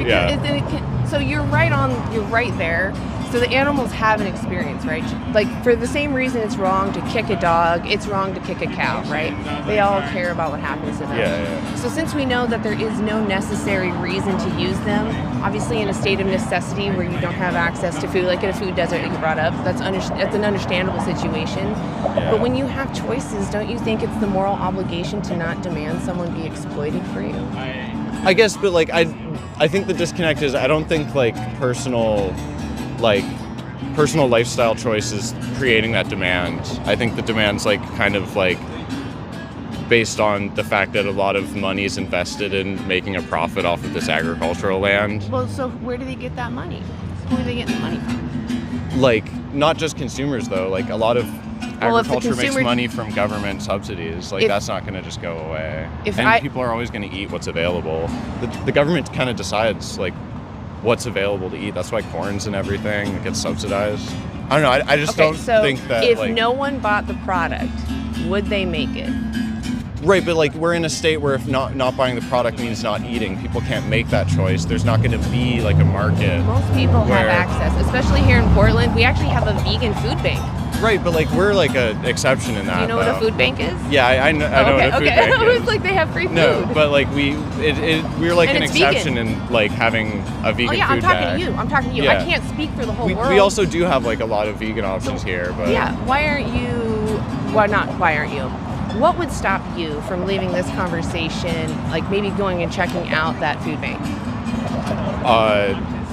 So you're right there. So the animals have an experience, right? Like, for the same reason it's wrong to kick a dog, it's wrong to kick a cow, right? They all care about what happens to them. Yeah. So since we know that there is no necessary reason to use them, obviously in a state of necessity where you don't have access to food, like in a food desert that you brought up, that's an understandable situation. Yeah. But when you have choices, don't you think it's the moral obligation to not demand someone be exploited for you? I guess, but like, I think the disconnect is I don't think like personal lifestyle choices creating that demand. I think the demand's like kind of like based on the fact that a lot of money is invested in making a profit off of this agricultural land. Well, so where do they get that money? Who are they getting the money from? like not just consumers though, like a lot of Well, if the agriculture makes consumer- money from government subsidies. Like If- that's not going to just go away. If And I- people are always going to eat what's available. The government kind of decides like what's available to eat. That's why corns and everything gets subsidized. I don't know. I just Okay, don't so think that if like no one bought the product, would they make it? right, but like we're in a state where if not buying the product means not eating, people can't make that choice. There's not going to be like a market. Most people have where- access, especially here in Portland. We actually have a vegan food bank. Right, but like we're like an exception in that. Do you know what a though. food bank is? Yeah, I know, I know what a food bank I was is. like, they have free food. No, but like we're like And an it's exception vegan. in like having a vegan Oh yeah, food I'm talking bag. to you. I'm talking to you. Yeah. I can't speak for the whole world. We also do have like a lot of vegan options here, but Yeah. Why aren't you? Why aren't you? What would stop you from leaving this conversation, like maybe going and checking out that food bank?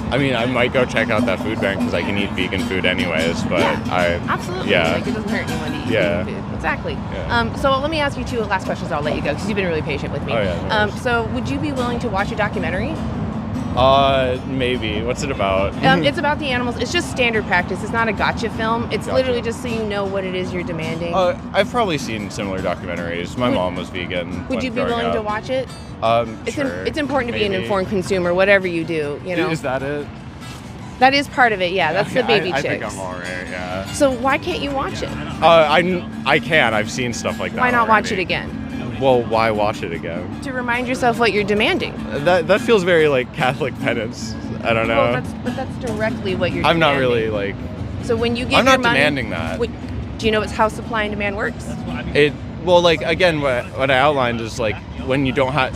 I mean, I might go check out that food bank because I can eat vegan food anyways. But Absolutely. yeah, Like it doesn't hurt anyone to eat Yeah. vegan food. Exactly. Yeah. So let me ask you two last questions. I'll let you go because you've been really patient with me. Oh, yeah, no worries. So would you be willing to watch a documentary? maybe. What's it about? It's about the animals. It's just standard practice. It's not a gotcha film. It's Gotcha. literally just so you know what it is you're demanding. I've probably seen similar documentaries. My mom was vegan. Would you be growing willing to up. watch it? Sure. It's important to be an maybe. informed consumer, whatever you do. You know, Is that it? that is part of it. Yeah, that's the baby I chicks. think I'm alright. Yeah. So why can't you watch it? I can. I've seen stuff like that. Why not watch already. it again? Well, why watch it again? To remind yourself what you're demanding. That feels very like Catholic penance. I don't know. Well, that's directly what you're. I'm not demanding. really like. So when you give I'm your not money, demanding that. Do you know it's how supply and demand works? It well, like again, what I outlined is like when you don't have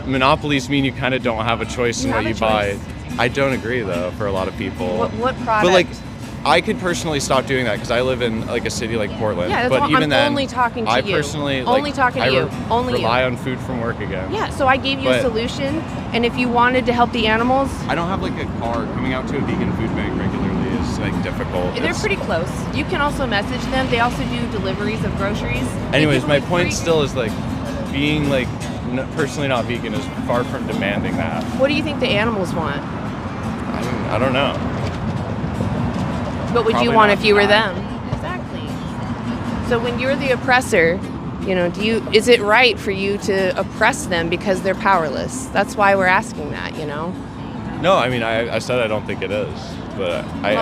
monopolies mean you kind of don't have a choice in You what have you a buy. choice. I don't agree though. For a lot of people. What product? But like, I could personally stop doing that because I live in like a city like Portland. Yeah, that's but all- even I'm then, only talking to I you. personally Only talking to I you. Only you. rely on food from work again. Yeah, so I gave you a But- solution, and if you wanted to help the animals, I don't have like a car. Coming out to a vegan food bank regularly is like difficult. they're It's- pretty close. You can also message them. They also do deliveries of groceries. They Anyways, give my away point free- still is like being like personally not vegan is far from demanding that. What do you think the animals want? I don't know. What would Probably you want not if you were that. them? Exactly. So when you're the oppressor, you know, is it right for you to oppress them because they're powerless? That's why we're asking that, you know. No, I mean I said I don't think it is, but Well, I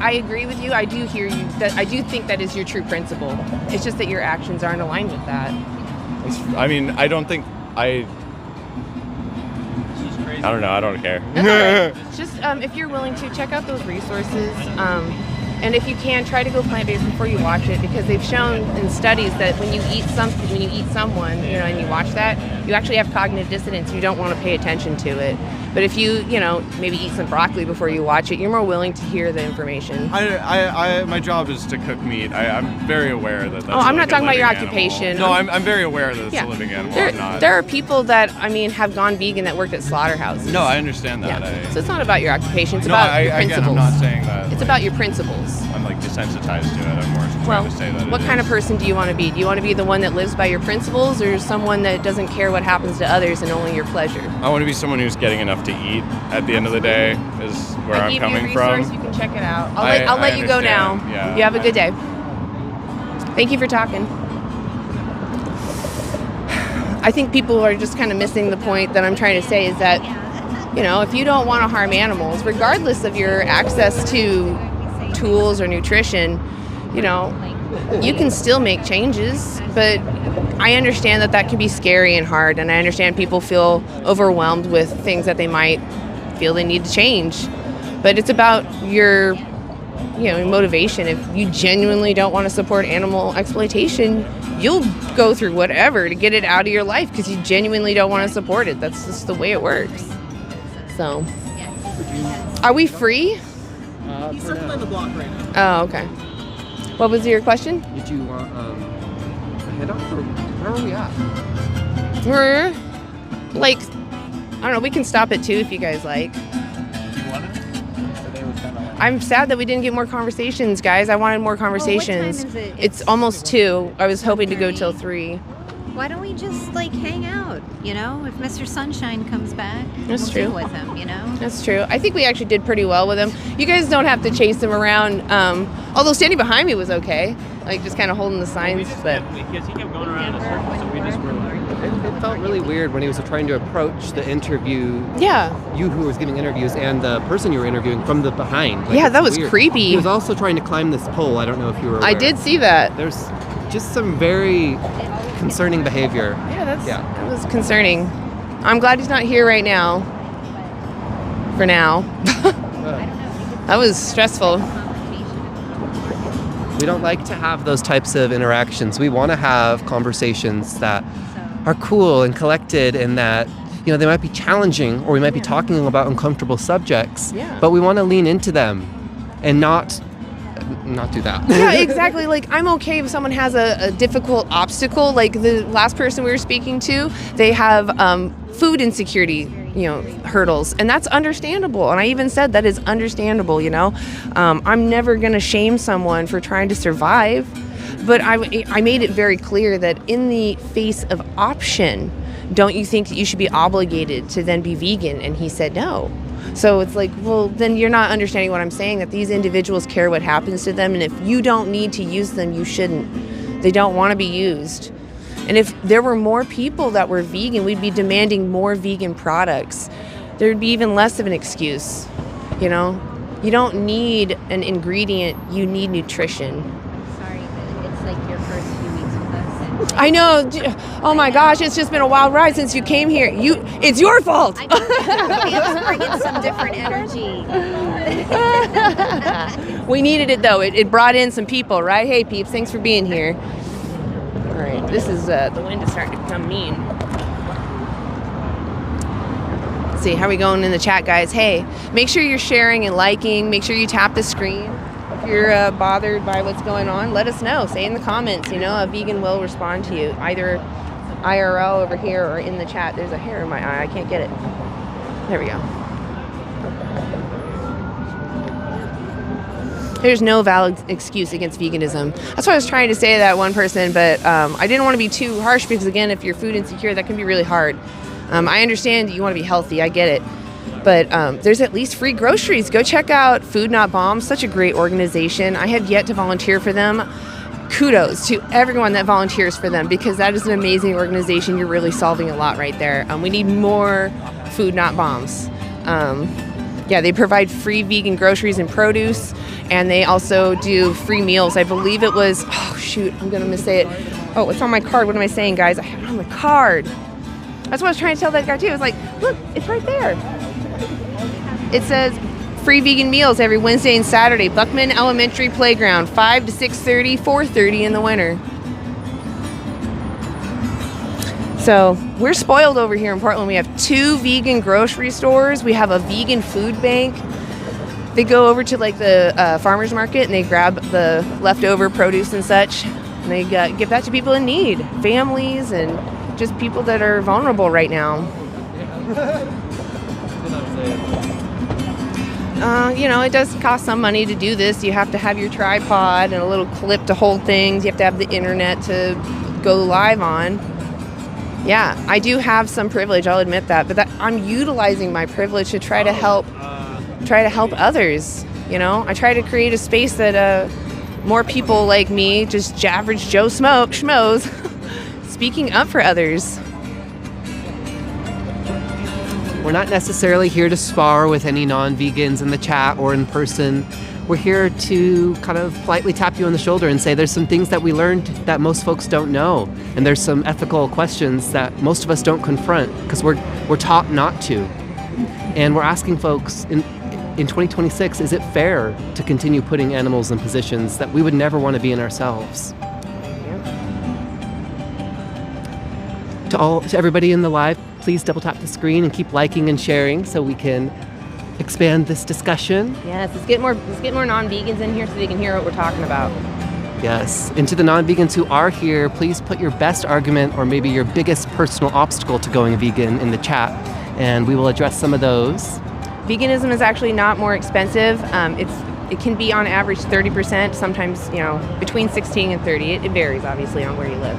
I agree with you. I do hear you. That I do think that is your true principle. It's just that your actions aren't aligned with that. I mean I don't think I don't know. I don't care. That's all right. Just if you're willing to check out those resources, and if you can, try to go plant-based before you watch it, because they've shown in studies that when you eat someone, you know, and you watch that, you actually have cognitive dissonance. You don't want to pay attention to it. But if you maybe eat some broccoli before you watch it, you're more willing to hear the information. My job is to cook meat. I'm very aware that that's I'm not like a talking about your living animal. occupation. No, I'm very aware that it's Yeah. a living animal. There, I'm not. there are people that have gone vegan that worked at slaughterhouses. No, I understand that. Yeah. So it's not about your occupation. It's No, about your again, principles. I'm not saying that. It's about your principles. I'm like desensitized to it. I'm more trying Well, to say that. what kind of person do you want to be? Do you want to be the one that lives by your principles, or someone that doesn't care what happens to others and only your pleasure? I want to be someone who's getting enough to eat at the end of the day. Is where I I'm gave coming you a resource. from. You can check it out. I I'll let you go now. understand, yeah. You have a good day. Thank you for talking. I think people are just kind of missing the point that I'm trying to say is that, if you don't want to harm animals, regardless of your access to tools or nutrition, you can still make changes. But I understand that can be scary and hard, and I understand people feel overwhelmed with things that they might feel they need to change. But it's about your motivation. If you genuinely don't want to support animal exploitation, you'll go through whatever to get it out of your life because you genuinely don't want to support it. That's just the way it works. So, are we free? He's circling the block right now. Oh, okay. What was your question? Did you want a head up, or where are we at? We're like, I don't know, we can stop at 2 if you guys like. I'm sad that we didn't get more conversations, guys. I wanted more conversations. is it? It's almost 2. I was hoping to go till 3. Why don't we just like hang out? You know, if Mr. Sunshine comes back, That's we'll true. deal with him. You know. That's true. I think we actually did pretty well with him. You guys don't have to chase him around. Although standing behind me was okay, like just kind of holding the signs. But he kept going around in a circle, so we just were. It felt really weird when he was trying to approach the interview. yeah, You who was giving interviews and the person you were interviewing from the behind. Like, yeah, it's that was weird. creepy. He was also trying to climb this pole. I don't know if you were aware. I did see that. There's just some very concerning behavior. Yeah, that was concerning. I'm glad he's not here right now. For now. That was stressful. We don't like to have those types of interactions. We want to have conversations that are cool and collected, and that, you know, they might be challenging, or we might be talking about uncomfortable subjects, but we want to lean into them and not do that. Yeah, exactly. Like, I'm okay if someone has a difficult obstacle. Like the last person we were speaking to, they have food insecurity, hurdles, and that's understandable. And I even said that is understandable. I'm never going to shame someone for trying to survive, but I made it very clear that in the face of option, don't you think that you should be obligated to then be vegan? And he said no. So it's like, well, then you're not understanding what I'm saying, that these individuals care what happens to them, and if you don't need to use them, you shouldn't. They don't want to be used. And if there were more people that were vegan, we'd be demanding more vegan products. There'd be even less of an excuse, You don't need an ingredient, you need nutrition. Sorry, but it's like your first few weeks with us. I know. Oh my gosh, it's just been a wild ride since you came here. It's your fault. I was bringing some different energy. We needed it though. It brought in some people, right? Hey peeps, thanks for being here. All right, this is the wind is starting to become mean. Let's see, how are we going in the chat, guys? Hey, make sure you're sharing and liking. Make sure you tap the screen. If you're bothered by what's going on, let us know. Say in the comments. A vegan will respond to you, either IRL over here or in the chat. There's a hair in my eye. I can't get it. There we go. There's no valid excuse against veganism. That's what I was trying to say to that one person, but I didn't want to be too harsh because, again, if you're food insecure, that can be really hard. I understand you want to be healthy. I get it. But there's at least free groceries. Go check out Food Not Bombs, such a great organization. I have yet to volunteer for them. Kudos to everyone that volunteers for them, because that is an amazing organization. You're really solving a lot right there. We need more Food Not Bombs. They provide free vegan groceries and produce, and they also do free meals. I believe it was, I'm going to missay it. Oh, it's on my card. What am I saying, guys? I have it on the card. That's what I was trying to tell that guy, too. I was like, look, it's right there. It says free vegan meals every Wednesday and Saturday. Buckman Elementary Playground, 5 to 6:30, 4:30 in the winter. So we're spoiled over here in Portland. We have 2 vegan grocery stores. We have a vegan food bank. They go over to like the farmer's market and they grab the leftover produce and such. And they give that to people in need, families and just people that are vulnerable right now. It does cost some money to do this. You have to have your tripod and a little clip to hold things. You have to have the internet to go live on. Yeah, I do have some privilege, I'll admit that, but I'm utilizing my privilege to try to help others. I try to create a space that more people like me, just average Joe schmoes, speaking up for others. We're not necessarily here to spar with any non-vegans in the chat or in person. We're here to kind of politely tap you on the shoulder and say there's some things that we learned that most folks don't know. And there's some ethical questions that most of us don't confront because we're taught not to. And we're asking folks in 2026, is it fair to continue putting animals in positions that we would never want to be in ourselves? To everybody in the live, please double tap the screen and keep liking and sharing so we can expand this discussion. Yes, let's get more non-vegans in here so they can hear what we're talking about. Yes, and to the non-vegans who are here, please put your best argument or maybe your biggest personal obstacle to going vegan in the chat, and we will address some of those. Veganism is actually not more expensive. It can be on average 30%, sometimes between 16 and 30. It varies obviously on where you live.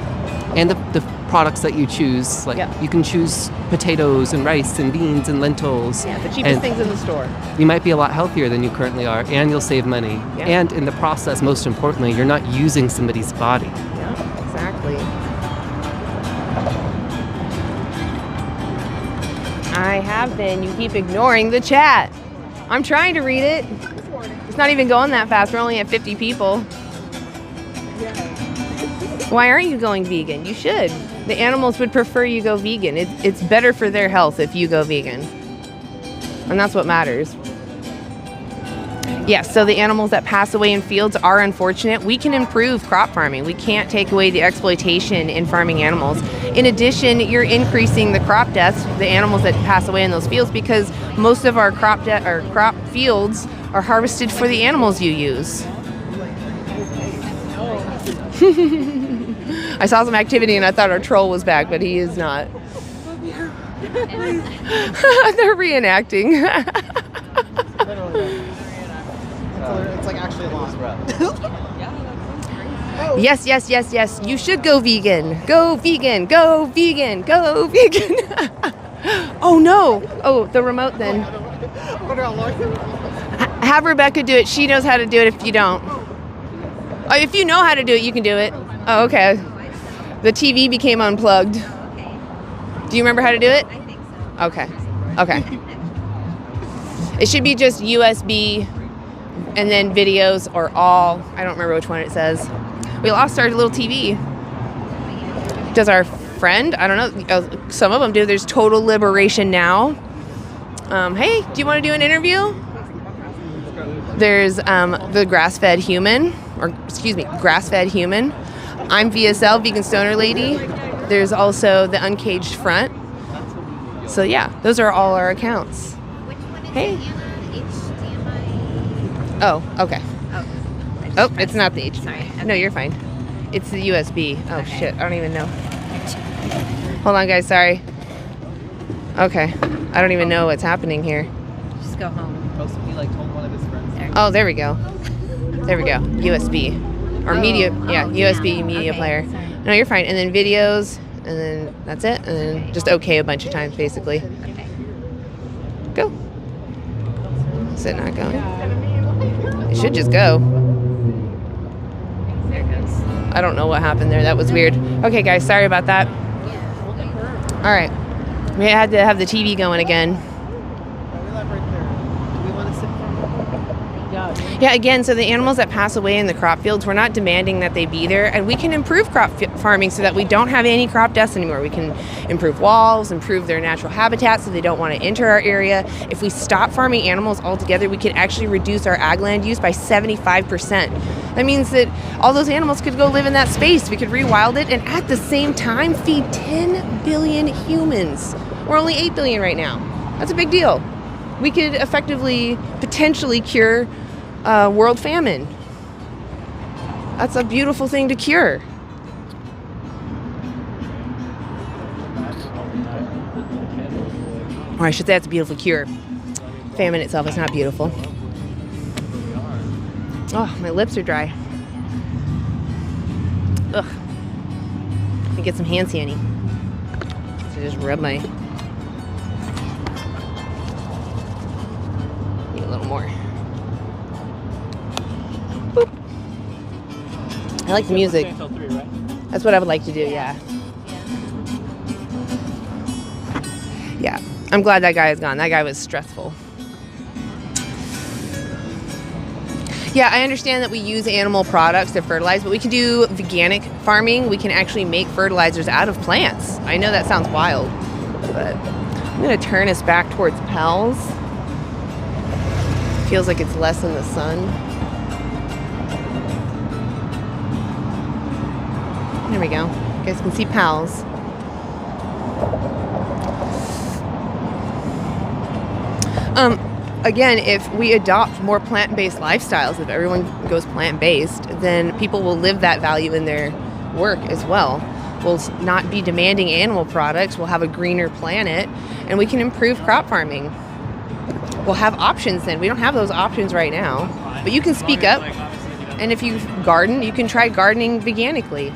And the products that you choose. Like you can choose potatoes and rice and beans and lentils. Yeah, the cheapest things in the store. You might be a lot healthier than you currently are, and you'll save money. Yeah. And in the process, most importantly, you're not using somebody's body. Yeah, exactly. I have been. You keep ignoring the chat. I'm trying to read it. It's not even going that fast. We're only at 50 people. Why aren't you going vegan? You should. The animals would prefer you go vegan. It's better for their health if you go vegan. And that's what matters. Yes, so the animals that pass away in fields are unfortunate. We can improve crop farming. We can't take away the exploitation in farming animals. In addition, you're increasing the crop deaths, the animals that pass away in those fields, because most of our crop fields are harvested for the animals you use. I saw some activity and I thought our troll was back, but he is not. They're reenacting. It's like actually a lost rep. Yes. You should go vegan. Go vegan. Go vegan. Go vegan. Oh no. Oh, the remote then. Have Rebecca do it. She knows how to do it if you don't. Oh, if you know how to do it, you can do it. Oh, okay. The TV became unplugged. Do you remember how to do it? I think so. Okay. It should be just USB and then videos or all. I don't remember which one it says. We lost our little TV. Does our friend? I don't know. Some of them do. There's Total Liberation Now. Hey, do you want to do an interview? There's the Grass-Fed Human. I'm VSL, Vegan Stoner Lady. There's also the Uncaged Front. So yeah, those are all our accounts. Hey. Oh, okay. Oh, it's not the H. Sorry. No, you're fine. It's the USB. Oh shit, I don't even know. Hold on, guys. Sorry. Okay, I don't even know what's happening here. Just go home. Oh, there we go. USB. Or media, USB media player. Sorry. No, you're fine. And then videos, and then that's it. And then just okay a bunch of times, basically. Okay. Go. Is it not going? It should just go. There it goes. I don't know what happened there. That was weird. Okay, guys, sorry about that. All right. We had to have the TV going again. Yeah, again, so the animals that pass away in the crop fields, we're not demanding that they be there, and we can improve crop farming so that we don't have any crop deaths anymore. We can improve walls, improve their natural habitat so they don't want to enter our area. If we stop farming animals altogether, we could actually reduce our ag land use by 75%. That means that all those animals could go live in that space. We could rewild it and at the same time feed 10 billion humans. We're only 8 billion right now. That's a big deal. We could effectively, potentially cure world famine. That's a beautiful thing to cure. Or I should say it's a beautiful cure. Famine itself is not beautiful. Oh, my lips are dry. Ugh. Let me get some hand sanitizer. So just rub my... Need a little more. Boop. I like the music. That's what I would like to do, yeah. Yeah. I'm glad that guy is gone. That guy was stressful. Yeah, I understand that we use animal products to fertilize, but we can do organic farming. We can actually make fertilizers out of plants. I know that sounds wild, but I'm going to turn us back towards Pell's. Feels like it's less in the sun. There we go. You guys can see Pell's. Again, if we adopt more plant-based lifestyles, if everyone goes plant-based, then people will live that value in their work as well. We'll not be demanding animal products. We'll have a greener planet, and we can improve crop farming. We'll have options then. We don't have those options right now, but you can speak up. And if you garden, you can try gardening veganically.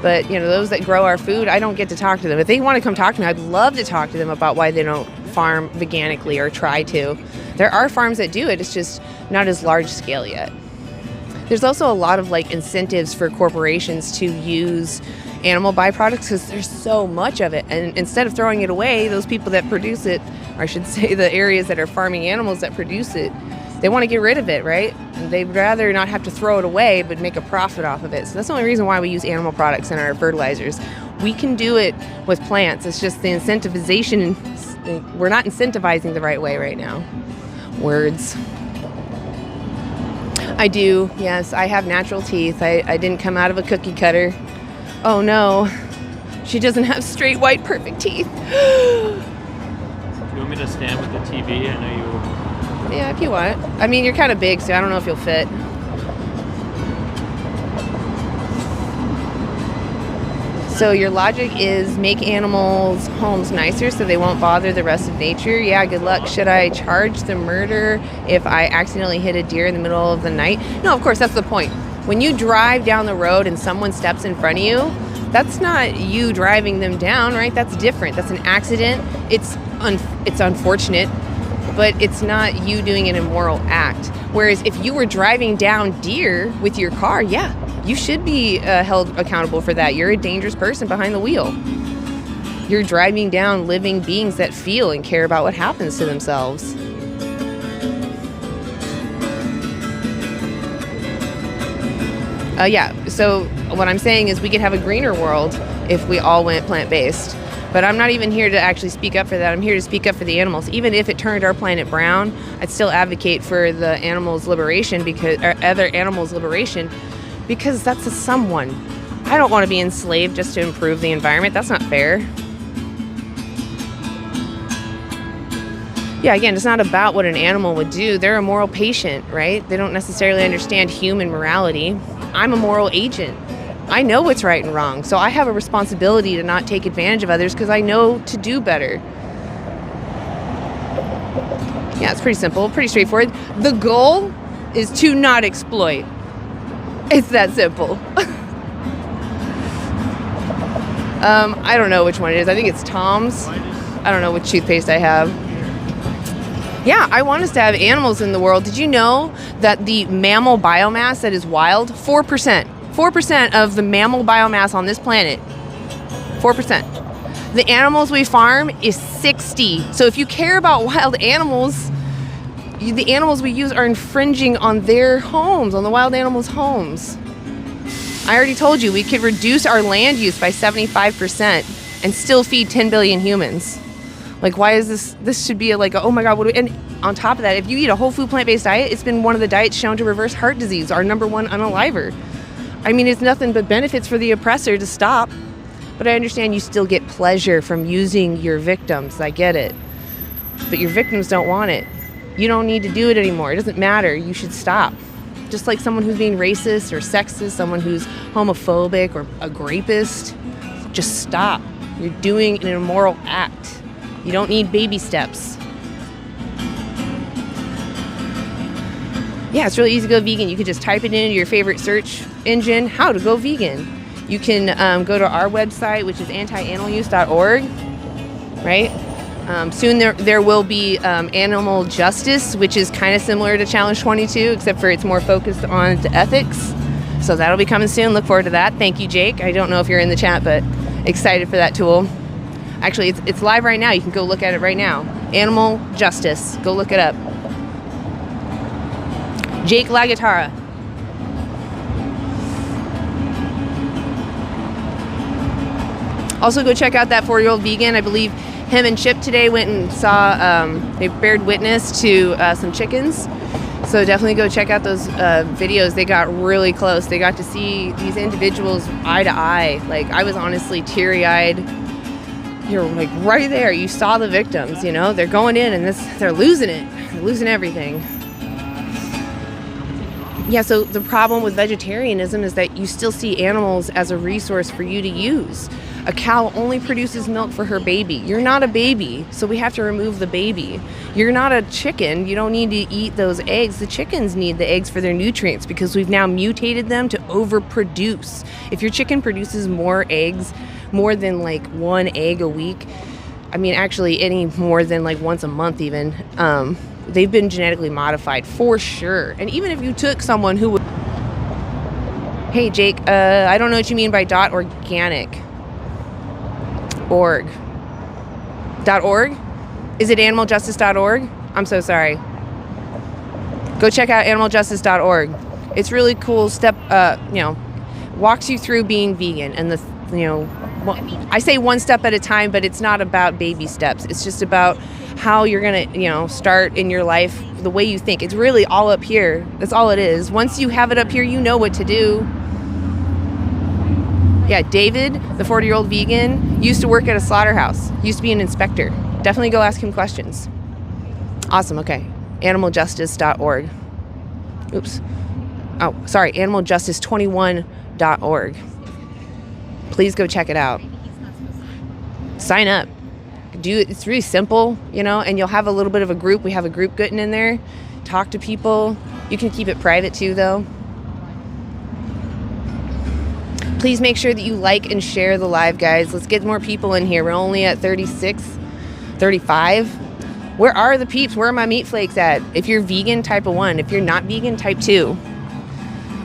But, you know, those that grow our food, I don't get to talk to them. If they want to come talk to me, I'd love to talk to them about why they don't farm veganically or try to. There are farms that do it. It's just not as large scale yet. There's also a lot of like incentives for corporations to use animal byproducts because there's so much of it. And instead of throwing it away, those people that produce it, or I should say the areas that are farming animals that produce it, they want to get rid of it, right? They'd rather not have to throw it away, but make a profit off of it. So that's the only reason why we use animal products in our fertilizers. We can do it with plants. It's just the incentivization. We're not incentivizing the right way right now. Words. I do, yes. I have natural teeth. I didn't come out of a cookie cutter. Oh no, she doesn't have straight, white, perfect teeth. Do you want me to stand with the TV? I know you... Yeah, if you want. I mean, you're kind of big, so I don't know if you'll fit. So your logic is make animals' homes nicer so they won't bother the rest of nature. Yeah, good luck. Should I charge the murder if I accidentally hit a deer in the middle of the night? No, of course, that's the point. When you drive down the road and someone steps in front of you, that's not you driving them down, right? That's different. That's an accident. It's unfortunate, but it's not you doing an immoral act. Whereas if you were driving down deer with your car, yeah, you should be held accountable for that. You're a dangerous person behind the wheel. You're driving down living beings that feel and care about what happens to themselves. Yeah, so what I'm saying is we could have a greener world if we all went plant-based. But I'm not even here to actually speak up for that. I'm here to speak up for the animals. Even if it turned our planet brown, I'd still advocate for the animals' liberation or other animals' liberation, because that's a someone. I don't want to be enslaved just to improve the environment. That's not fair. Yeah, again, it's not about what an animal would do. They're a moral patient, right? They don't necessarily understand human morality. I'm a moral agent. I know what's right and wrong, so I have a responsibility to not take advantage of others because I know to do better. Yeah, it's pretty simple, pretty straightforward. The goal is to not exploit. It's that simple. I don't know which one it is. I think it's Tom's. I don't know which toothpaste I have. Yeah, I want us to have animals in the world. Did you know that the mammal biomass that is wild, 4%. 4% of the mammal biomass on this planet, 4%. The animals we farm is 60. So if you care about wild animals, the animals we use are infringing on their homes, on the wild animals' homes. I already told you we could reduce our land use by 75% and still feed 10 billion humans. Like, why is this should be like, oh my God, what do we, and on top of that, if you eat a whole food plant-based diet, it's been one of the diets shown to reverse heart disease, our #1 unaliver. I mean, it's nothing but benefits for the oppressor to stop. But I understand you still get pleasure from using your victims. I get it. But your victims don't want it. You don't need to do it anymore. It doesn't matter. You should stop. Just like someone who's being racist or sexist, someone who's homophobic or a rapist, just stop. You're doing an immoral act. You don't need baby steps. Yeah, it's really easy to go vegan. You can just type it into your favorite search engine, how to go vegan. You can go to our website, which is antianimaluse.org, right? Soon there will be animal justice, which is kind of similar to Challenge 22, except for it's more focused on the ethics. So that'll be coming soon. Look forward to that. Thank you, Jake. I don't know if you're in the chat, but excited for that tool. Actually, it's live right now. You can go look at it right now. Animal justice. Go look it up. Jake LaGuitarra. Also, go check out that 4-year-old vegan. I believe him and Chip today went and saw, they bared witness to some chickens. So definitely go check out those videos. They got really close. They got to see these individuals eye to eye. Like, I was honestly teary-eyed. You're like right there. You saw the victims, you know? They're going in and they're losing it. They're losing everything. Yeah, so the problem with vegetarianism is that you still see animals as a resource for you to use. A cow only produces milk for her baby. You're not a baby, so we have to remove the baby. You're not a chicken. You don't need to eat those eggs. The chickens need the eggs for their nutrients because we've now mutated them to overproduce. If your chicken produces more eggs, more than like 1 egg a week, I mean, actually any more than like once a month even, they've been genetically modified for sure. And even if you took someone who would... Hey, Jake, I don't know what you mean by .organic. .org. .org? Is it animaljustice.org? I'm so sorry. Go check out animaljustice.org. It's really cool walks you through being vegan and I say one step at a time, but it's not about baby steps. It's just about how you're going to, start in your life the way you think. It's really all up here. That's all it is. Once you have it up here, you know what to do. Yeah, David, the 40-year-old vegan, used to work at a slaughterhouse. Used to be an inspector. Definitely go ask him questions. Awesome, okay. Animaljustice.org. Oops. Oh, sorry, animaljustice21.org. Please go check it out. Sign up. It's really simple, and you'll have a little bit of a group. We have a group getting in there. Talk to people. You can keep it private too, though. Please make sure that you like and share the live, guys. Let's get more people in here. We're only at 36, 35. Where are the peeps? Where are my meat flakes at? If you're vegan, type a 1. If you're not vegan, type 2.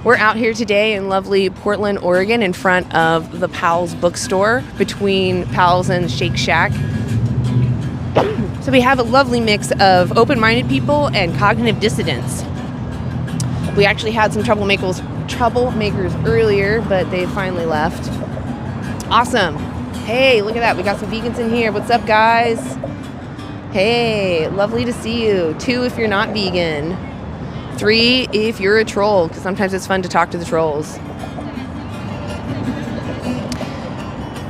We're out here today in lovely Portland, Oregon, in front of the Powell's bookstore, between Powell's and Shake Shack. So we have a lovely mix of open-minded people and cognitive dissidents. We actually had some troublemakers earlier, but they finally left. Awesome. Hey, look at that. We got some vegans in here. What's up, guys? Hey, lovely to see you. 2 if you're not vegan. 3 if you're a troll, because sometimes it's fun to talk to the trolls.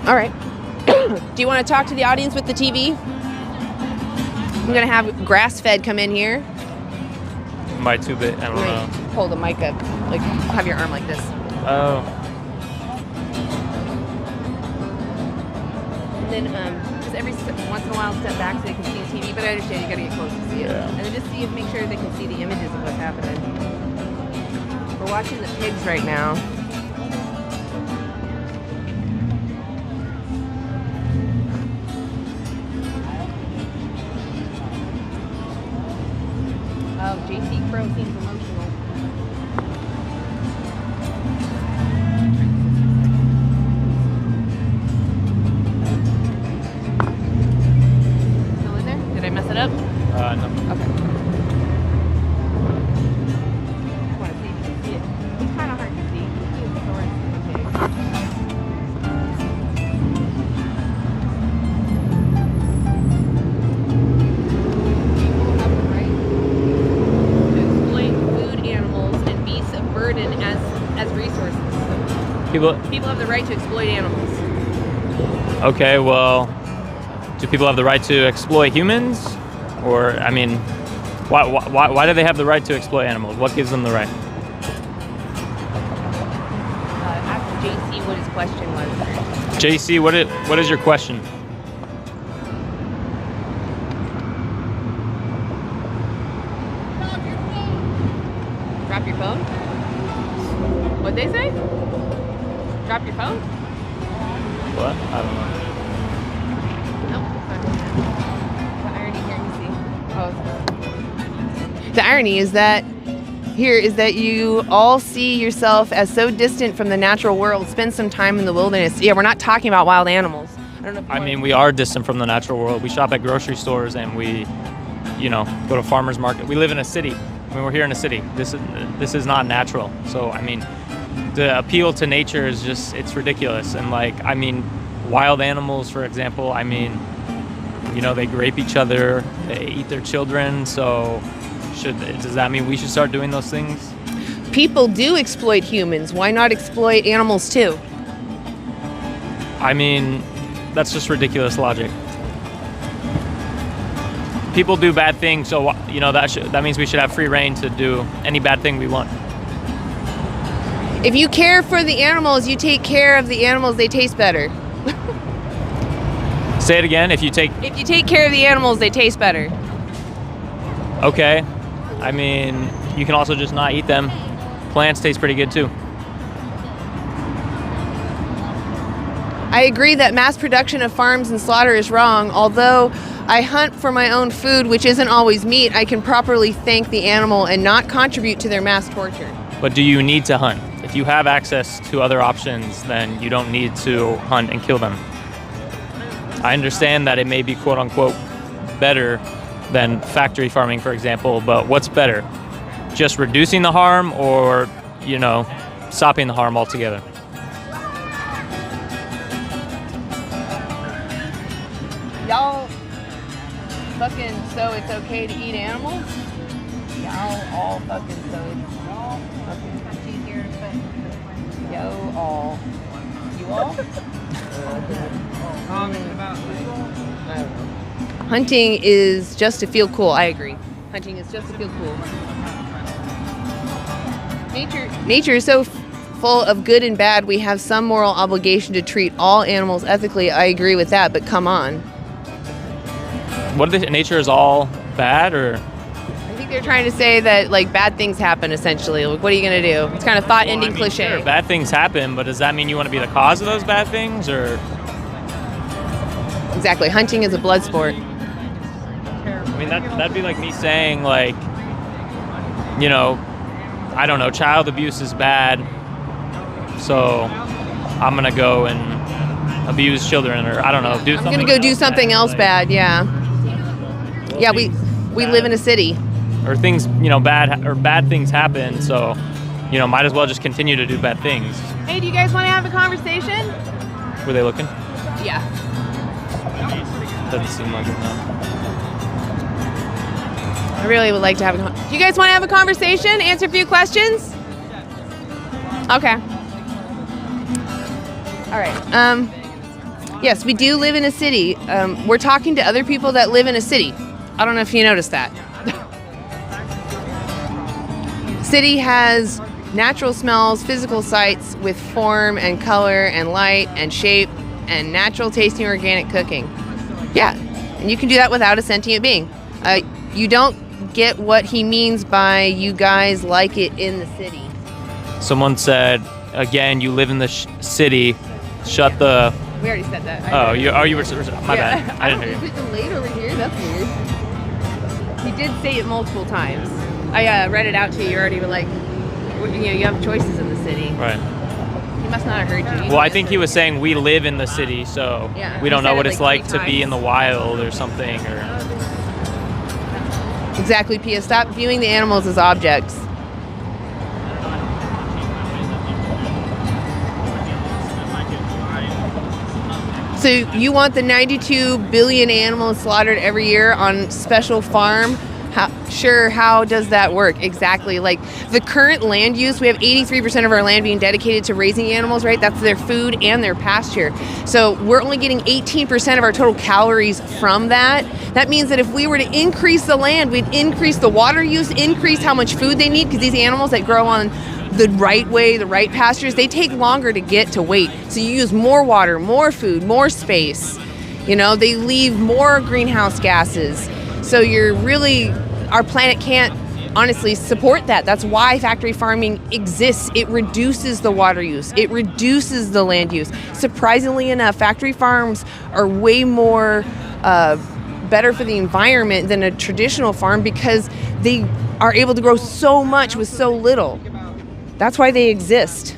All right. Do you want to talk to the audience with the TV? I'm going to have Grass-Fed come in here. Am I too big? I don't know. Hold the mic up. Like, have your arm like this. Oh. And then just every once in a while step back so they can see the TV, but I understand you got to get close to see it. Yeah. And then just make sure they can see the images of what's happening. We're watching the pigs right now. Oh, JC Crow seems emotional. Still in there? Did I mess it up? No. Okay. I want to see if you can see it. It's kind of hard to see. You can see the thorns in the pig. People have the right to exploit animals. Okay, well, do people have the right to exploit humans? Or, I mean, why do they have the right to exploit animals? What gives them the right? Ask JC what his question was. JC, what is your question? Drop your phone? What'd they say? Drop your phone? What? I don't know. No. The irony here, you see. The irony is that you all see yourself as so distant from the natural world. Spend some time in the wilderness. Yeah, we're not talking about wild animals. I don't know. I mean, we are distant from the natural world. We shop at grocery stores and we, go to farmers market. We live in a city. I mean, we're here in a city. This is not natural. So, I mean, the appeal to nature is just, it's ridiculous. And wild animals, for example, they grape each other, they eat their children. So does that mean we should start doing those things? People do exploit humans. Why not exploit animals too? I mean, that's just ridiculous logic. People do bad things, so that means we should have free reign to do any bad thing we want. If you care for the animals, you take care of the animals, they taste better. Say it again. If you take care of the animals, they taste better. Okay. I mean, you can also just not eat them. Plants taste pretty good too. I agree that mass production of farms and slaughter is wrong. Although I hunt for my own food, which isn't always meat, I can properly thank the animal and not contribute to their mass torture. But do you need to hunt? If you have access to other options, then you don't need to hunt and kill them. I understand that it may be quote unquote better than factory farming, for example, but what's better? Just reducing the harm or, stopping the harm altogether? Y'all fucking so it's okay to eat animals? Y'all all fucking so it's yo all. You all? Hunting is just to feel cool. I agree. Hunting is just to feel cool. Nature is so full of good and bad. We have some moral obligation to treat all animals ethically. I agree with that, but come on. What if nature is all bad, or? I think they're trying to say that bad things happen essentially. Like, what are you going to do? It's kind of thought-ending cliche. Sure, bad things happen, but does that mean you want to be the cause of those bad things, or? Exactly. Hunting is a blood sport. I mean, that'd be like me saying, I don't know, child abuse is bad, so I'm going to go and abuse children, or I don't know, do something. I'm going to go do something else bad, yeah. Yeah, we live in a city. Or things, bad things happen, so, might as well just continue to do bad things. Hey, do you guys want to have a conversation? Were they looking? Yeah. Doesn't seem like it, no. I really would like to have do you guys want to have a conversation? Answer a few questions? Okay. All right. Yes, we do live in a city. We're talking to other people that live in a city. I don't know if you noticed that. City has natural smells, physical sights with form and color and light and shape and natural tasting organic cooking. Yeah, and you can do that without a sentient being. You don't get what he means by you guys like it in the city. Someone said, again, you live in the city, shut the... We already said that. You were... My bad. I didn't hear you. Is it delayed over here? That's weird. He did say it multiple times. I read it out to you. You already were like, you have choices in the city. Right. He must not have heard you. Well, I think he was saying we live in the city, so we don't know what it's like to be in the wild or something. Or Exactly, Pia. Stop viewing the animals as objects. So you want the 92 billion animals slaughtered every year on special farm? How does that work? Exactly. Like the current land use, we have 83% of our land being dedicated to raising animals, right? That's their food and their pasture. So we're only getting 18% of our total calories from that. That means that if we were to increase the land, we'd increase the water use, increase how much food they need, because these animals that grow on the right way, the right pastures, they take longer to get to weight. So you use more water, more food, more space. They leave more greenhouse gases. So our planet can't honestly support that. That's why factory farming exists. It reduces the water use. It reduces the land use. Surprisingly enough, factory farms are way more better for the environment than a traditional farm because they are able to grow so much with so little. That's why they exist.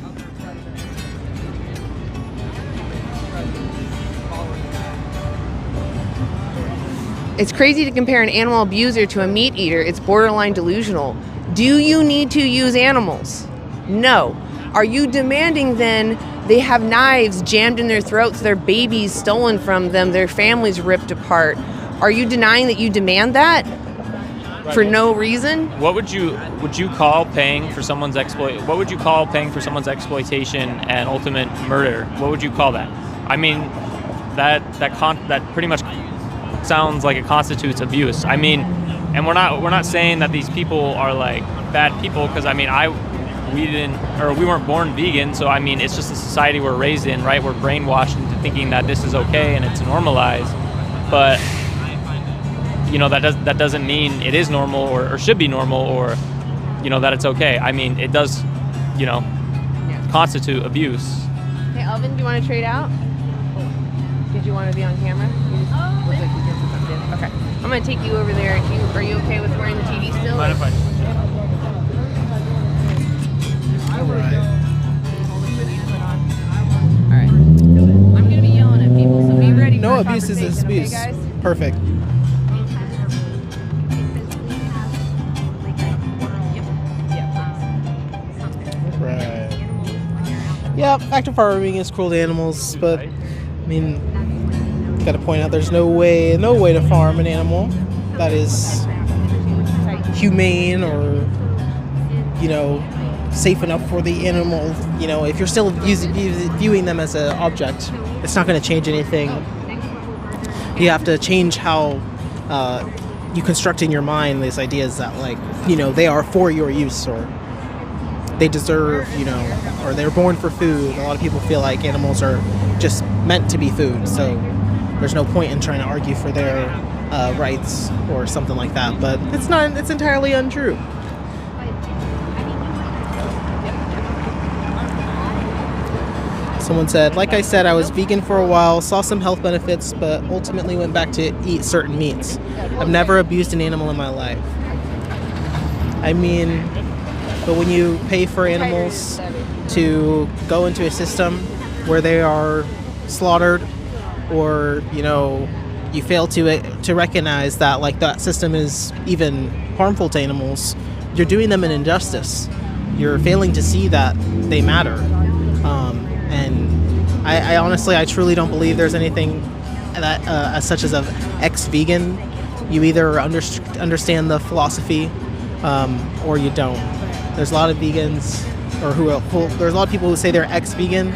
It's crazy to compare an animal abuser to a meat eater. It's borderline delusional. Do you need to use animals? No. Are you demanding then they have knives jammed in their throats, their babies stolen from them, their families ripped apart? Are you denying that you demand that for no reason? What would you call paying for someone's What would you call paying for someone's exploitation and ultimate murder? What would you call that? I mean, that pretty much sounds like it constitutes abuse. I mean, and we're not saying that these people are like bad people, because I mean, I we weren't born vegan. So I mean, it's just the society we're raised in, right? We're brainwashed into thinking that this is okay and it's normalized. But that doesn't mean it is normal or should be normal or that it's okay. I mean, it does constitute abuse. Hey, Alvin, do you want to trade out? Did you want to be on camera? You just look like you can say something. Okay. I'm going to take you over there. Are you okay with wearing the TV still? Mind if I switch it? All right. I'm going to be yelling at people, so be ready. No for abuse is abuse. Okay, guys? Perfect. Right. Yeah, active farming is cruel to animals, but I mean, got to point out there's no way to farm an animal that is humane or safe enough for the animal. If you're still viewing them as an object, it's not going to change anything. You have to change how you construct in your mind these ideas that they are for your use or they deserve, or they're born for food. A lot of people feel like animals are just meant to be food, so there's no point in trying to argue for their rights or something like that. But it's not. It's entirely untrue. Someone said, like I said, I was vegan for a while, saw some health benefits, but ultimately went back to eat certain meats. I've never abused an animal in my life. I mean, but when you pay for animals to go into a system where they are slaughtered, or you fail to recognize that that system is even harmful to animals, you're doing them an injustice. You're failing to see that they matter. And I honestly, I truly don't believe there's anything that as such as a ex-vegan. You either understand the philosophy or you don't. There's a lot of vegans, there's a lot of people who say they're ex-vegan,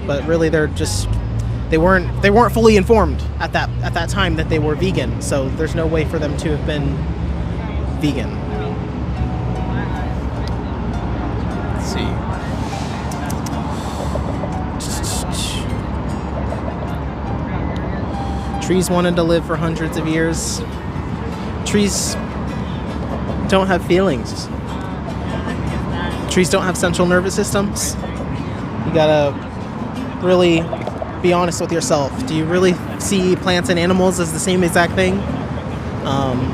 but really they weren't fully informed at that time that they were vegan. So there's no way for them to have been vegan. Let's see. Trees wanted to live for hundreds of years. Trees don't have feelings. Trees don't have central nervous systems. You gotta really be honest with yourself. Do you really see plants and animals as the same exact thing?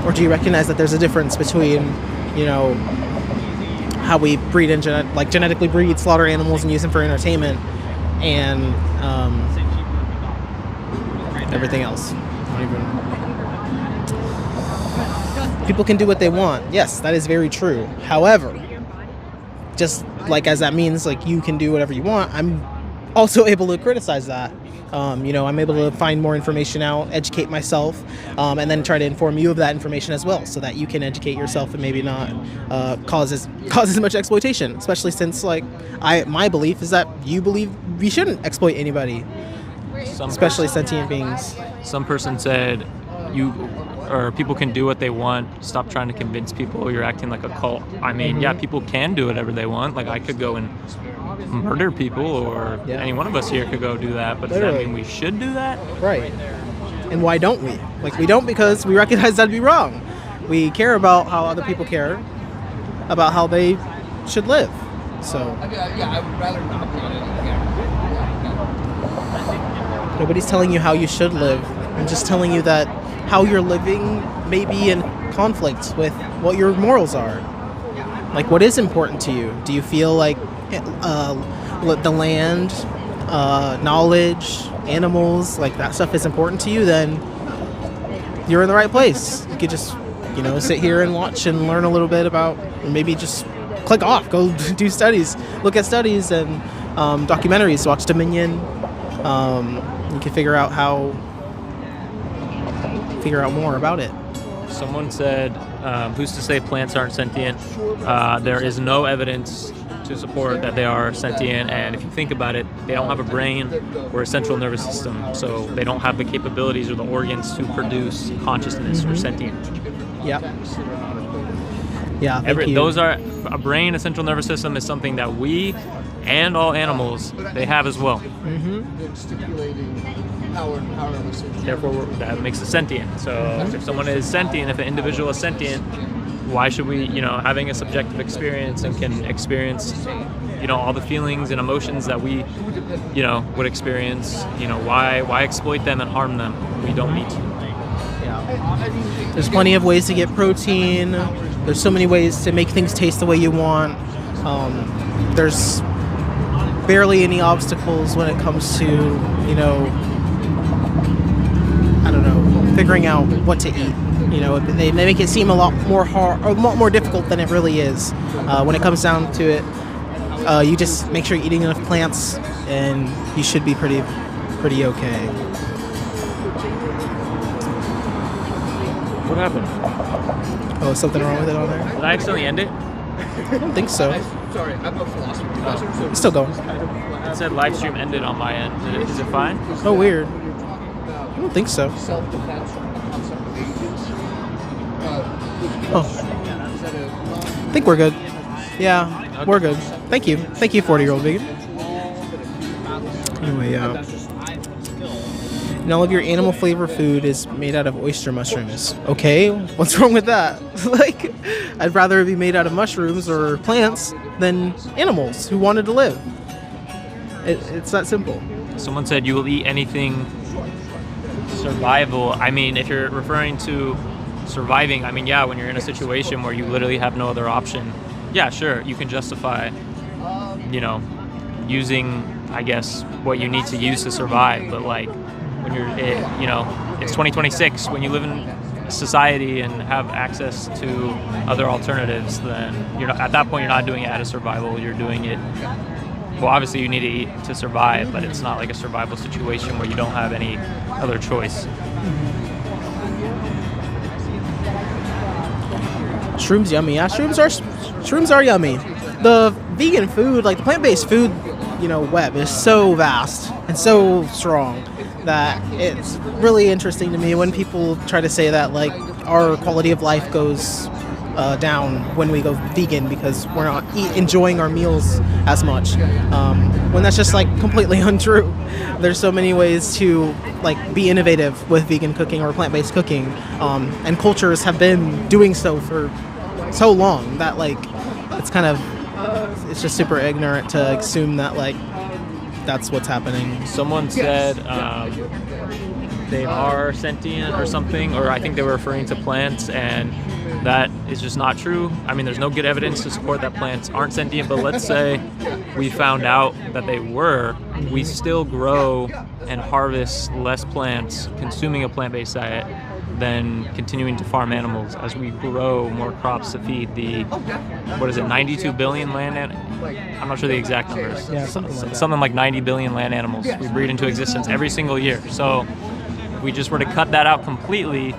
Or do you recognize that there's a difference between, how we breed and genetically breed, slaughter animals and use them for entertainment, and everything else? People can do what they want. Yes, that is very true. However, just as that means you can do whatever you want, I'm also able to criticize that. I'm able to find more information out, educate myself, and then try to inform you of that information as well, so that you can educate yourself and maybe not cause as much exploitation. Especially since my belief is that you believe we shouldn't exploit anybody, especially sentient beings. Some person said people can do what they want. Stop trying to convince people you're acting like a cult. I mean, yeah, people can do whatever they want. I could go and murder people, or any one of us here could go do that, but does that mean we should do that? Right. And why don't we? We don't because we recognize that'd be wrong. We care about how other people care about how they should live. So I would rather not be. Nobody's telling you how you should live. I'm just telling you that how you're living may be in conflict with what your morals are. What is important to you? Do you feel the land, knowledge, animals, that stuff is important to you? Then you're in the right place. You could just, sit here and watch and learn a little bit about, maybe just click off, go do studies, look at studies and documentaries, watch Dominion. You can figure out more about it. Someone said, who's to say plants aren't sentient? There is no evidence to support that they are sentient, and if you think about it, they don't have a brain or a central nervous system, so they don't have the capabilities or the organs to produce consciousness or sentience. Yeah. Yeah, thank you. Those are a brain, a central nervous system is something that we and all animals they have as well. Therefore, that makes it sentient. So if someone is sentient, if an individual is sentient, why should we, having a subjective experience and can experience, all the feelings and emotions that we, would experience, why exploit them and harm them? We don't need to. Yeah. There's plenty of ways to get protein. There's so many ways to make things taste the way you want. There's barely any obstacles when it comes to, figuring out what to eat. They make it seem a lot more difficult than it really is. When it comes down to it, you just make sure you're eating enough plants, and you should be pretty okay. What happened? Oh, is something wrong with it on there? Did I accidentally end it? I don't think so. Sorry, I'm a philosophy professor. It's still going. It said live stream ended on my end. Is it fine? Oh, weird. I don't think so. Self-defense on some of the agents. I think we're good. Yeah, we're good. Thank you. Thank you, 40-year-old vegan. Anyway, and all of your animal flavor food is made out of oyster mushrooms. Okay, what's wrong with that? I'd rather it be made out of mushrooms or plants than animals who wanted to live. It's that simple. Someone said you will eat anything survival. I mean, if you're referring to surviving, when you're in a situation where you literally have no other option, yeah, sure, you can justify, using, I guess, what you need to use to survive. But when you're, it's 2026, when you live in a society and have access to other alternatives, then at that point, you're not doing it out of survival. You're doing it, well, obviously you need to eat to survive, but it's not like a survival situation where you don't have any other choice. Shrooms yummy. Yeah, shrooms are yummy. The vegan food, the plant-based food, web is so vast and so strong that it's really interesting to me when people try to say that our quality of life goes down when we go vegan because we're not enjoying our meals as much, when that's just completely untrue. There's so many ways to be innovative with vegan cooking or plant-based cooking, and cultures have been doing so for so long that it's just super ignorant to assume that that's what's happening. Someone said they are sentient or something, or I think they were referring to plants, and that is just not true. There's no good evidence to support that plants aren't sentient, but let's say we found out that they were, we still grow and harvest less plants, consuming a plant-based diet, than continuing to farm animals as we grow more crops to feed the, 92 billion I'm not sure the exact numbers. Yeah, something like 90 billion land animals we breed into existence every single year. So if we just were to cut that out completely,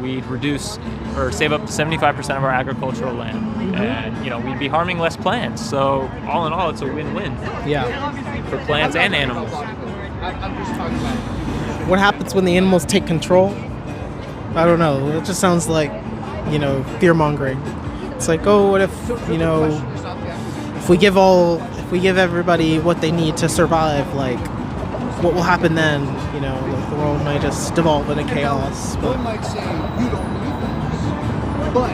we'd reduce or save up to 75% of our agricultural land, and we'd be harming less plants. So all in all, it's a win-win. Yeah. For plants and animals. What happens when the animals take control? I don't know. It just sounds like, fear-mongering. It's what if we give everybody what they need to survive, what will happen then? The world might just devolve into chaos. But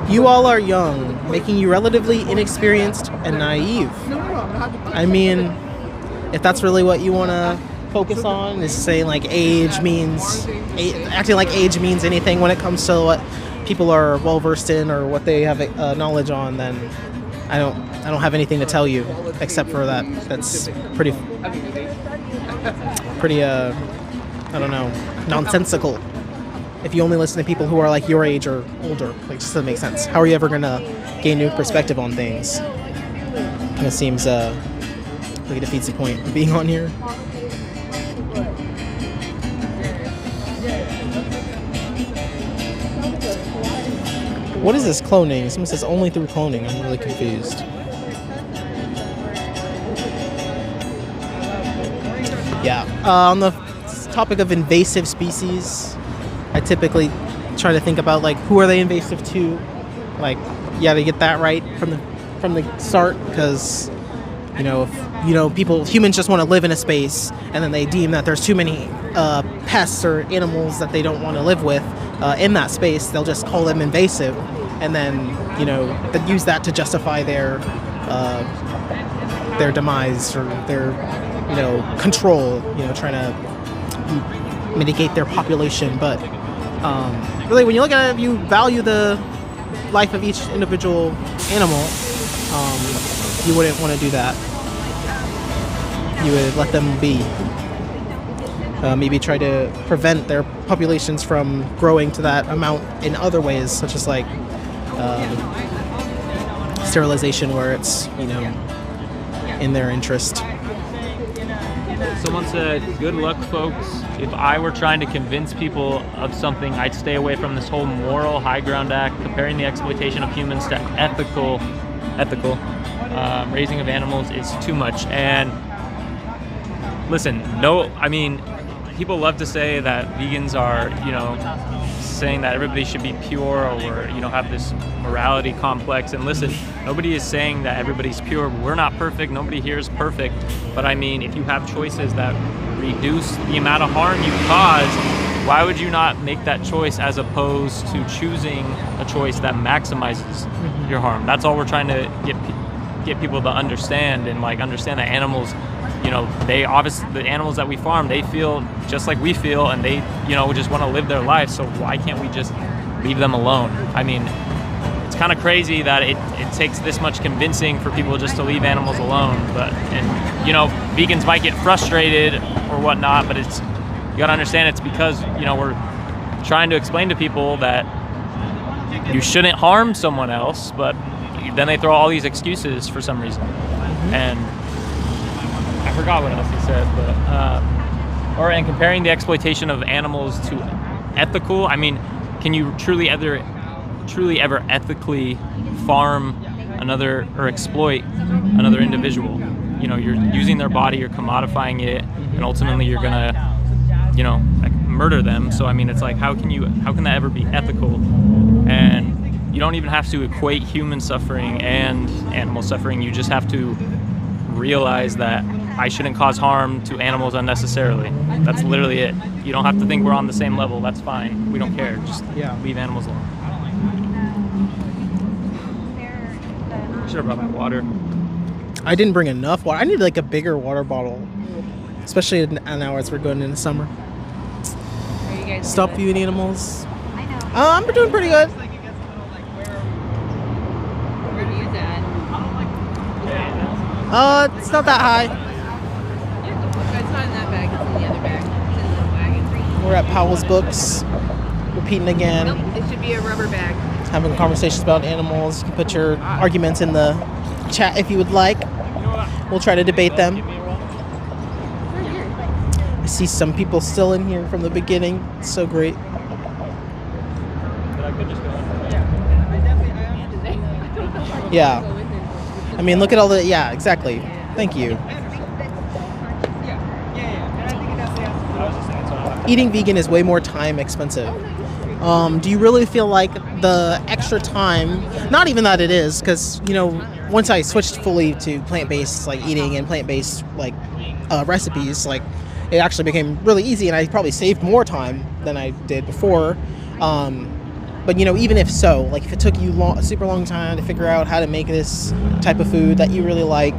you all are young, making you relatively inexperienced and naive. If that's really what you want to focus on, is saying acting like age means anything when it comes to what people are well versed in or what they have knowledge on, then I don't have anything to tell you except for that. That's pretty I don't know, nonsensical. If you only listen to people who are your age or older, it just doesn't make sense. How are you ever gonna gain new perspective on things? Kind of seems it defeats the point of being on here. What is this cloning? Someone says only through cloning. I'm really confused. Yeah. On the topic of invasive species, I typically try to think about who are they invasive to, Like, you got to get that right from the start, because if humans just want to live in a space, and then they deem that there's too many pests or animals that they don't want to live with in that space, they'll just call them invasive, and then they use that to justify their demise or their control, trying to mitigate their population. But really, when you look at it, you value the life of each individual animal, you wouldn't want to do that. You would let them be. Maybe try to prevent their populations from growing to that amount in other ways, such as like sterilization, where it's in their interest. Someone said, "Good luck, folks. If I were trying to convince people of something, I'd stay away from this whole moral high ground act, comparing the exploitation of humans to ethical raising of animals is too much." And listen, people love to say that vegans are, saying that everybody should be pure, or have this morality complex. And listen, nobody is saying that everybody's pure. We're not perfect. Nobody here is perfect. But if you have choices that reduce the amount of harm you cause, why would you not make that choice, as opposed to choosing a choice that maximizes your harm? That's all we're trying to get people to understand, and understand that animals, they obviously, the animals that we farm, they feel just like we feel, and they just want to live their life. So why can't we just leave them alone? It's kind of crazy that it takes this much convincing for people just to leave animals alone. Vegans might get frustrated or whatnot, but you gotta understand it's because we're trying to explain to people that you shouldn't harm someone else, but then they throw all these excuses for some reason. And I forgot what else he said, but and comparing the exploitation of animals to ethical. Can you truly ever ethically farm another or exploit another individual? You're using their body, you're commodifying it, and ultimately you're gonna murder them. So it's like, how can that ever be ethical? And you don't even have to equate human suffering and animal suffering. You just have to realize that I shouldn't cause harm to animals unnecessarily. That's literally it. You don't have to think we're on the same level. That's fine. We don't care. Just leave animals alone. Should have brought my water. I didn't bring enough water. I need a bigger water bottle, especially now as we're going into summer. Are you guys Stop viewing animals. I'm doing pretty good. Where are you at? It's not that high. It's not in that bag. It's in the other bag. It's in the wagon. We're at Powell's Books. Repeating again. Nope, it should be a rubber bag. Having conversations about animals. You can put your arguments in the chat if you would like. We'll try to debate them. I see some people still in here from the beginning. It's so great. Yeah. Look at all the... Yeah, exactly. Thank you. Eating vegan is way more time expensive. Do you really feel like the extra time... Not even that it is, because, once I switched fully to plant-based eating and plant-based recipes, it actually became really easy, and I probably saved more time than I did before. But even if so, if it took you a super long time to figure out how to make this type of food that you really like,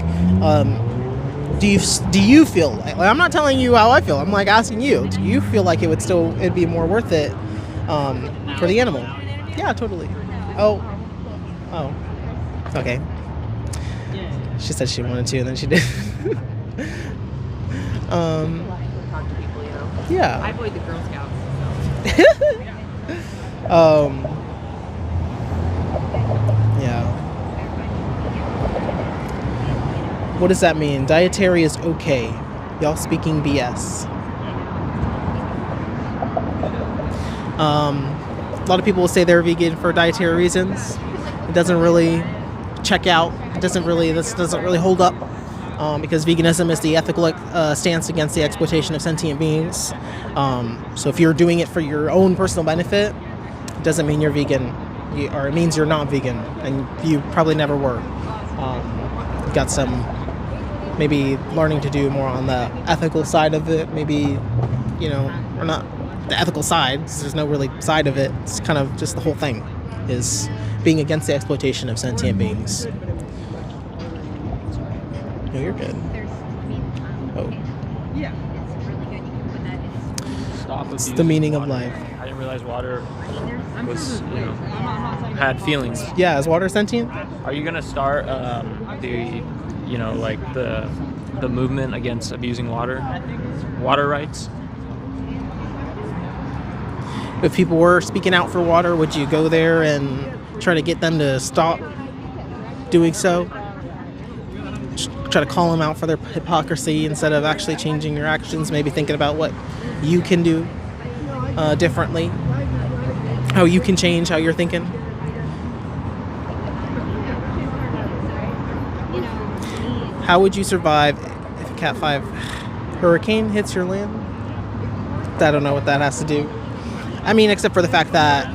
do you feel like I'm not telling you how I feel, I'm asking you, do you feel like it'd be more worth it for the animal? Yeah, totally. Oh, okay. She said she wanted to, and then she did. Yeah. I avoid the Girl Scouts. Yeah. What does that mean? Dietary is okay. Y'all speaking BS. A lot of people will say they're vegan for dietary reasons. It doesn't really check out. This doesn't really hold up. Because veganism is the ethical stance against the exploitation of sentient beings. So if you're doing it for your own personal benefit, it doesn't mean you're vegan. or it means you're not vegan, and you probably never were. You've got some maybe learning to do more on the ethical side of it, maybe, or not the ethical side, 'cause there's no really side of it. It's kind of just the whole thing is being against the exploitation of sentient beings. No, you're good. Oh. It's the meaning of life. I didn't realize water was, had feelings. Yeah, is water sentient? Are you gonna start the movement against abusing water rights? If people were speaking out for water, would you go there and try to get them to stop doing so? Try to call them out for their hypocrisy instead of actually changing your actions, maybe thinking about what you can do differently, how you can change how you're thinking. How would you survive if a Cat 5 hurricane hits your land? I don't know what that has to do. I mean, except for the fact that,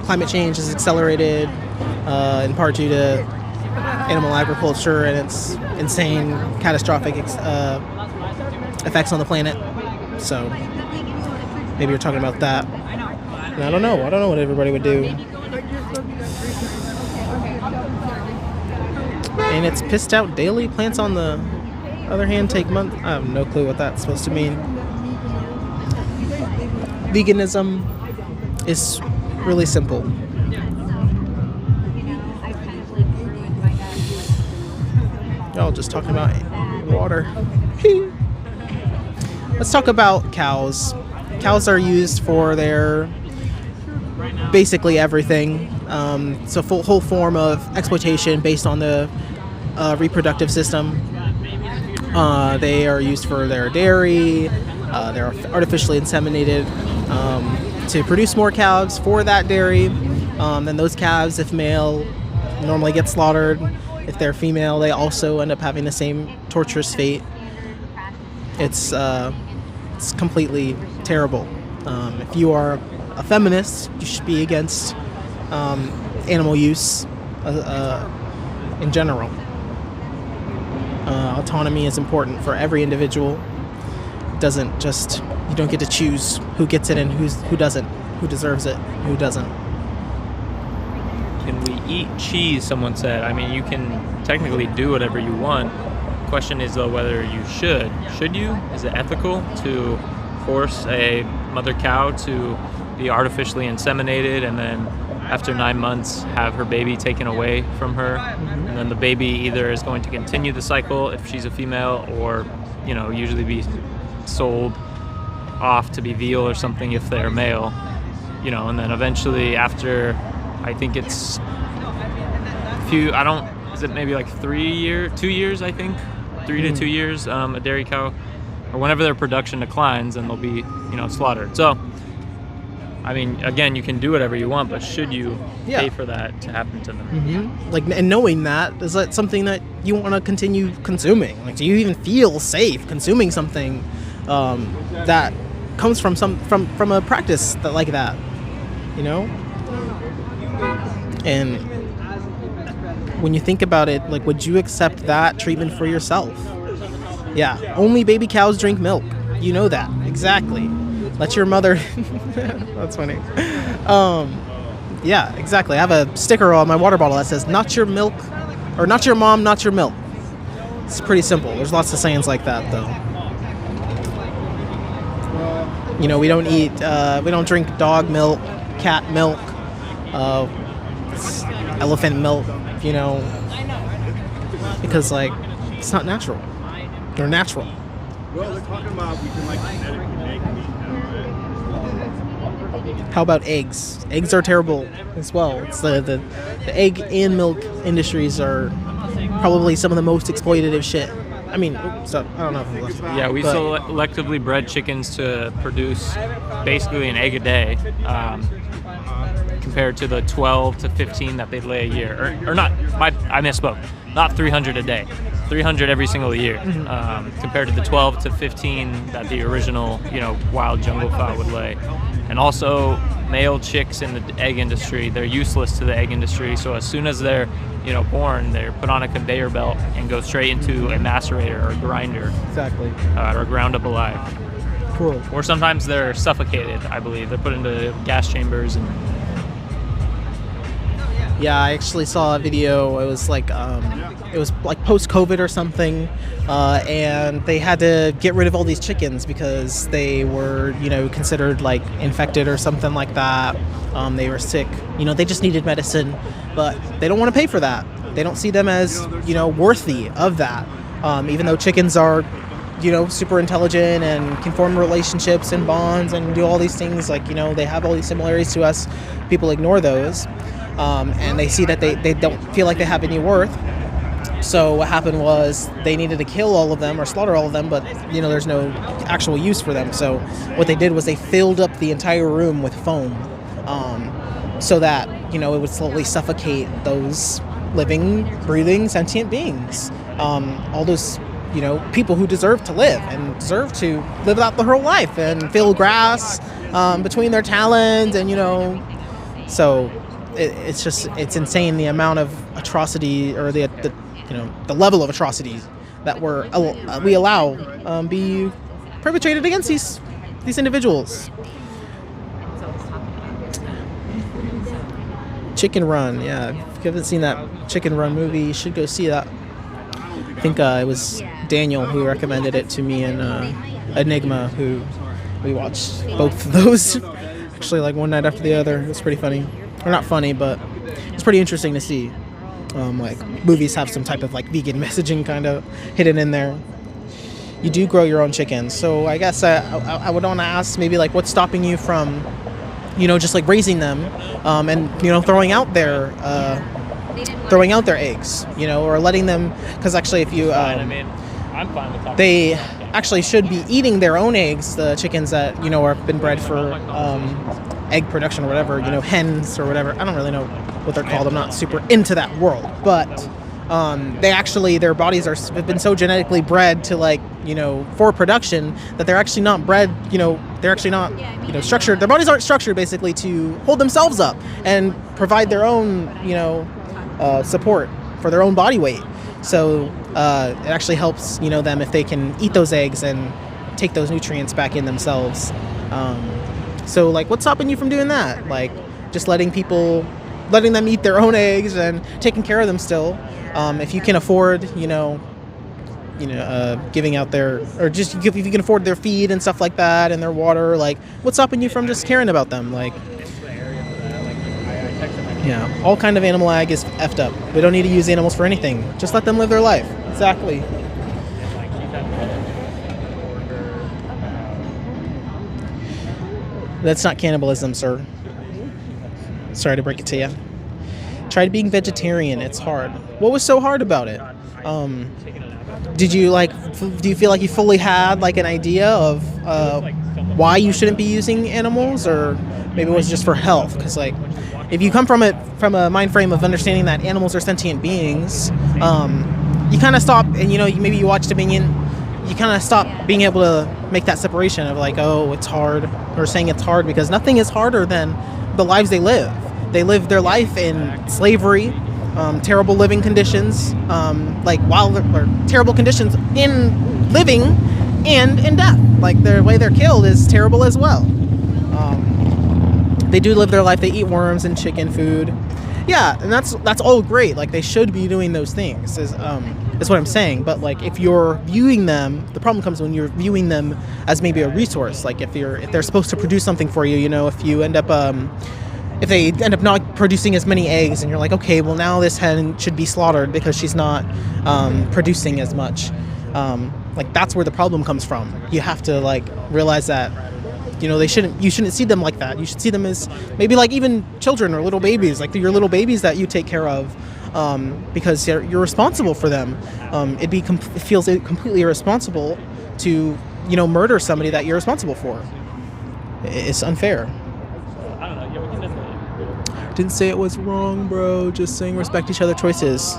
climate change is accelerated in part due to animal agriculture and its insane catastrophic effects on the planet. So maybe you're talking about that. And I don't know what everybody would do. And it's pissed out daily. Plants, on the other hand, take months. I have no clue what that's supposed to mean. Veganism is really simple. Y'all just talking about water. Let's talk about cows. Cows are used for their basically everything. It's a whole form of exploitation based on the reproductive system. They are used for their dairy. They're artificially inseminated to produce more calves for that dairy. Then those calves, if male, normally get slaughtered. If they're female, they also end up having the same torturous fate. It's completely terrible. If you are a feminist, you should be against animal use in general. Autonomy is important for every individual. You don't get to choose who gets it and who doesn't, who deserves it, who doesn't. Can we eat cheese? Someone said. I mean, you can technically do whatever you want. Question is though whether you should. Should you? Is it ethical to force a mother cow to be artificially inseminated and then after 9 months have her baby taken away from her? And then the baby either is going to continue the cycle if she's a female or, usually be sold off to be veal or something if they're male, and then eventually after, I think it's is it maybe like 2 years, I think, 3 to 2 years, a dairy cow, or whenever their production declines, and they'll be, slaughtered. So, I mean, again, you can do whatever you want, but should you pay for that to happen to them? Mm-hmm. And knowing that, is that something that you want to continue consuming? Like, do you even feel safe consuming something that comes from a practice like that? And when you think about it, like, would you accept that treatment for yourself? Yeah, only baby cows drink milk. You know that. Exactly. Let your mother... That's funny. Yeah, exactly. I have a sticker on my water bottle that says, not your milk, or not your mom, not your milk. It's pretty simple. There's lots of sayings like that, though. We don't drink dog milk, cat milk, elephant milk, because, it's not natural. They're natural. Well, they're talking about we can genetically make meat now, right? How about eggs? Eggs are terrible as well. It's the egg and milk industries are probably some of the most exploitative shit. I mean, so I don't know. Yeah, we selectively bred chickens to produce basically an egg a day, compared to the 12 to 15 that they lay a year. Or not, I misspoke. Not 300 a day. 300 every single year, compared to the 12 to 15 that the original, wild jungle fowl would lay. And also, male chicks in the egg industry, they're useless to the egg industry. So as soon as they're, born, they're put on a conveyor belt and go straight into a macerator or grinder. Exactly. Or ground up alive. Cool. Or sometimes they're suffocated, I believe. They're put into gas chambers. And yeah, I actually saw a video. It was like post-COVID or something, and they had to get rid of all these chickens because they were, considered like infected or something like that. They were sick. They just needed medicine, but they don't want to pay for that. They don't see them as, worthy of that. Even though chickens are, super intelligent and can form relationships and bonds and do all these things, like, they have all these similarities to us. People ignore those. And they see that they don't feel like they have any worth. So what happened was they needed to kill all of them or slaughter all of them, but there's no actual use for them. So what they did was they filled up the entire room with foam, so that it would slowly suffocate those living, breathing, sentient beings. All those people who deserve to live and deserve to live out their whole life and feel grass between their talons, and so. It's insane the amount of atrocity, or the level of atrocities that we allow be perpetrated against these individuals. Chicken Run, yeah. If you haven't seen that Chicken Run movie, you should go see that. I think it was Daniel who recommended it to me, and Enigma, who we watched both of those actually like one night after the other. It was pretty funny. Or not funny, but it's pretty interesting to see. Like movies have some type of like vegan messaging kind of hidden in there. You do grow your own chickens, so I guess I would want to ask maybe like what's stopping you from, just like raising them, and throwing out their eggs, or letting them, because actually if you I'm fine with that. they actually should be eating their own eggs, the chickens that have been bred for egg production or whatever, hens or whatever. I don't really know what they're called. I'm not super into that world, but their bodies have been so genetically bred to for production that they're actually not bred, they're actually not, structured. Their bodies aren't structured basically to hold themselves up and provide their own, support for their own body weight. So it actually helps, them if they can eat those eggs and take those nutrients back in themselves. So like, what's stopping you from doing that? Like, just letting them eat their own eggs and taking care of them still. If you can afford, giving out if you can afford their feed and stuff like that and their water, like, what's stopping you from just caring about them? Like, yeah, all kind of animal ag is effed up. We don't need to use animals for anything. Just let them live their life. Exactly. That's not cannibalism, sir. Sorry to break it to you. Try being vegetarian. It's hard. What was so hard about it? Do you feel like you fully had like an idea of why you shouldn't be using animals, or maybe it was just for health? Because like, if you come from a mind frame of understanding that animals are sentient beings, you kind of stop, and maybe you watch Dominion. You kind of stop being able to make that separation of like, oh, it's hard, or saying it's hard, because nothing is harder than the lives they live. They live their life in slavery, terrible living conditions, terrible conditions in living and in death. Like, the way they're killed is terrible as well. They do live their life. They eat worms and chicken food. Yeah, and that's all great. Like, they should be doing those things. Is what I'm saying. But like, if you're viewing them, the problem comes when you're viewing them as maybe a resource. Like, if they're supposed to produce something for you, if you end up if they end up not producing as many eggs, and you're like, okay, well, now this hen should be slaughtered because she's not producing as much. Like, that's where the problem comes from. You have to like realize that you shouldn't see them like that. You should see them as maybe like even children or little babies, like your little babies that you take care of, because you're responsible for them. It feels completely irresponsible to murder somebody that you're responsible for. It's unfair. I don't know. Yeah, we can definitely. Didn't say it was wrong, bro. Just saying respect each other's choices.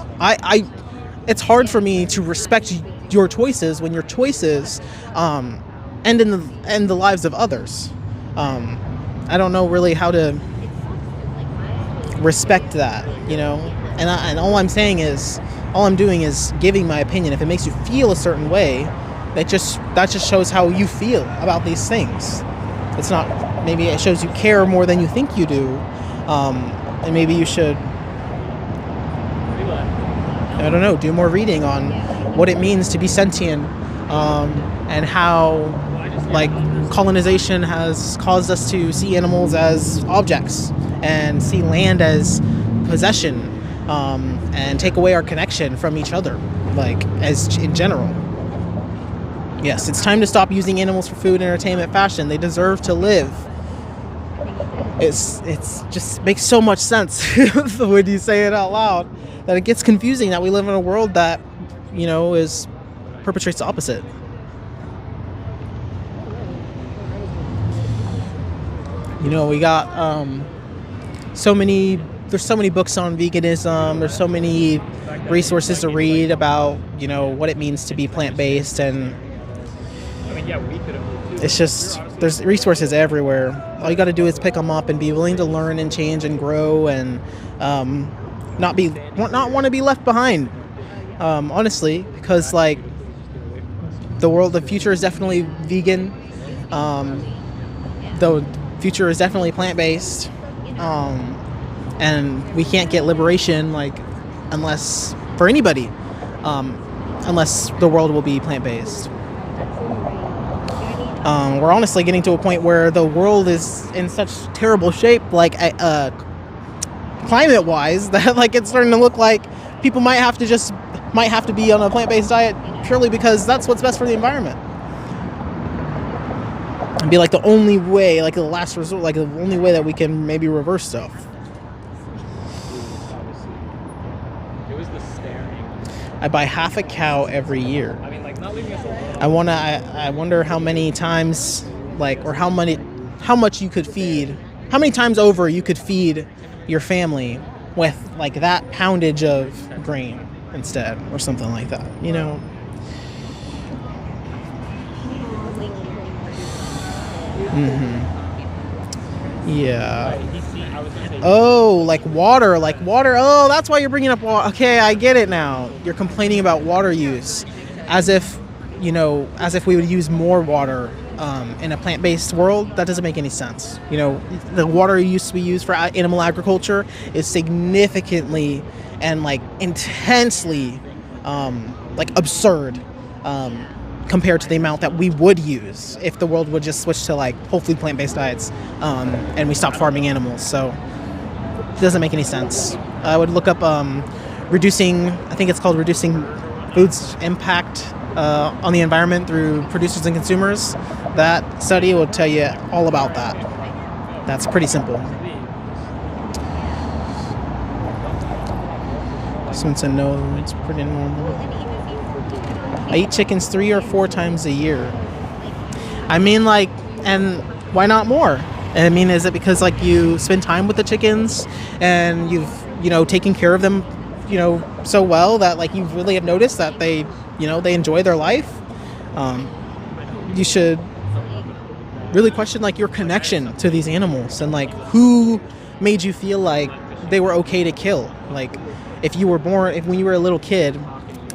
It's hard for me to respect your choices when your choices end in the lives of others. I don't know really how to respect that, you know. And all I'm doing is giving my opinion. If it makes you feel a certain way, that just shows how you feel about these things. It's not, maybe it shows you care more than you think you do, and maybe you should, I don't know, do more reading on what it means to be sentient, and how, like, colonization has caused us to see animals as objects and see land as possession, and take away our connection from each other, like, as in general. Yes, it's time to stop using animals for food, entertainment, fashion. They deserve to live. It's just makes so much sense when you say it out loud that it gets confusing that we live in a world that, you know, perpetrates the opposite. You know, we got there's so many books on veganism. There's so many resources to read about, you know, what it means to be plant-based, and it's just, there's resources everywhere. All you got to do is pick them up and be willing to learn and change and grow, and not want to be left behind. Honestly, because, like, the future is definitely vegan. The future is definitely plant-based. And we can't get liberation, like, unless for anybody, unless the world will be plant-based. We're honestly getting to a point where the world is in such terrible shape, like, climate-wise, that, like, it's starting to look like people might have to be on a plant-based diet purely because that's what's best for the environment. And be like the only way, like the last resort, like the only way that we can maybe reverse stuff. I buy half a cow every year. I wonder how many times, like, or how much you could feed, how many times over you could feed your family with, like, that poundage of grain instead, or something like that, you know. Yeah. Oh, like water. Oh, that's why you're bringing up water. Okay, I get it now. You're complaining about water use, as if, you know, as if we would use more water in a plant-based world. That doesn't make any sense. You know, the water use we use for animal agriculture is significantly and, like, intensely like, absurd compared to the amount that we would use if the world would just switch to, like, hopefully plant-based diets, and we stopped farming animals. So it doesn't make any sense. I would look up reducing food's impact on the environment through producers and consumers. That study will tell you all about that. That's pretty simple. Someone said no, it's pretty normal. I eat chickens 3 or 4 times a year. I mean, like, and why not more? I mean, is it because, like, you spend time with the chickens and you've, you know, taken care of them, you know, so well that, like, you really have noticed that they, you know, they enjoy their life? You should really question, like, your connection to these animals, and, like, who made you feel like they were okay to kill. Like, if when you were a little kid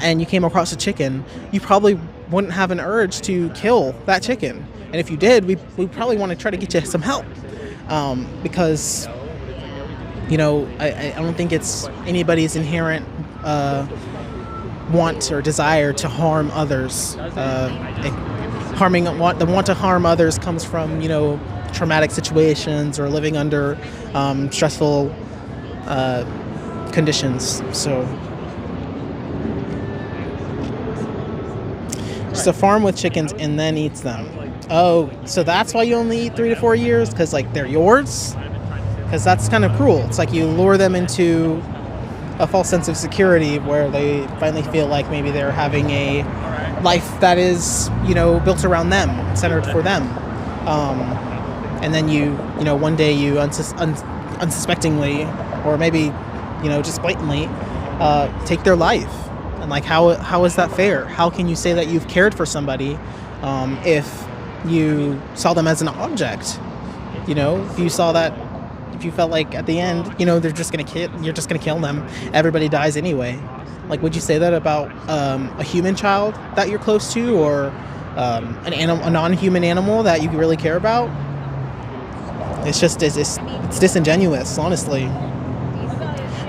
and you came across a chicken, you probably wouldn't have an urge to kill that chicken. And if you did, we probably want to try to get you some help, because, you know, I don't think it's anybody's inherent want or desire to harm others. The want to harm others comes from, you know, traumatic situations or living under stressful conditions. So just a farm with chickens and then eats them. Oh, so that's why you only eat 3 to 4 years? Because, like, they're yours? Because that's kind of cruel. It's like you lure them into a false sense of security where they finally feel like maybe they're having a life that is, you know, built around them, centered for them. And then you know, one day you unsuspectingly, or maybe, you know, just blatantly, take their life. And, like, how is that fair? How can you say that you've cared for somebody if you saw them as an object? You know, if you saw that, if you felt like at the end, you know, you're just gonna kill them. Everybody dies anyway. Like, would you say that about a human child that you're close to, or a non-human animal that you really care about? It's just it's disingenuous, honestly.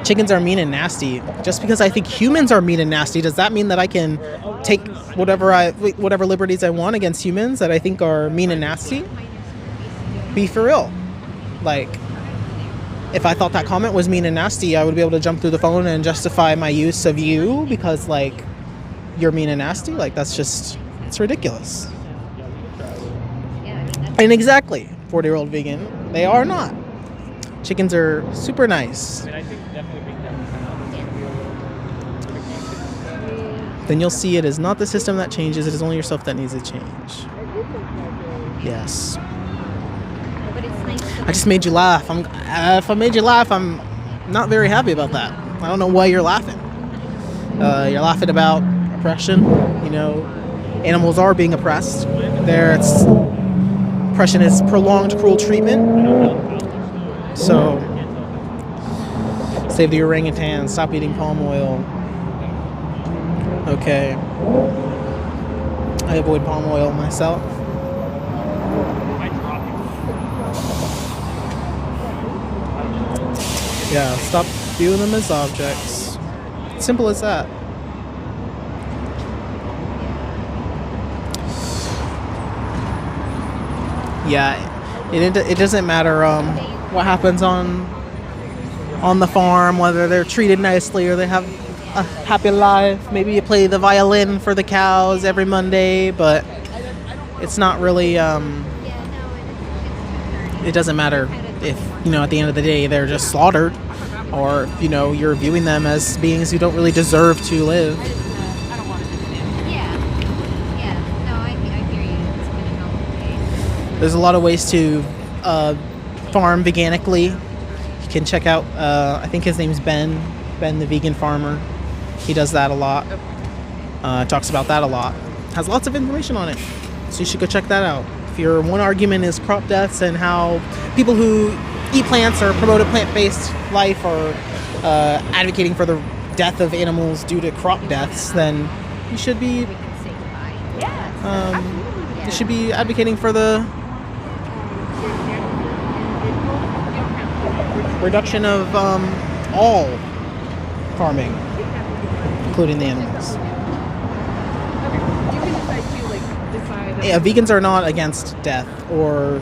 Chickens are mean and nasty. Just because I think humans are mean and nasty, does that mean that I can take whatever liberties I want against humans that I think are mean and nasty? Be for real. Like, if I thought that comment was mean and nasty, I would be able to jump through the phone and justify my use of you because, like, you're mean and nasty. Like, it's ridiculous. And exactly, 40-year-old vegan, they are not. Chickens are super nice. Then you'll see it is not the system that changes, it is only yourself that needs to change. Yes. I just made you laugh. If I made you laugh, I'm not very happy about that. I don't know why you're laughing. You're laughing about oppression. You know, animals are being oppressed. Oppression is prolonged cruel treatment. So, save the orangutans, stop eating palm oil. Okay. I avoid palm oil myself. Yeah, stop viewing them as objects. Simple as that. Yeah, it doesn't matter what happens on the farm, whether they're treated nicely or they have a happy life. Maybe you play the violin for the cows every Monday, but it's not really it doesn't matter if, you know, at the end of the day they're just slaughtered, or, you know, you're viewing them as beings who don't really deserve to live. There's a lot of ways to farm veganically. You can check out, I think his name's Ben the vegan farmer. He does that a lot. Talks about that a lot. Has lots of information on it. So you should go check that out. If your one argument is crop deaths and how people who eat plants or promote a plant-based life are advocating for the death of animals due to crop deaths, then you should be advocating for the reduction of all farming, including the animals. Yeah, vegans are not against death or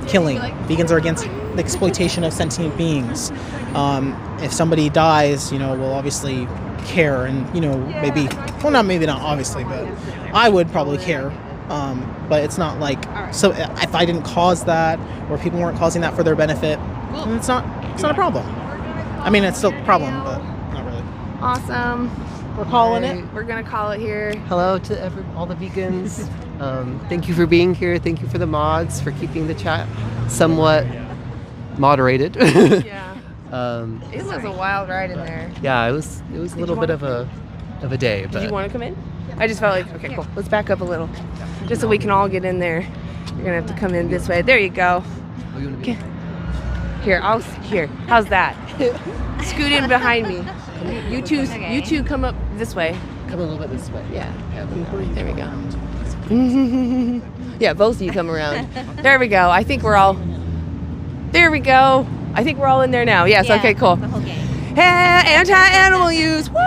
killing. Vegans are against the exploitation of sentient beings. If somebody dies, you know, we'll obviously care, and, you know, maybe not obviously, but I would probably care. But it's not like, so if I didn't cause that, or people weren't causing that for their benefit, it's not a problem. I mean, it's still a problem, but not really. Awesome. We're calling it. We're gonna call it here. Hello to all the vegans. Thank you for being here. Thank you for the mods for keeping the chat somewhat moderated. Yeah. It was a wild ride in there. Yeah, it was a little bit of a day. But Did you want to come in? I just felt like, okay, cool. Let's back up a little, just so we can all get in there. You're gonna have to come in this way. There you go. Okay. Here, how's that? Scoot in behind me. You two come up this way. Come a little bit this way. Yeah. There we go. Yeah, both of you come around. There we go. I think we're all in there now. Yes, yeah, okay, cool. The whole gang. Hey, anti-animal use. Woo!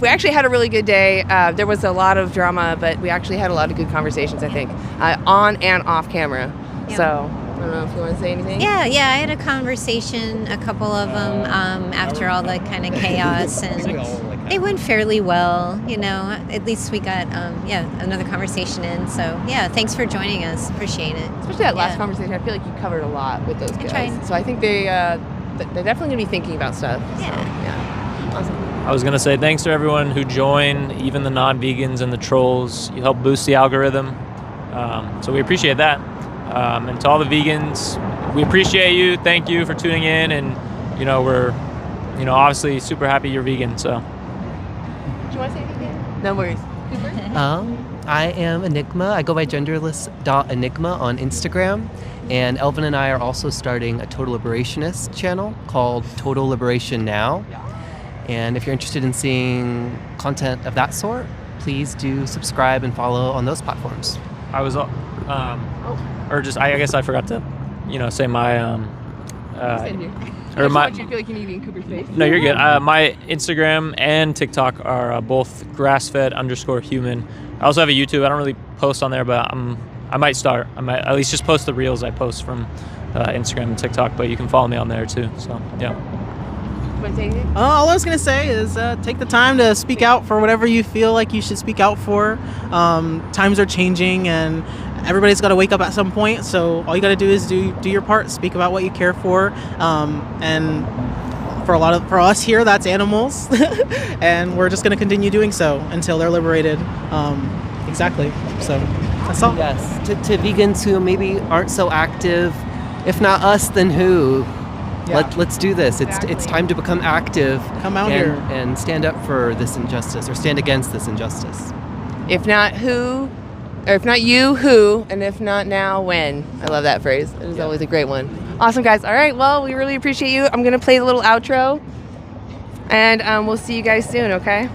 We actually had a really good day. There was a lot of drama, but we actually had a lot of good conversations, I think, on and off camera. Yeah. So I don't know if you want to say anything. Yeah, I had a conversation, a couple of them, after all the kind of chaos, and they went fairly well. You know, at least we got another conversation in. So yeah, thanks for joining us. Appreciate it. Especially that last conversation. I feel like you covered a lot with those guys. So I think they're definitely gonna be thinking about stuff. Yeah. So, yeah. Awesome. I was going to say thanks to everyone who joined, even the non-vegans and the trolls. You help boost the algorithm. So we appreciate that. And to all the vegans, we appreciate you. Thank you for tuning in. And, you know, we're, you know, obviously super happy you're vegan. So. Do you want to say anything? No worries. I am Enigma. I go by genderless.enigma on Instagram. And Elvin and I are also starting a total liberationist channel called Total Liberation Now. And if you're interested in seeing content of that sort, please do subscribe and follow on those platforms. I was, I guess I forgot to, say my, or my. You feel like you're eating Cooper's face. No, you're good. My Instagram and TikTok are both grassfed_human. I also have a YouTube. I don't really post on there, but I might start. I might at least just post the reels I post from Instagram and TikTok, but you can follow me on there too. So, yeah. All I was going to say is take the time to speak out for whatever you feel like you should speak out for. Times are changing and everybody's got to wake up at some point. So all you got to do is do your part, speak about what you care for. And for us here, that's animals. And we're just going to continue doing so until they're liberated. Exactly. So that's all. Yes. To vegans who maybe aren't so active, if not us, then who? Yeah. Let's do this. It's time to become active. Come out here and stand up for this injustice, or stand against this injustice. If not who, or if not you, who, and if not now, when. I love that phrase. It is always a great one. Awesome, guys. All right, well, we really appreciate you. I'm going to play the little outro, and we'll see you guys soon, okay?